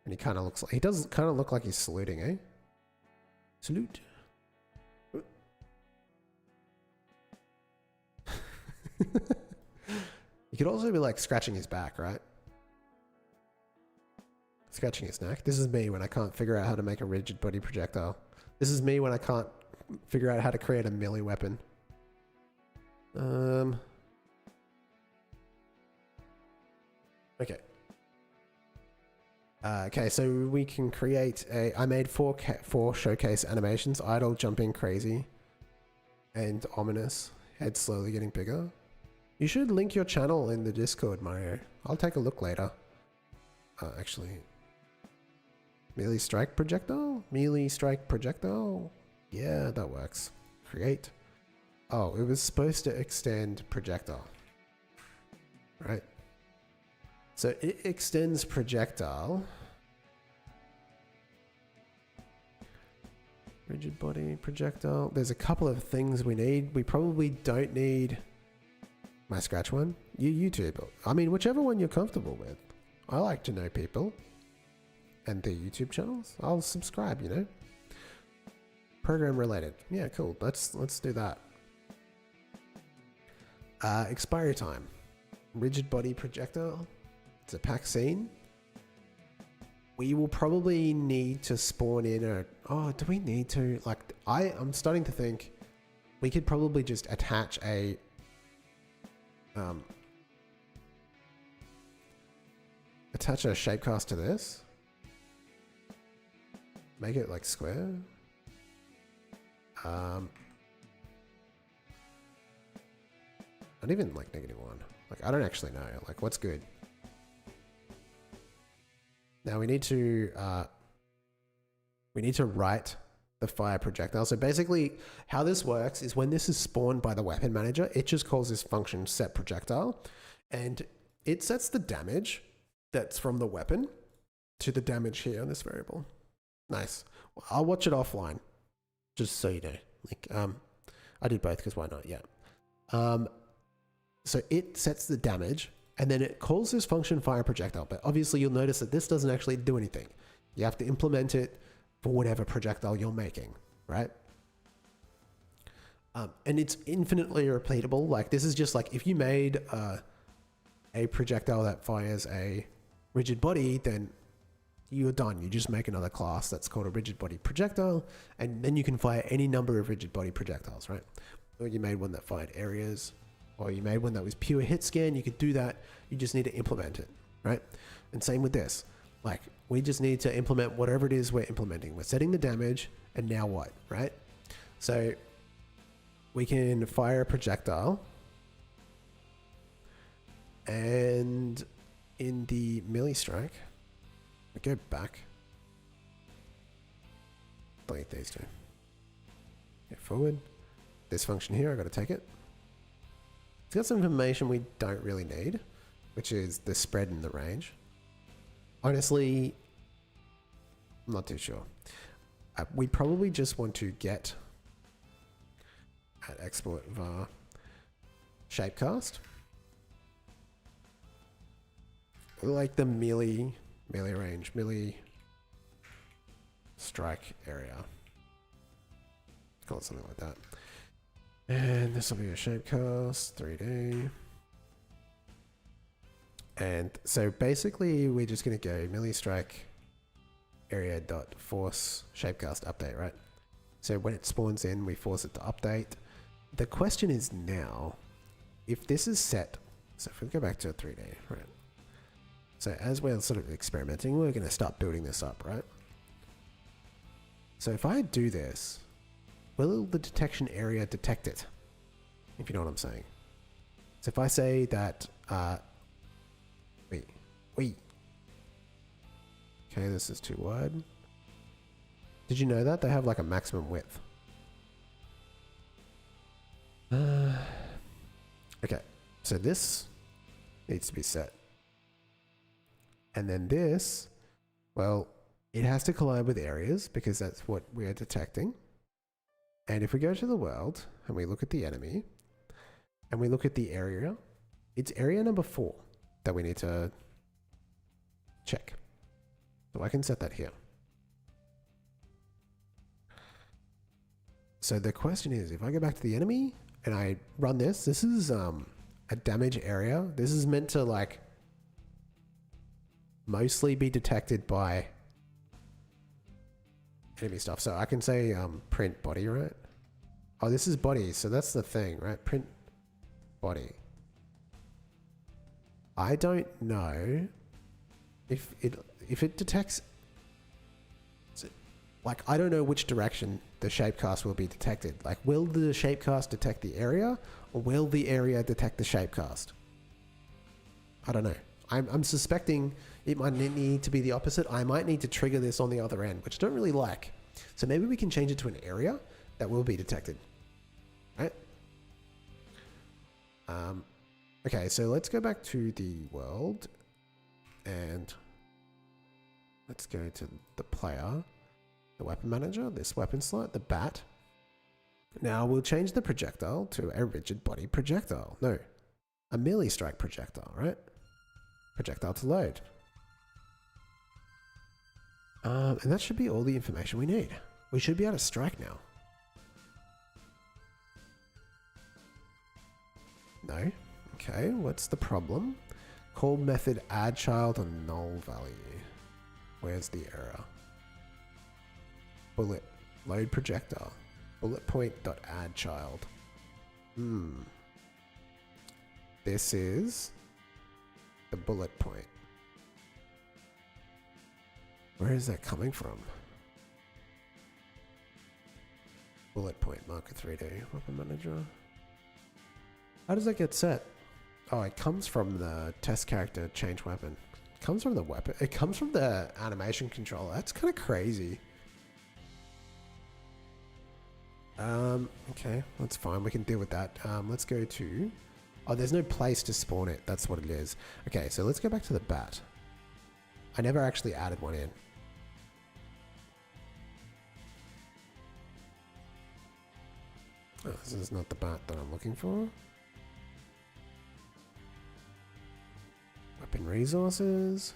And he kind of looks like, he does kind of look like he's saluting, eh? Salute. You could also be like scratching his back, right? Scratching his neck. This is me when I can't figure out how to make a rigid body projectile. This is me when I can't figure out how to create a melee weapon. Okay. Okay, so we can create a... I made four showcase animations. Idle, jumping, crazy, and ominous. Head slowly getting bigger. You should link your channel in the Discord, Mario. I'll take a look later. Actually... Melee strike projectile? Melee strike projectile? Yeah, that works. Create. Oh, it was supposed to extend projectile. Right? So it extends projectile. Rigid body, projectile. There's a couple of things we need. We probably don't need my scratch one. YouTube. I mean, whichever one you're comfortable with. I like to know people and their YouTube channels. I'll subscribe, you know. Program related. Yeah, cool. Let's do that. Expiry time. Rigid body projectile. It's a pack scene. We will probably need to spawn in a... Oh, do we need to? Like, I'm starting to think we could probably just attach a... attach a shapecast to this. Make it like square. Not even like -1. Like, I don't actually know. Like, what's good? Now we need to write the fire projectile. So basically how this works is when this is spawned by the weapon manager, it just calls this function set projectile, and it sets the damage that's from the weapon to the damage here on this variable. Nice. Well, I'll watch it offline, just so you know. Like, I did both because why not? Yeah. So it sets the damage, and then it calls this function fire projectile. But obviously you'll notice that this doesn't actually do anything. You have to implement it for whatever projectile you're making, right? And it's infinitely repeatable. Like, this is just like, if you made a projectile that fires a rigid body, then you're done. You just make another class that's called a rigid body projectile, and then you can fire any number of rigid body projectiles, right? Or you made one that fired areas, or you made one that was pure hit scan. You could do that. You just need to implement it, right? And same with this. Like, we just need to implement whatever it is we're implementing. We're setting the damage, and now what, right? So we can fire a projectile, and in the melee strike, we go back, delete these two, go forward. This function here, I got to take it. It's got some information we don't really need, which is the spread and the range. Honestly, I'm not too sure. We probably just want to get at export var shapecast, like the melee range, melee strike area. Call it something like that. And this will be a shapecast 3D. And so basically we're just going to go melee strike area dot force shapecast update, right? So when it spawns in, we force it to update. The question is now, if this is set, so if we go back to a 3D, right? So as we're sort of experimenting, we're going to start building this up, right? So if I do this, will the detection area detect it? If you know what I'm saying. So if I say that, wait. Okay, this is too wide. Did you know that? They have like a maximum width. Okay, so this needs to be set. And then this, well, it has to collide with areas because that's what we're detecting. And if we go to the world and we look at the enemy and we look at the area, it's area number 4 that we need to check. So I can set that here. So the question is, if I go back to the enemy and I run this, this is a damage area. This is meant to like mostly be detected by enemy stuff. So I can say print body, right? Oh, this is body. So that's the thing, right? Print body. I don't know if it detects, like, I don't know which direction the shapecast will be detected. Like, will the shapecast detect the area, or will the area detect the shapecast? I don't know. I'm suspecting it might need to be the opposite. I might need to trigger this on the other end, which I don't really like. So maybe we can change it to an area that will be detected, right? Okay, so let's go back to the world and let's go to the player, the weapon manager, this weapon slot, the bat. Now we'll change the projectile to a rigid body projectile. No, a melee strike projectile, right? Projectile to load. And that should be all the information we need. We should be able to strike now. No? Okay, what's the problem? Call method add child on null value. Where's the error? Bullet. Load projectile. Bullet point dot add child. This is the bullet point. Where is that coming from? Bullet point marker 3D. Weapon manager. How does that get set? Oh, it comes from the test character change weapon. It comes from the weapon. It comes from the animation controller. That's kind of crazy. Okay, that's fine. We can deal with that. Let's go to... Oh, there's no place to spawn it. That's what it is. Okay, so let's go back to the bat. I never actually added one in. Oh, this is not the bat that I'm looking for. Weapon resources.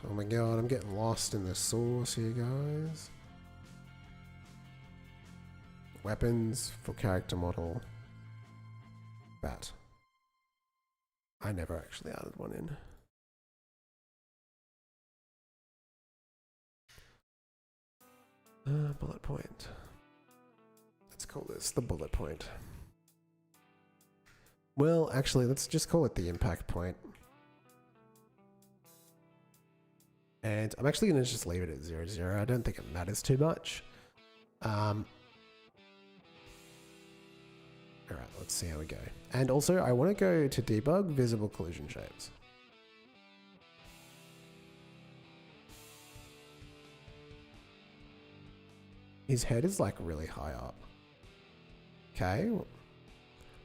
Oh my god, I'm getting lost in the source here, guys. Weapons for character model. Bat. I never actually added one in. Bullet point. Let's call this the bullet point. Well, actually, let's just call it the impact point. And I'm actually going to just leave it at 0, 0. I don't think it matters too much. Alright, let's see how we go. And also, I want to go to debug visible collision shapes. His head is like really high up. Okay.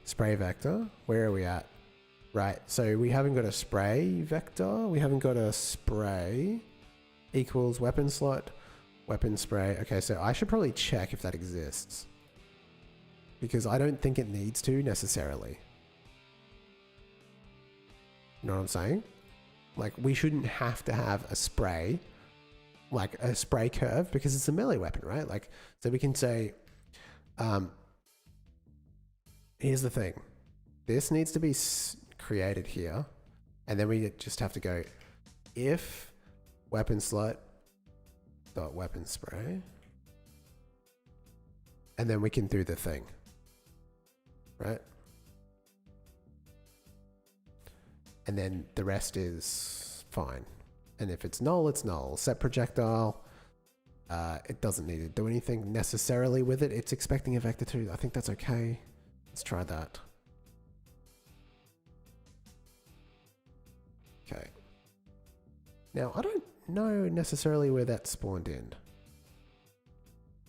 Spray vector. Where are we at? Right. So we haven't got a spray vector. We haven't got a spray equals weapon slot, weapon spray. Okay. So I should probably check if that exists, because I don't think it needs to necessarily. You know what I'm saying? Like, we shouldn't have to have a spray, like a spray curve, because it's a melee weapon, right? Like, so we can say, here's the thing. This needs to be created here. And then we just have to go if weapon slot dot weapon spray. And then we can do the thing, right? And then the rest is fine. And if it's null, it's null. Set projectile. It doesn't need to do anything necessarily with it. It's expecting a vector 2. I think that's okay. Let's try that. Okay. Now, I don't know necessarily where that spawned in.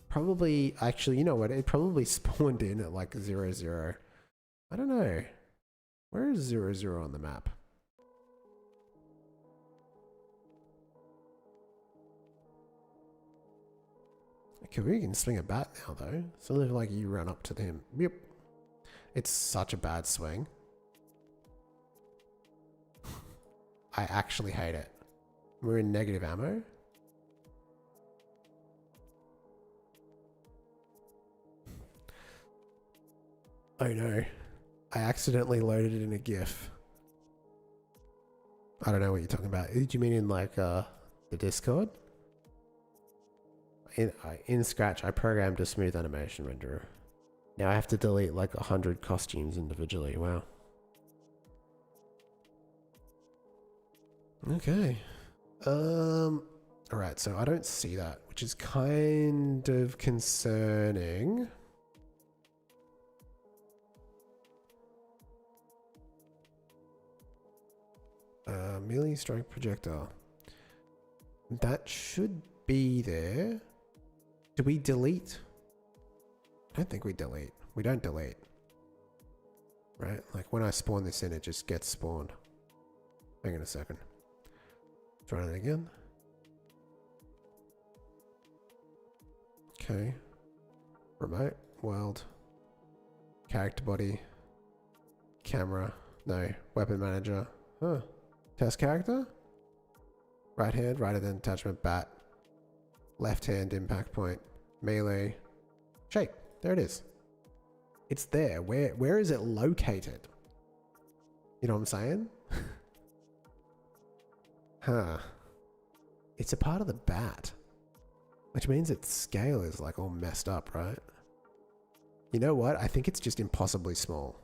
Probably, actually, you know what? It probably spawned in at like 0, 0. I don't know. Where is 0, 0 on the map? Okay, we can swing a bat now though. So like you run up to him. Yep. It's such a bad swing. I actually hate it. We're in negative ammo. Oh no. I accidentally loaded it in a GIF. I don't know what you're talking about. Do you mean in like the Discord? In Scratch, I programmed a smooth animation renderer. Now I have to delete like 100 costumes individually. Wow. Okay. Alright, so I don't see that, which is kind of concerning. Melee strike projectile. That should be there. Do we delete? I don't think we delete. We don't delete. Right? Like when I spawn this in, it just gets spawned. Hang on a second. Try it again. Okay. Remote, world, character body, camera, no, weapon manager. Huh. Test character? Right hand, right hand attachment, bat. Left hand, impact point, melee, shape. There it is. It's there. Where is it located? You know what I'm saying? Huh. It's a part of the bat. Which means its scale is like all messed up, right? You know what? I think it's just impossibly small.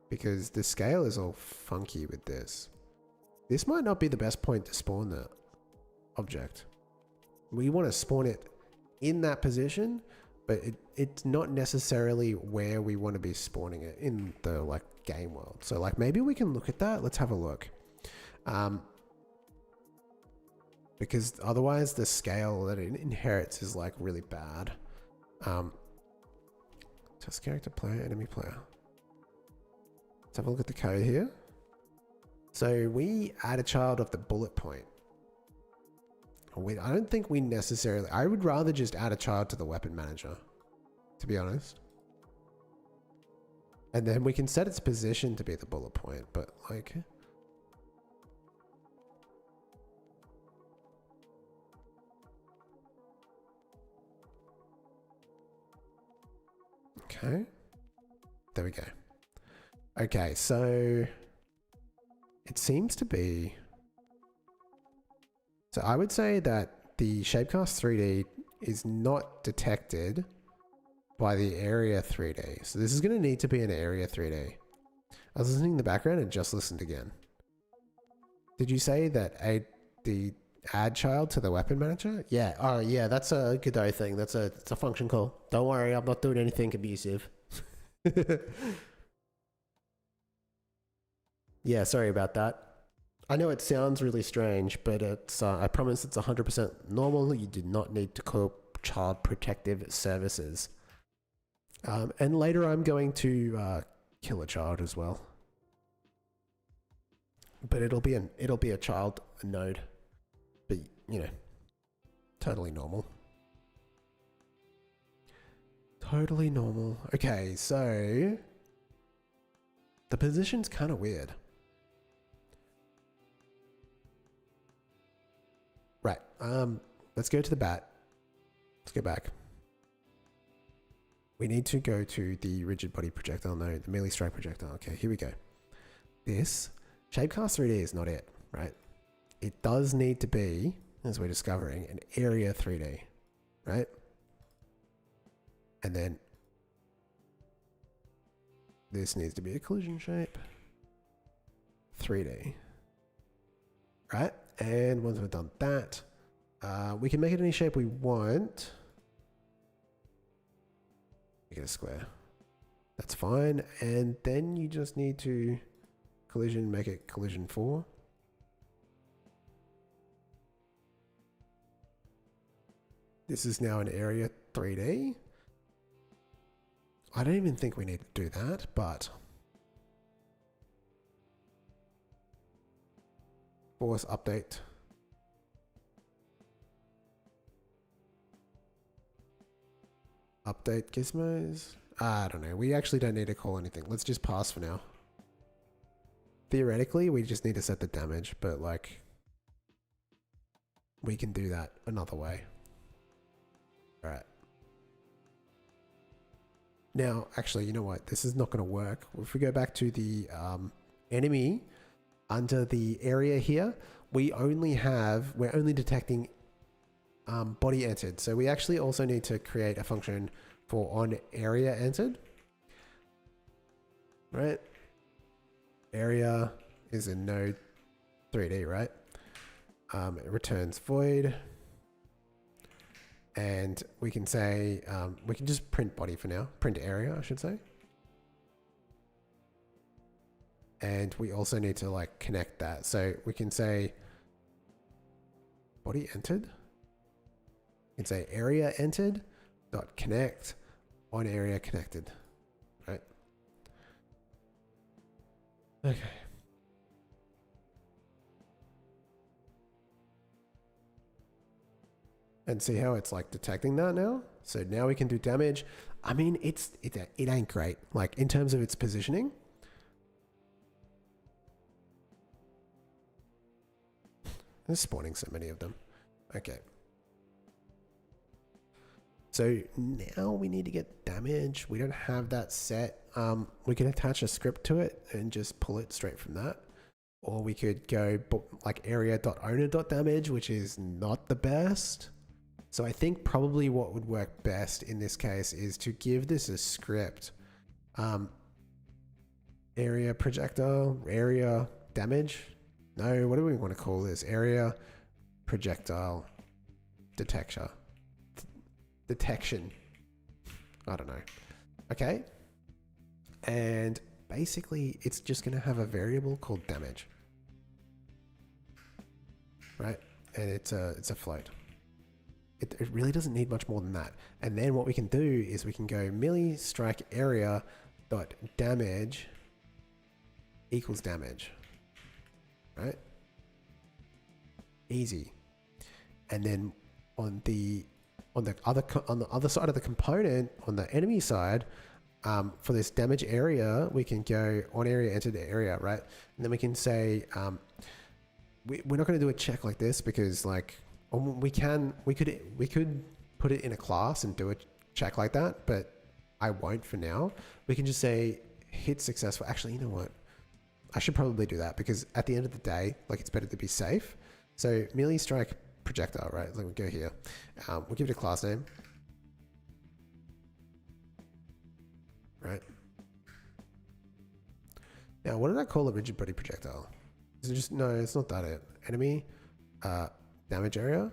Because the scale is all funky with this. This might not be the best point to spawn that object. We want to spawn it in that position, but it's not necessarily where we want to be spawning it in the like game world. So like maybe we can look at that. Let's have a look. Because otherwise the scale that it inherits is like really bad. Test character, player, enemy player. Let's have a look at the code here. So we add a child of the bullet point. I don't think we necessarily, I would rather just add a child to the weapon manager, to be honest. And then we can set its position to be the bullet point, but like, okay, there we go. Okay, so it seems to be, so I would say that the Shapecast 3D is not detected by the area 3D. So this is going to need to be an area 3D. I was listening in the background and just listened again. Did you say that the add child to the weapon manager? Yeah. Oh yeah, that's a Godot thing. It's a function call. Don't worry, I'm not doing anything abusive. Yeah, sorry about that. I know it sounds really strange, but it's I promise it's 100% normal. You do not need to call child protective services. And later I'm going to kill a child as well. But it'll be a child node. But you know, totally normal. Totally normal. Okay, so the position's kind of weird. Right. Let's go to the bat. Let's go back. We need to go to the rigid body projectile node, the melee strike projectile. Okay, here we go. This Shapecast 3D is not it, right? It does need to be, as we're discovering, an area 3D, right? And then this needs to be a collision shape 3D, right? And once we've done that, we can make it any shape we want. Make it a square. That's fine. And then you just need to collision, make it collision 4. This is now an area 3D. I don't even think we need to do that, but force update. Update gizmos. I don't know. We actually don't need to call anything. Let's just pass for now. Theoretically, we just need to set the damage, but like, we can do that another way. All right. Now, actually, you know what? This is not going to work. If we go back to the enemy under the area here, we're only detecting body entered. So we actually also need to create a function for on area entered. Right? Area is in node 3D, right? It returns void. And we can say, we can just print body for now. Print area, I should say. And we also need to like connect that. So we can say body entered. You can say area entered dot connect on area connected, right? Okay. And see how it's like detecting that now? So now we can do damage. I mean, it ain't great. Like in terms of its positioning. There's spawning so many of them. Okay. So now we need to get damage. We don't have that set. We can attach a script to it and just pull it straight from that. Or we could go like area.owner.damage, which is not the best. So I think probably what would work best in this case is to give this a script. Area projectile, area damage. No, what do we want to call this? Area projectile detection. I don't know. Okay. And basically it's just going to have a variable called damage. Right? And it's a float. It really doesn't need much more than that. And then what we can do is we can go melee strike area dot damage equals damage, right? Easy. And then on the other side of the component, on the enemy side, for this damage area, we can go on area entered area, right? And then we can say we're not going to do a check like this because like. We could put it in a class and do a check like that, but I won't for now. We can just say hit successful. Actually, you know what? I should probably do that because at the end of the day, like it's better to be safe. So melee strike projectile, right? Like we go here. We'll give it a class name. Right. Now, what did I call a rigid body projectile? Is it just, no, it's not that it. Enemy, damage area,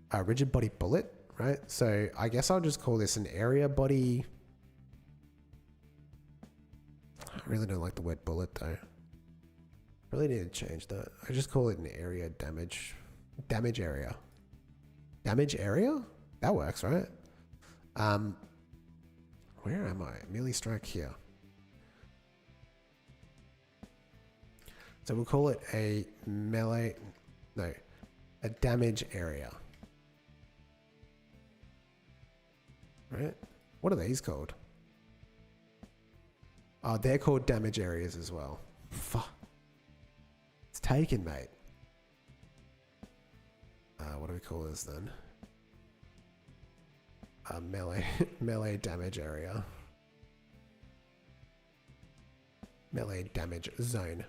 a rigid body bullet, right? So I guess I'll just call this an area body. I really don't like the word bullet though. Really need to change that. I just call it an area damage area. Damage area? That works, right? Where am I? Melee strike here. So we'll call it a a damage area. Right? What are these called? Oh, they're called damage areas as well. Fuck. It's taken, mate. What do we call this then? Melee damage area. Melee damage zone.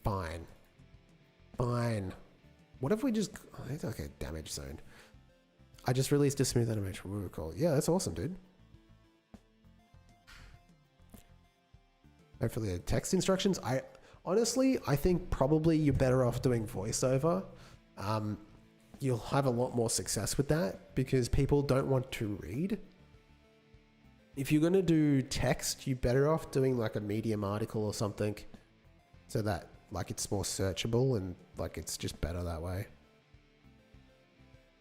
Fine. What if we just... Okay, damage zone. I just released a smooth animation. What do we call it? Yeah, that's awesome, dude. Hopefully the text instructions. Honestly, I think probably you're better off doing voiceover. You'll have a lot more success with that because people don't want to read. If you're going to do text, you're better off doing like a Medium article or something so that like it's more searchable and like it's just better that way.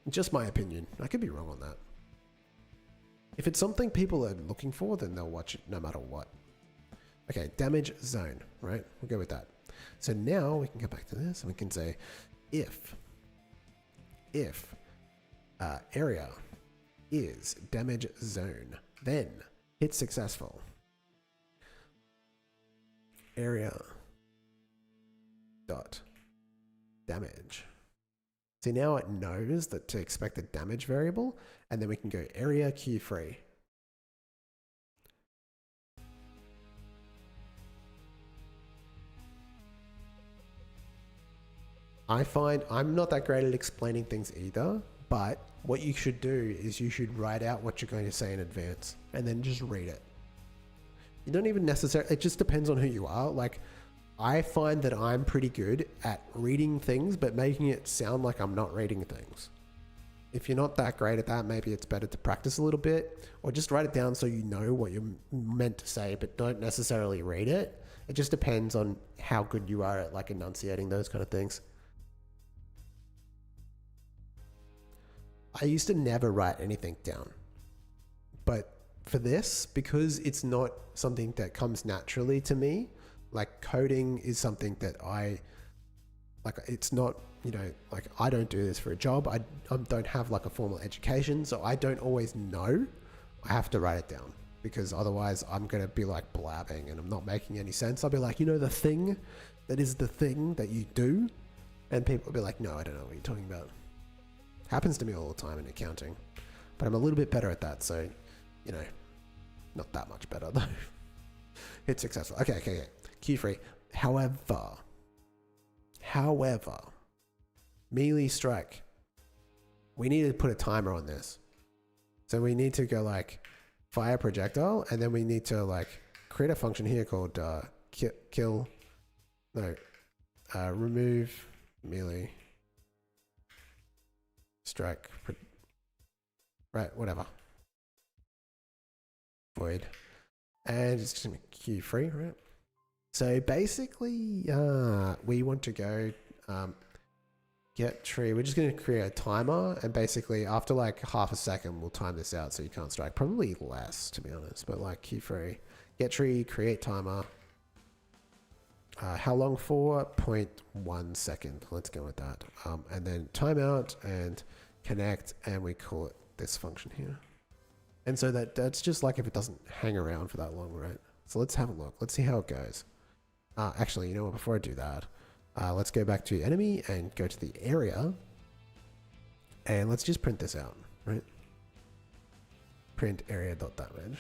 Just my opinion. I could be wrong on that. If it's something people are looking for, then they'll watch it no matter what. Okay, damage zone, right? We'll go with that. So now we can go back to this and we can say if area is damage zone, then hit successful. Area dot damage. See, now it knows that to expect a damage variable, and then we can go area queue free. I find I'm not that great at explaining things either, but what you should do is you should write out what you're going to say in advance and then just read it. You don't even necessarily, it just depends on who you are. Like, I find that I'm pretty good at reading things, but making it sound like I'm not reading things. If you're not that great at that, maybe it's better to practice a little bit or just write it down so you know what you're meant to say, but don't necessarily read it. It just depends on how good you are at like enunciating those kind of things. I used to never write anything down. But for this, because it's not something that comes naturally to me, like coding is something that it's not, like I don't do this for a job. I don't have like a formal education, so I don't always know. I have to write it down because otherwise I'm going to be like blabbing and I'm not making any sense. I'll be like, the thing that is the thing that you do. And people will be like, no, I don't know what you're talking about. Happens to me all the time in accounting, but I'm a little bit better at that. So, not that much better though. It's successful. Okay. Q free. However, melee strike. We need to put a timer on this. So we need to go like fire projectile, and then we need to like create a function here called remove melee strike. Right, whatever. Void. And it's just gonna be Q free, right? So basically, we want to go get tree. We're just going to create a timer, and basically after like half a second, we'll time this out so you can't strike. Probably less, to be honest, but like Q free, get tree, create timer. How long for? 0.1 second. Let's go with that. And then timeout and connect, and we call it this function here. And so that's just like if it doesn't hang around for that long, right? So let's have a look. Let's see how it goes. Actually, you know what? Before I do that, let's go back to enemy and go to the area. And let's just print this out, right? Print area.damage.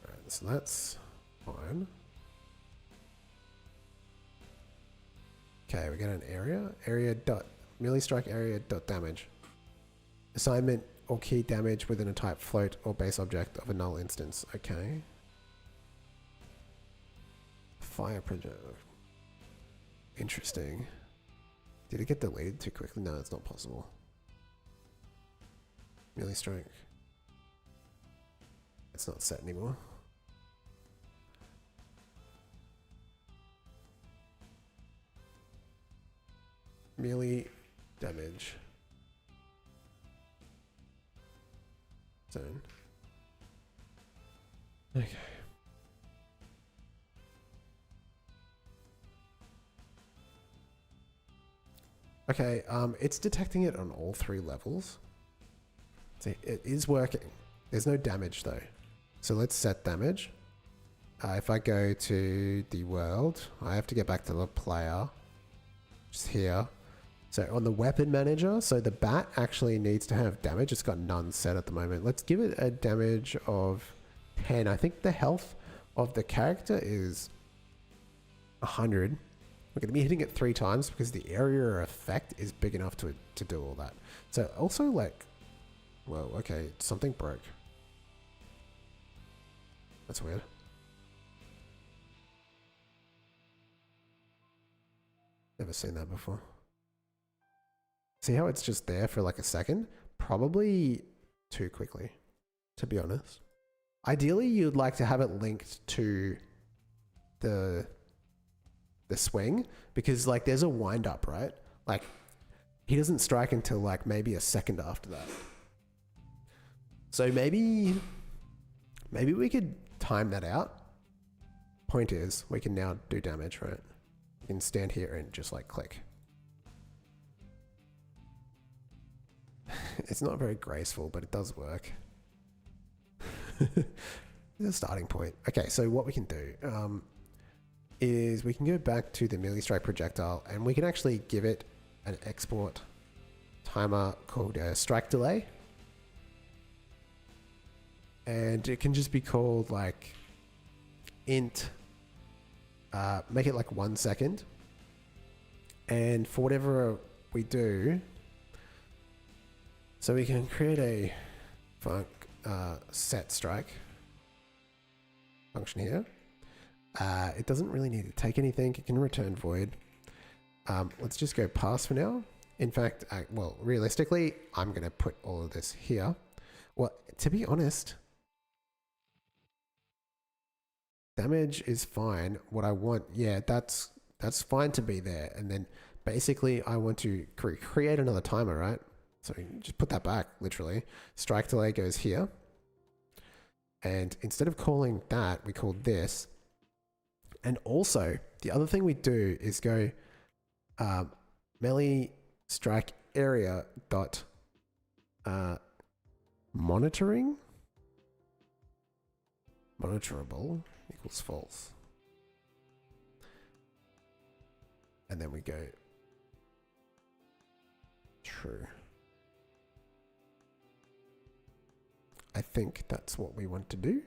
Alright, so that's fine. Okay, we got an area dot melee strike area dot damage. Assignment or key damage within a type float or base object of a null instance. Okay. Fire project. Interesting. Did it get deleted too quickly? No, it's not possible. Melee strike. It's not set anymore. Melee damage. Zone. Okay. Okay, it's detecting it on all 3 levels. See, it is working. There's no damage though. So let's set damage. If I go to the world, I have to get back to the player. Just here. So on the weapon manager, so the bat actually needs to have damage. It's got none set at the moment. Let's give it a damage of 10. I think the health of the character is 100. We're going to be hitting it 3 times because the area effect is big enough to do all that. So also like, whoa, okay, something broke. That's weird. Never seen that before. See how it's just there for like a second? Probably too quickly, to be honest. Ideally, you'd like to have it linked to the swing, because like there's a wind up, right? Like he doesn't strike until like maybe a second after that. So maybe we could time that out. Point is, we can now do damage, right? You can stand here and just like click. It's not very graceful, but it does work. It's a starting point. Okay, so what we can do is we can go back to the melee strike projectile, and we can actually give it an export timer called strike delay. And it can just be called like int, make it like 1 second. And for whatever we do, so we can create a set strike function here. It doesn't really need to take anything. It can return void. Let's just go pass for now. In fact, well, realistically, I'm going to put all of this here. Well, to be honest, Damage is fine. What I want, yeah, that's fine to be there. And then basically I want to create another timer, right? So just put that back, literally. Strike delay goes here. And instead of calling that, we call this. And also, the other thing we do is go melee strike area dot monitoring monitorable equals false. And then we go true. I think that's what we want to do.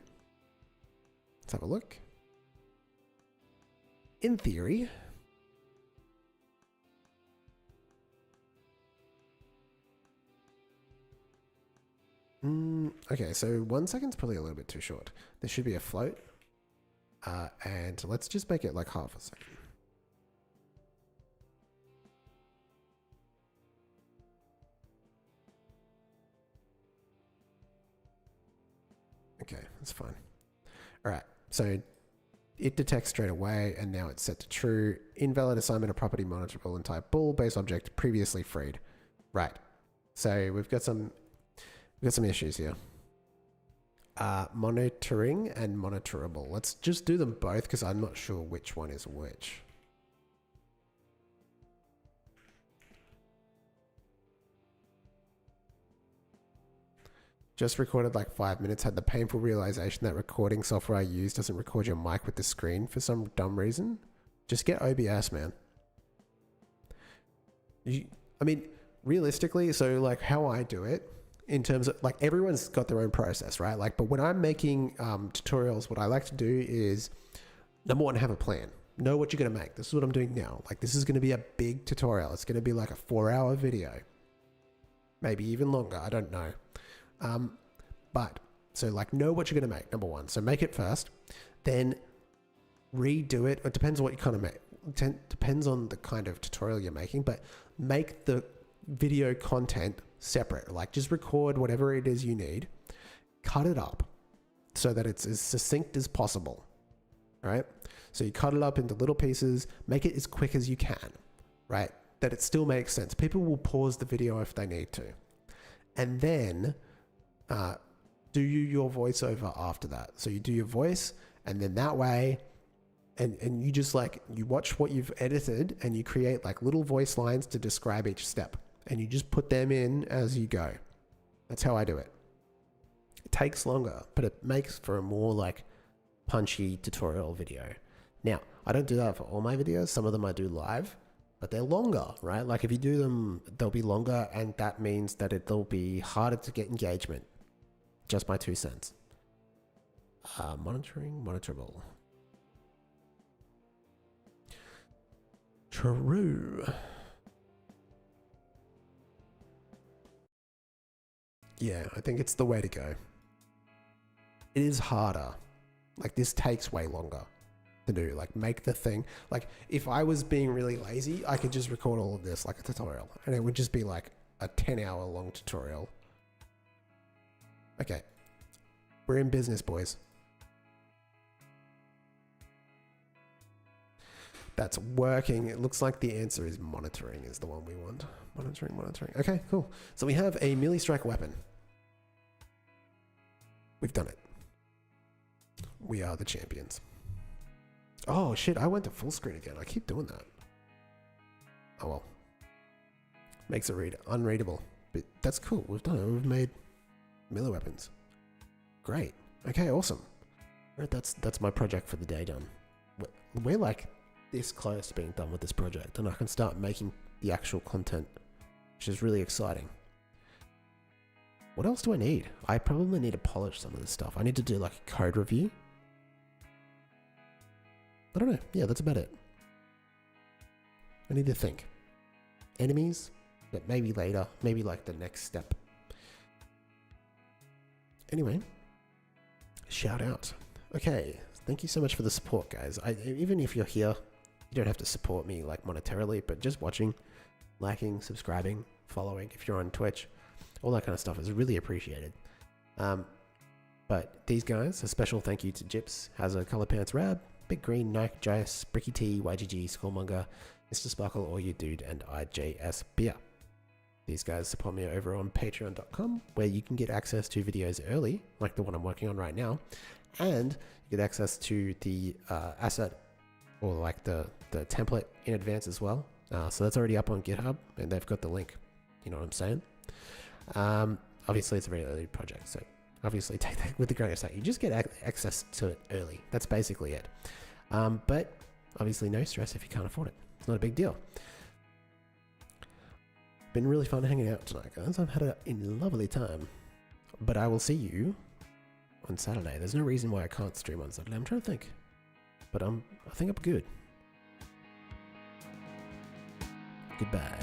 Let's have a look. In theory, okay, so 1 second's probably a little bit too short. There should be a float. And let's just make it like half a second. Okay, that's fine. All right, so it detects straight away, and now it's set to true. Invalid assignment of property monitorable and type bool base object previously freed. Right. So we've got some issues here. Monitoring and monitorable. Let's just do them both because I'm not sure which one is which. Just recorded like 5 minutes, had the painful realization that recording software I use doesn't record your mic with the screen for some dumb reason. Just get OBS, man. I mean, realistically, so like how I do it, in terms of like everyone's got their own process, right? Like, but when I'm making tutorials, what I like to do is, number one, have a plan. Know what you're going to make. This is what I'm doing now. Like, this is going to be a big tutorial. It's going to be like a 4-hour video. Maybe even longer. I don't know. But so like know what you're going to make, number one. So make it first, then redo it. It depends on what you kind of make. Depends on the kind of tutorial you're making, but make the video content separate. Like just record whatever it is you need, cut it up so that it's as succinct as possible. Right? So you cut it up into little pieces, make it as quick as you can, right? That it still makes sense. People will pause the video if they need to. And then do your voiceover after that. So you do your voice, and then that way, and you just like, you watch what you've edited and you create like little voice lines to describe each step, and you just put them in as you go. That's how I do it. It takes longer, but it makes for a more like punchy tutorial video. Now, I don't do that for all my videos. Some of them I do live, but they're longer, right? Like if you do them, they'll be longer, and that means that it'll be harder to get engagement. Just my 2 cents. Monitoring, monitorable. True. Yeah, I think it's the way to go. It is harder. Like this takes way longer to do. Like make the thing. Like if I was being really lazy, I could just record all of this like a tutorial, and it would just be like a 10-hour long tutorial. Okay. We're in business, boys. That's working. It looks like the answer is monitoring is the one we want. Monitoring. Okay, cool. So we have a melee strike weapon. We've done it. We are the champions. Oh shit, I went to full screen again. I keep doing that. Oh well. Makes it unreadable. But that's cool. We've done it. We've made melee weapons. Great. Okay, awesome. Right, that's my project for the day done. We're like this close to being done with this project, and I can start making the actual content, which is really exciting. What else do I need? I probably need to polish some of this stuff. I need to do like a code review. I don't know. Yeah, that's about it. I need to think. Enemies, but maybe later. Maybe like the next step. Anyway, shout out. Okay, thank you so much for the support, guys. Even if you're here, you don't have to support me like monetarily, but just watching, liking, subscribing, following, if you're on Twitch, all that kind of stuff is really appreciated. But these guys, a special thank you to Jips, has a Color Pants Rab, Big Green, Nike, Jace, Bricky T, YGG, Skullmonger, Mr. Sparkle, All You Dude, and IJS Beer. These guys support me over on patreon.com, where you can get access to videos early, like the one I'm working on right now, and you get access to the asset, or like the template in advance as well. So that's already up on GitHub, and they've got the link. You know what I'm saying? Obviously, it's a very early project, so obviously take that with a grain of salt. You just get access to it early. That's basically it. But obviously, no stress if you can't afford it. It's not a big deal. Been really fun hanging out tonight, guys. I've had a lovely time. But I will see you on Saturday. There's no reason why I can't stream on Saturday. I'm trying to think. But I think I'm good. Goodbye.